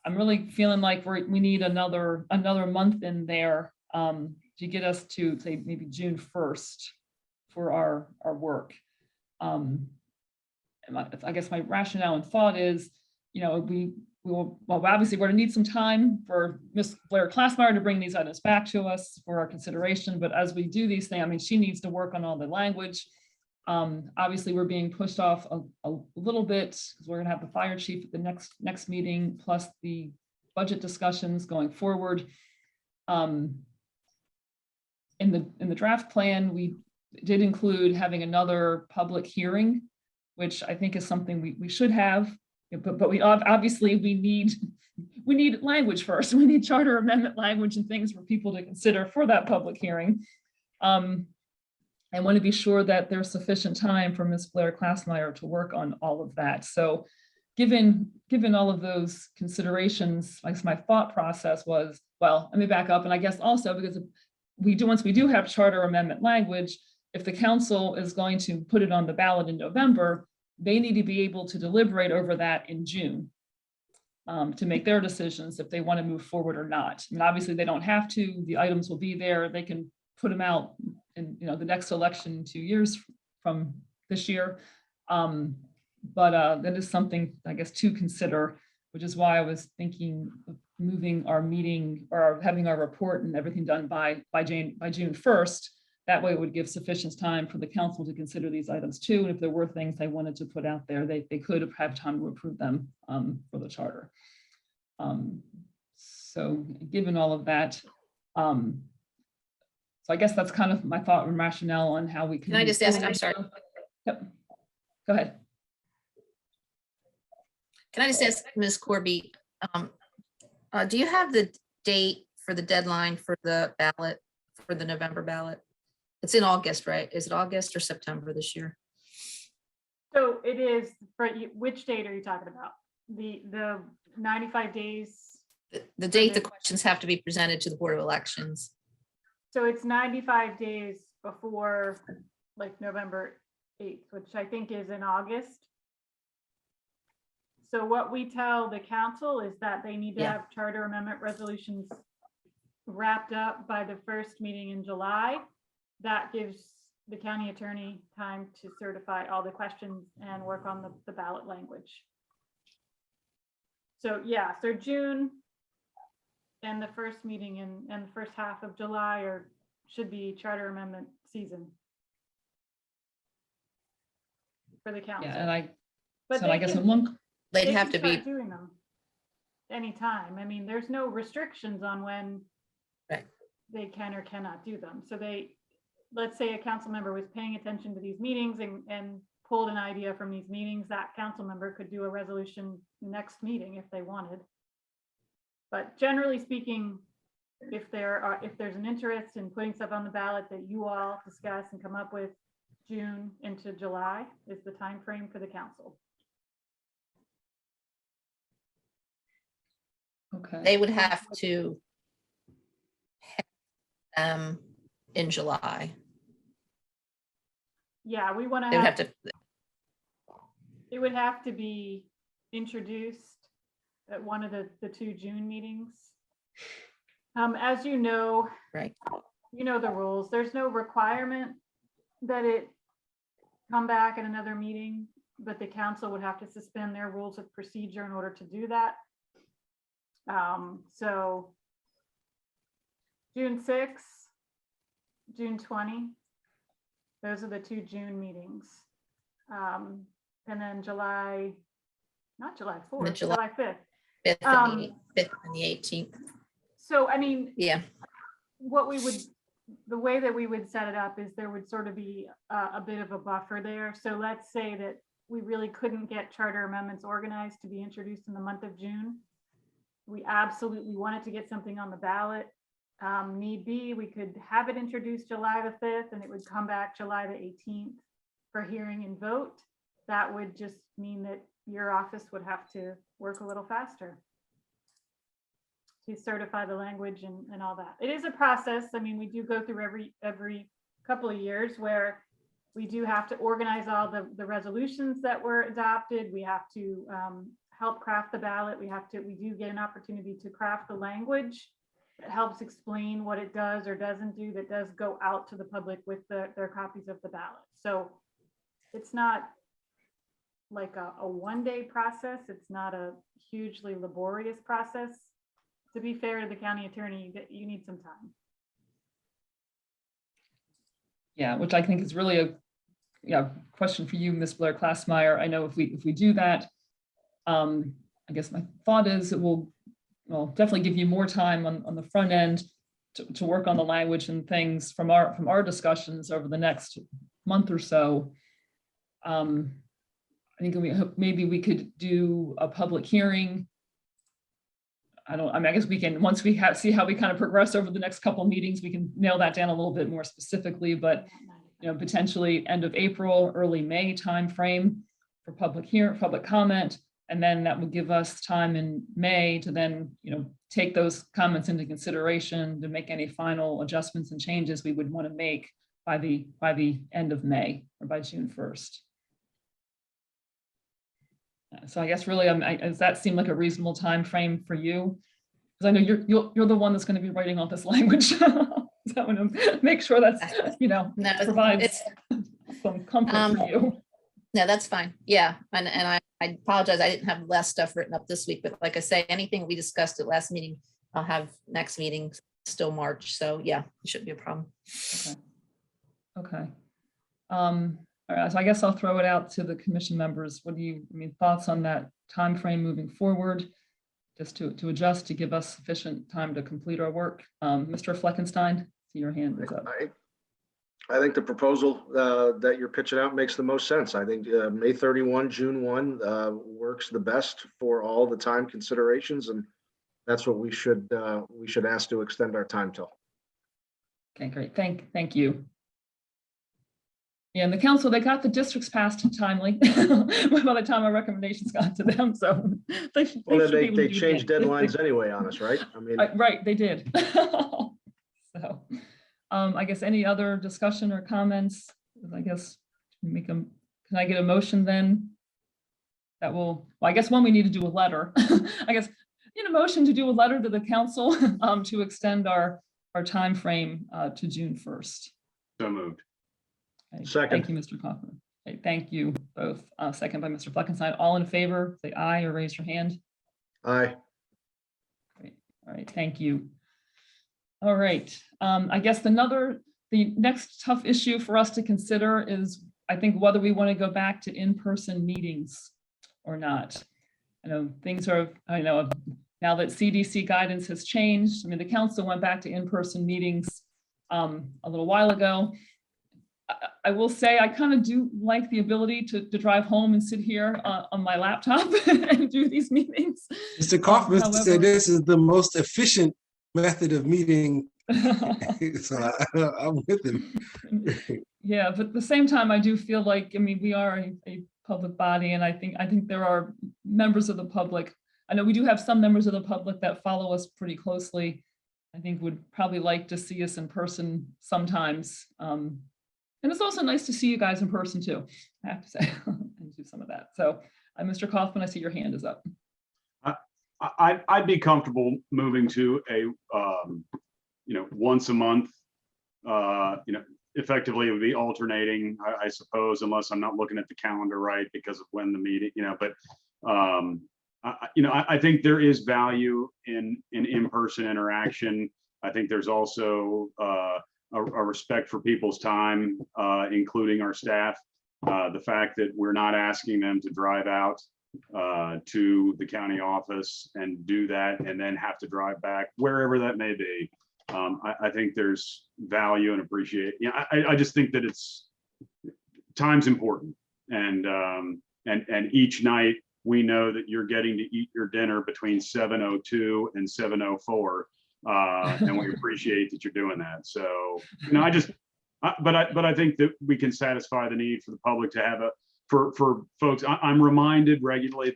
I'm really feeling like we need another month in there to get us to, say, maybe June 1st for our work. I guess my rationale and thought is, well, obviously we're going to need some time for Ms. Blair Klassmeyer to bring these items back to us for our consideration. But as we do these things, I mean, she needs to work on all the language. Obviously, we're being pushed off a little bit because we're going to have the fire chief at the next meeting, plus the budget discussions going forward. In the draft plan, we did include having another public hearing, which I think is something we should have. But we obviously we need language first. We need charter amendment language and things for people to consider for that public hearing. I want to be sure that there's sufficient time for Ms. Blair Klassmeyer to work on all of that. So given all of those considerations, my thought process was, well, let me back up. And I guess also because once we do have charter amendment language, if the council is going to put it on the ballot in November, they need to be able to deliberate over that in June to make their decisions if they want to move forward or not. I mean, obviously they don't have to, the items will be there. They can put them out in the next election 2 years from this year. But that is something, I guess, to consider, which is why I was thinking of moving our meeting or having our report and everything done by June 1st. That way it would give sufficient time for the council to consider these items too. And if there were things they wanted to put out there, they could have time to approve them for the charter. So given all of that, so I guess that's kind of my thought and rationale on how we can. Can I just ask, I'm sorry. Yep. Go ahead. Can I just ask Ms. Corby, do you have the date for the deadline for the ballot, for the November ballot? It's in August, right? Is it August or September this year? So it is, for which date are you talking about? The 95 days? The date the questions have to be presented to the Board of Elections. So it's 95 days before like November 8th, which I think is in August. So what we tell the council is that they need to have charter amendment resolutions wrapped up by the first meeting in July. That gives the county attorney time to certify all the questions and work on the ballot language. So yeah, so June and the first meeting and the first half of July should be charter amendment season. for the council. Yeah, and But so I they guess can- in one, They'd they have can to be, start doing them anytime. I mean, there's no restrictions on when Right. they can or cannot do them. So let's say a council member was paying attention to these meetings and pulled an idea from these meetings, that council member could do a resolution next meeting if they wanted. But generally speaking, if there's an interest in putting stuff on the ballot that you all discuss and come up with, June into July is the time frame for the council. okay. they would have to in July. Yeah, we want They would have to, to, it would have to be introduced at one of the 2 June meetings. As you know, right. you know the rules. There's no requirement that it come back at another meeting, but the council would have to suspend their rules of procedure in order to do that. So June 6th, June 20, those are the 2 June meetings. And then not July 4th, July 5th. 5th and the 5th and the 18th. So, I mean, Yeah, the way that we would set it up is there would sort of be a bit of a buffer there. So let's say that we really couldn't get charter amendments organized to be introduced in the month of June. We absolutely wanted to get something on the ballot. Need be, we could have it introduced July the 5th and it would come back July the 18th for hearing and vote. That would just mean that your office would have to work a little faster to certify the language and all that. It is a process. I mean, we do go through every couple of years where we do have to organize all the resolutions that were adopted. We have to help craft the ballot. We do get an opportunity to craft the language that helps explain what it does or doesn't do, that does go out to the public with their copies of the ballot. So it's not like a one-day process. It's not a hugely laborious process. To be fair to the county attorney, you need some time. Yeah, which I think is really a question for you, Ms. Blair Klassmeyer. I know if we do that, I guess my thought is it will definitely give you more time on the front end to work on the language and things from our discussions over the next month or so. I think maybe we could do a public hearing. I guess we can, once we see how we kind of progress over the next couple meetings, we can nail that down a little bit more specifically, but potentially end of April, early May timeframe for public comment. And then that would give us time in May to then, take those comments into consideration to make any final adjustments and changes we would want to make by the end of May or by June 1st. So I guess really, does that seem like a reasonable time frame for you? Because I know you're the one that's going to be writing all this language. So I want to make sure that's provides some comfort for you. No, that's fine. Yeah, and I apologize. I didn't have less stuff written up this week, but like I say, anything we discussed at last meeting, I'll have next meeting still March. So yeah, it shouldn't be a problem. Okay. All right, so I guess I'll throw it out to the commission members. What do you, thoughts on that time frame moving forward, just to adjust, to give us sufficient time to complete our work? Mr. Fleckenstein, see your hand is up. I think the proposal that you're pitching out makes the most sense. I think May 31, June 1 works the best for all the time considerations, and that's what we should ask to extend our time till. Okay, great. Thank you. Yeah, and the council, they got the districts passed timely by the time our recommendations got to them. So they changed deadlines anyway on us, right? Right, they did. So I guess any other discussion or comments? I guess can I get a motion then? That will, I guess we need to do a letter. I guess a motion to do a letter to the council to extend our time frame to June 1st. So moved. Okay. Second. Thank you, Mr. Kaufman. Okay, thank you both. Second by Mr. Fleckenstein. All in favor, say aye or raise your hand. Aye. Great. All right, thank you. All right, I guess the next tough issue for us to consider is I think whether we want to go back to in-person meetings or not. I know things are, I know now that CDC guidance has changed, I mean, the council went back to in-person meetings a little while ago. I will say I kind of do like the ability to drive home and sit here on my laptop and do these meetings. Mr. Kaufman However- said this is the most efficient method of meeting. So I'm with him. Yeah, but at the same time, I do feel like, I mean, we are a public body, and I think there are members of the public. I know we do have some members of the public that follow us pretty closely. I think would probably like to see us in person sometimes. And it's also nice to see you guys in person too, I have to say, and do some of that. So Mr. Kaufman, I see your hand is up. I'd be comfortable moving to a, once a month, effectively it would be alternating, I suppose, unless I'm not looking at the calendar right because of when the meeting, but I think there is value in in-person interaction. I think there's also a respect for people's time, including our staff. The fact that we're not asking them to drive out to the county office and do that and then have to drive back wherever that may be. I think there's value and appreciate. I just think that time's important, and each night we know that you're getting to eat your dinner between 7:02 and 7:04, and we appreciate that you're doing that. So but I think that we can satisfy the need for the public to have for folks. I'm reminded regularly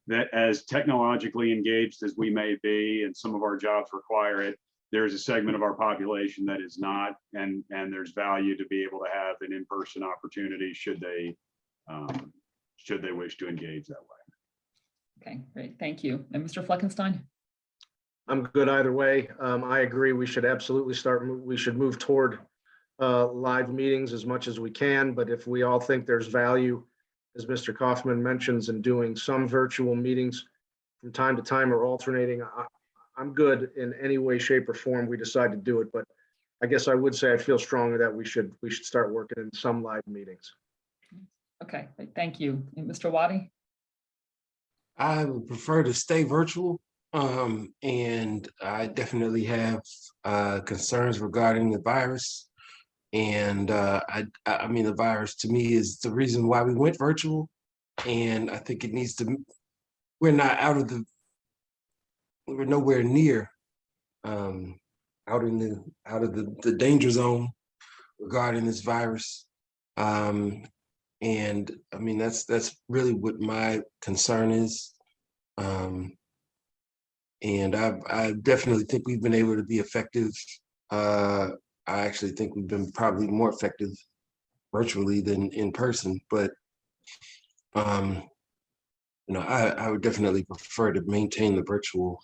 that as technologically engaged as we may be, and some of our jobs require it, there's a segment of our population that is not, and there's value to be able to have an in-person opportunity should they wish to engage that way. Okay, great, thank you. And Mr. Fleckenstein? I'm good either way. I agree. We should absolutely we should move toward live meetings as much as we can. But if we all think there's value, as Mr. Kaufman mentions, in doing some virtual meetings from time to time or alternating, I'm good in any way, shape, or form we decide to do it. But I guess I would say I feel strongly that we should start working in some live meetings. Okay, great, thank you. And Mr. Waddy? I would prefer to stay virtual. And I definitely have concerns regarding the virus. And I mean, the virus to me is the reason why we went virtual. And I think it needs to, we're nowhere near out of the danger zone regarding this virus. And I mean, that's really what my concern is. And I definitely think we've been able to be effective. I actually think we've been probably more effective virtually than in person, but I would definitely prefer to maintain the virtual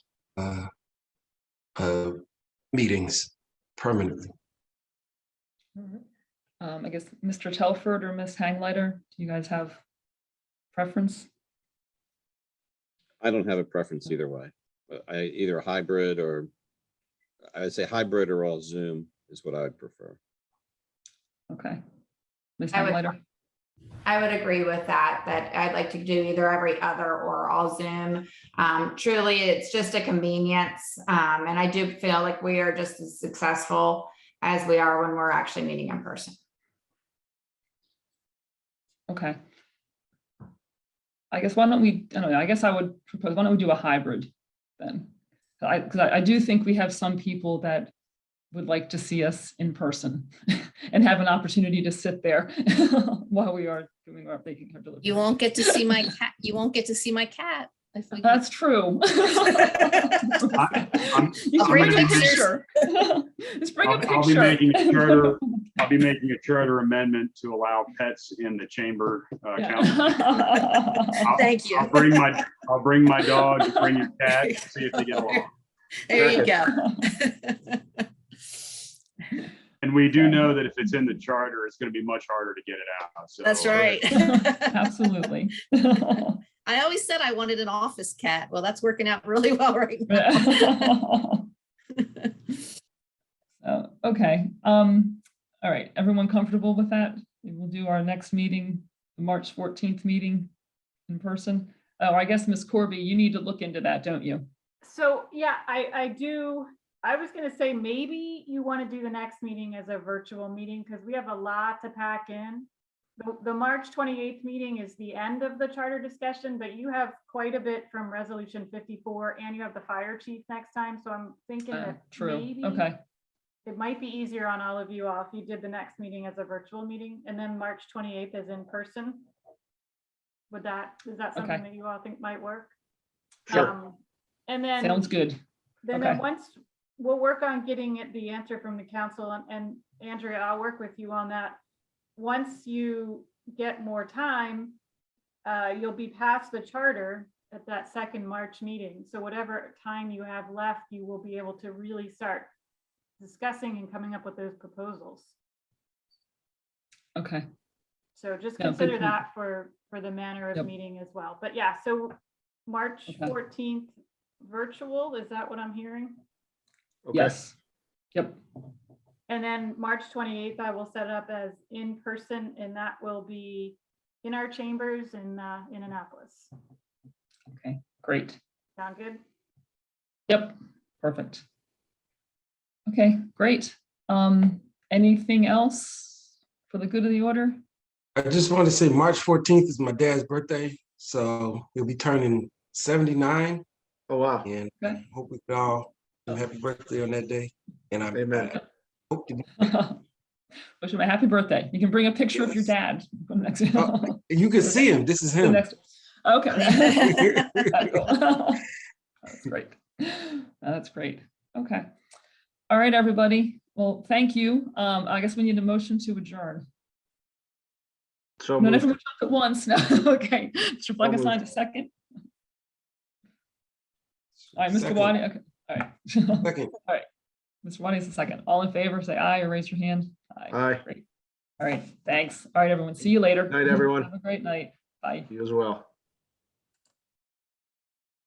meetings permanently. All right. I guess Mr. Telford or Ms. Hangleiter, do you guys have preference? I don't have a preference either way. Either hybrid, or I would say hybrid or all Zoom is what I would prefer. Okay. Ms. I would- Hangleiter? I would agree with that I'd like to do either every other or all Zoom. Truly, it's just a convenience. And I do feel like we are just as successful as we are when we're actually meeting in person. Okay. I guess why don't we, I don't know, I guess I would propose, why don't we do a hybrid then? Because I do think we have some people that would like to see us in person and have an opportunity to sit there while we are doing our making our delivery. You won't get to see my cat. You won't get to see my cat. That's true. You I'll bring a bring picture. Just bring a picture. I'll be making a charter amendment to allow pets in the chamber council. Thank you. I'll bring my dog, you bring your cat, and see if they get along. There you go. And we do know that if it's in the charter, it's going to be much harder to get it out. So That's right. Absolutely. I always said I wanted an office cat. Well, that's working out really well right now. Okay. All right. Everyone comfortable with that? We will do our next meeting, the March 14th meeting in person. Oh, I guess, Ms. Corby, you need to look into that, don't you? So, yeah, I do. I was gonna say, maybe you want to do the next meeting as a virtual meeting because we have a lot to pack in. The March 28th meeting is the end of the charter discussion, but you have quite a bit from resolution 54 and you have the fire chief next time. So I'm thinking that True. maybe Okay. it might be easier on all of you all if you did the next meeting as a virtual meeting and then March 28th is in person. Is that something Okay. that you all think might work? Sure. And then. Sounds good. Then Okay. once, we'll work on getting the answer from the council and Andrea, I'll work with you on that. Once you get more time, you'll be past the charter at that second March meeting. So whatever time you have left, you will be able to really start discussing and coming up with those proposals. Okay. So just Yeah, good consider point. that for the manner of Yep. meeting as well. But yeah, so March Okay. 14th virtual, is that what I'm hearing? Okay. Yes. Yep. And then March 28th, I will set up as in person and that will be in our chambers in Annapolis. Okay, great. Sound good? Yep, perfect. Okay, great. Anything else for the good of the order? I just want to say March 14th is my dad's birthday, so he'll be turning 79, Oh, wow. and Okay. I hope we could all do happy birthday on that day. And Amen. I hope to Wish him a happy birthday. You can bring a picture of your Yes. dad. For the next, you can see him. This is the him. next. Okay. Cool. That's great. That's great. Okay. All right, everybody. Well, thank you. I guess we need a motion to adjourn. So Not moved. everyone talk at once. No. Okay. Mr. Fleckenstein, a second. All right, Mr. Second. Waddy. Okay. All right. Second. All right. Mr. Waddy is the second. All in favor, say aye or raise your hand. Aye. Great. All right. Thanks. All right, everyone. See you later. Night, everyone. Have a great night. Bye. You as well.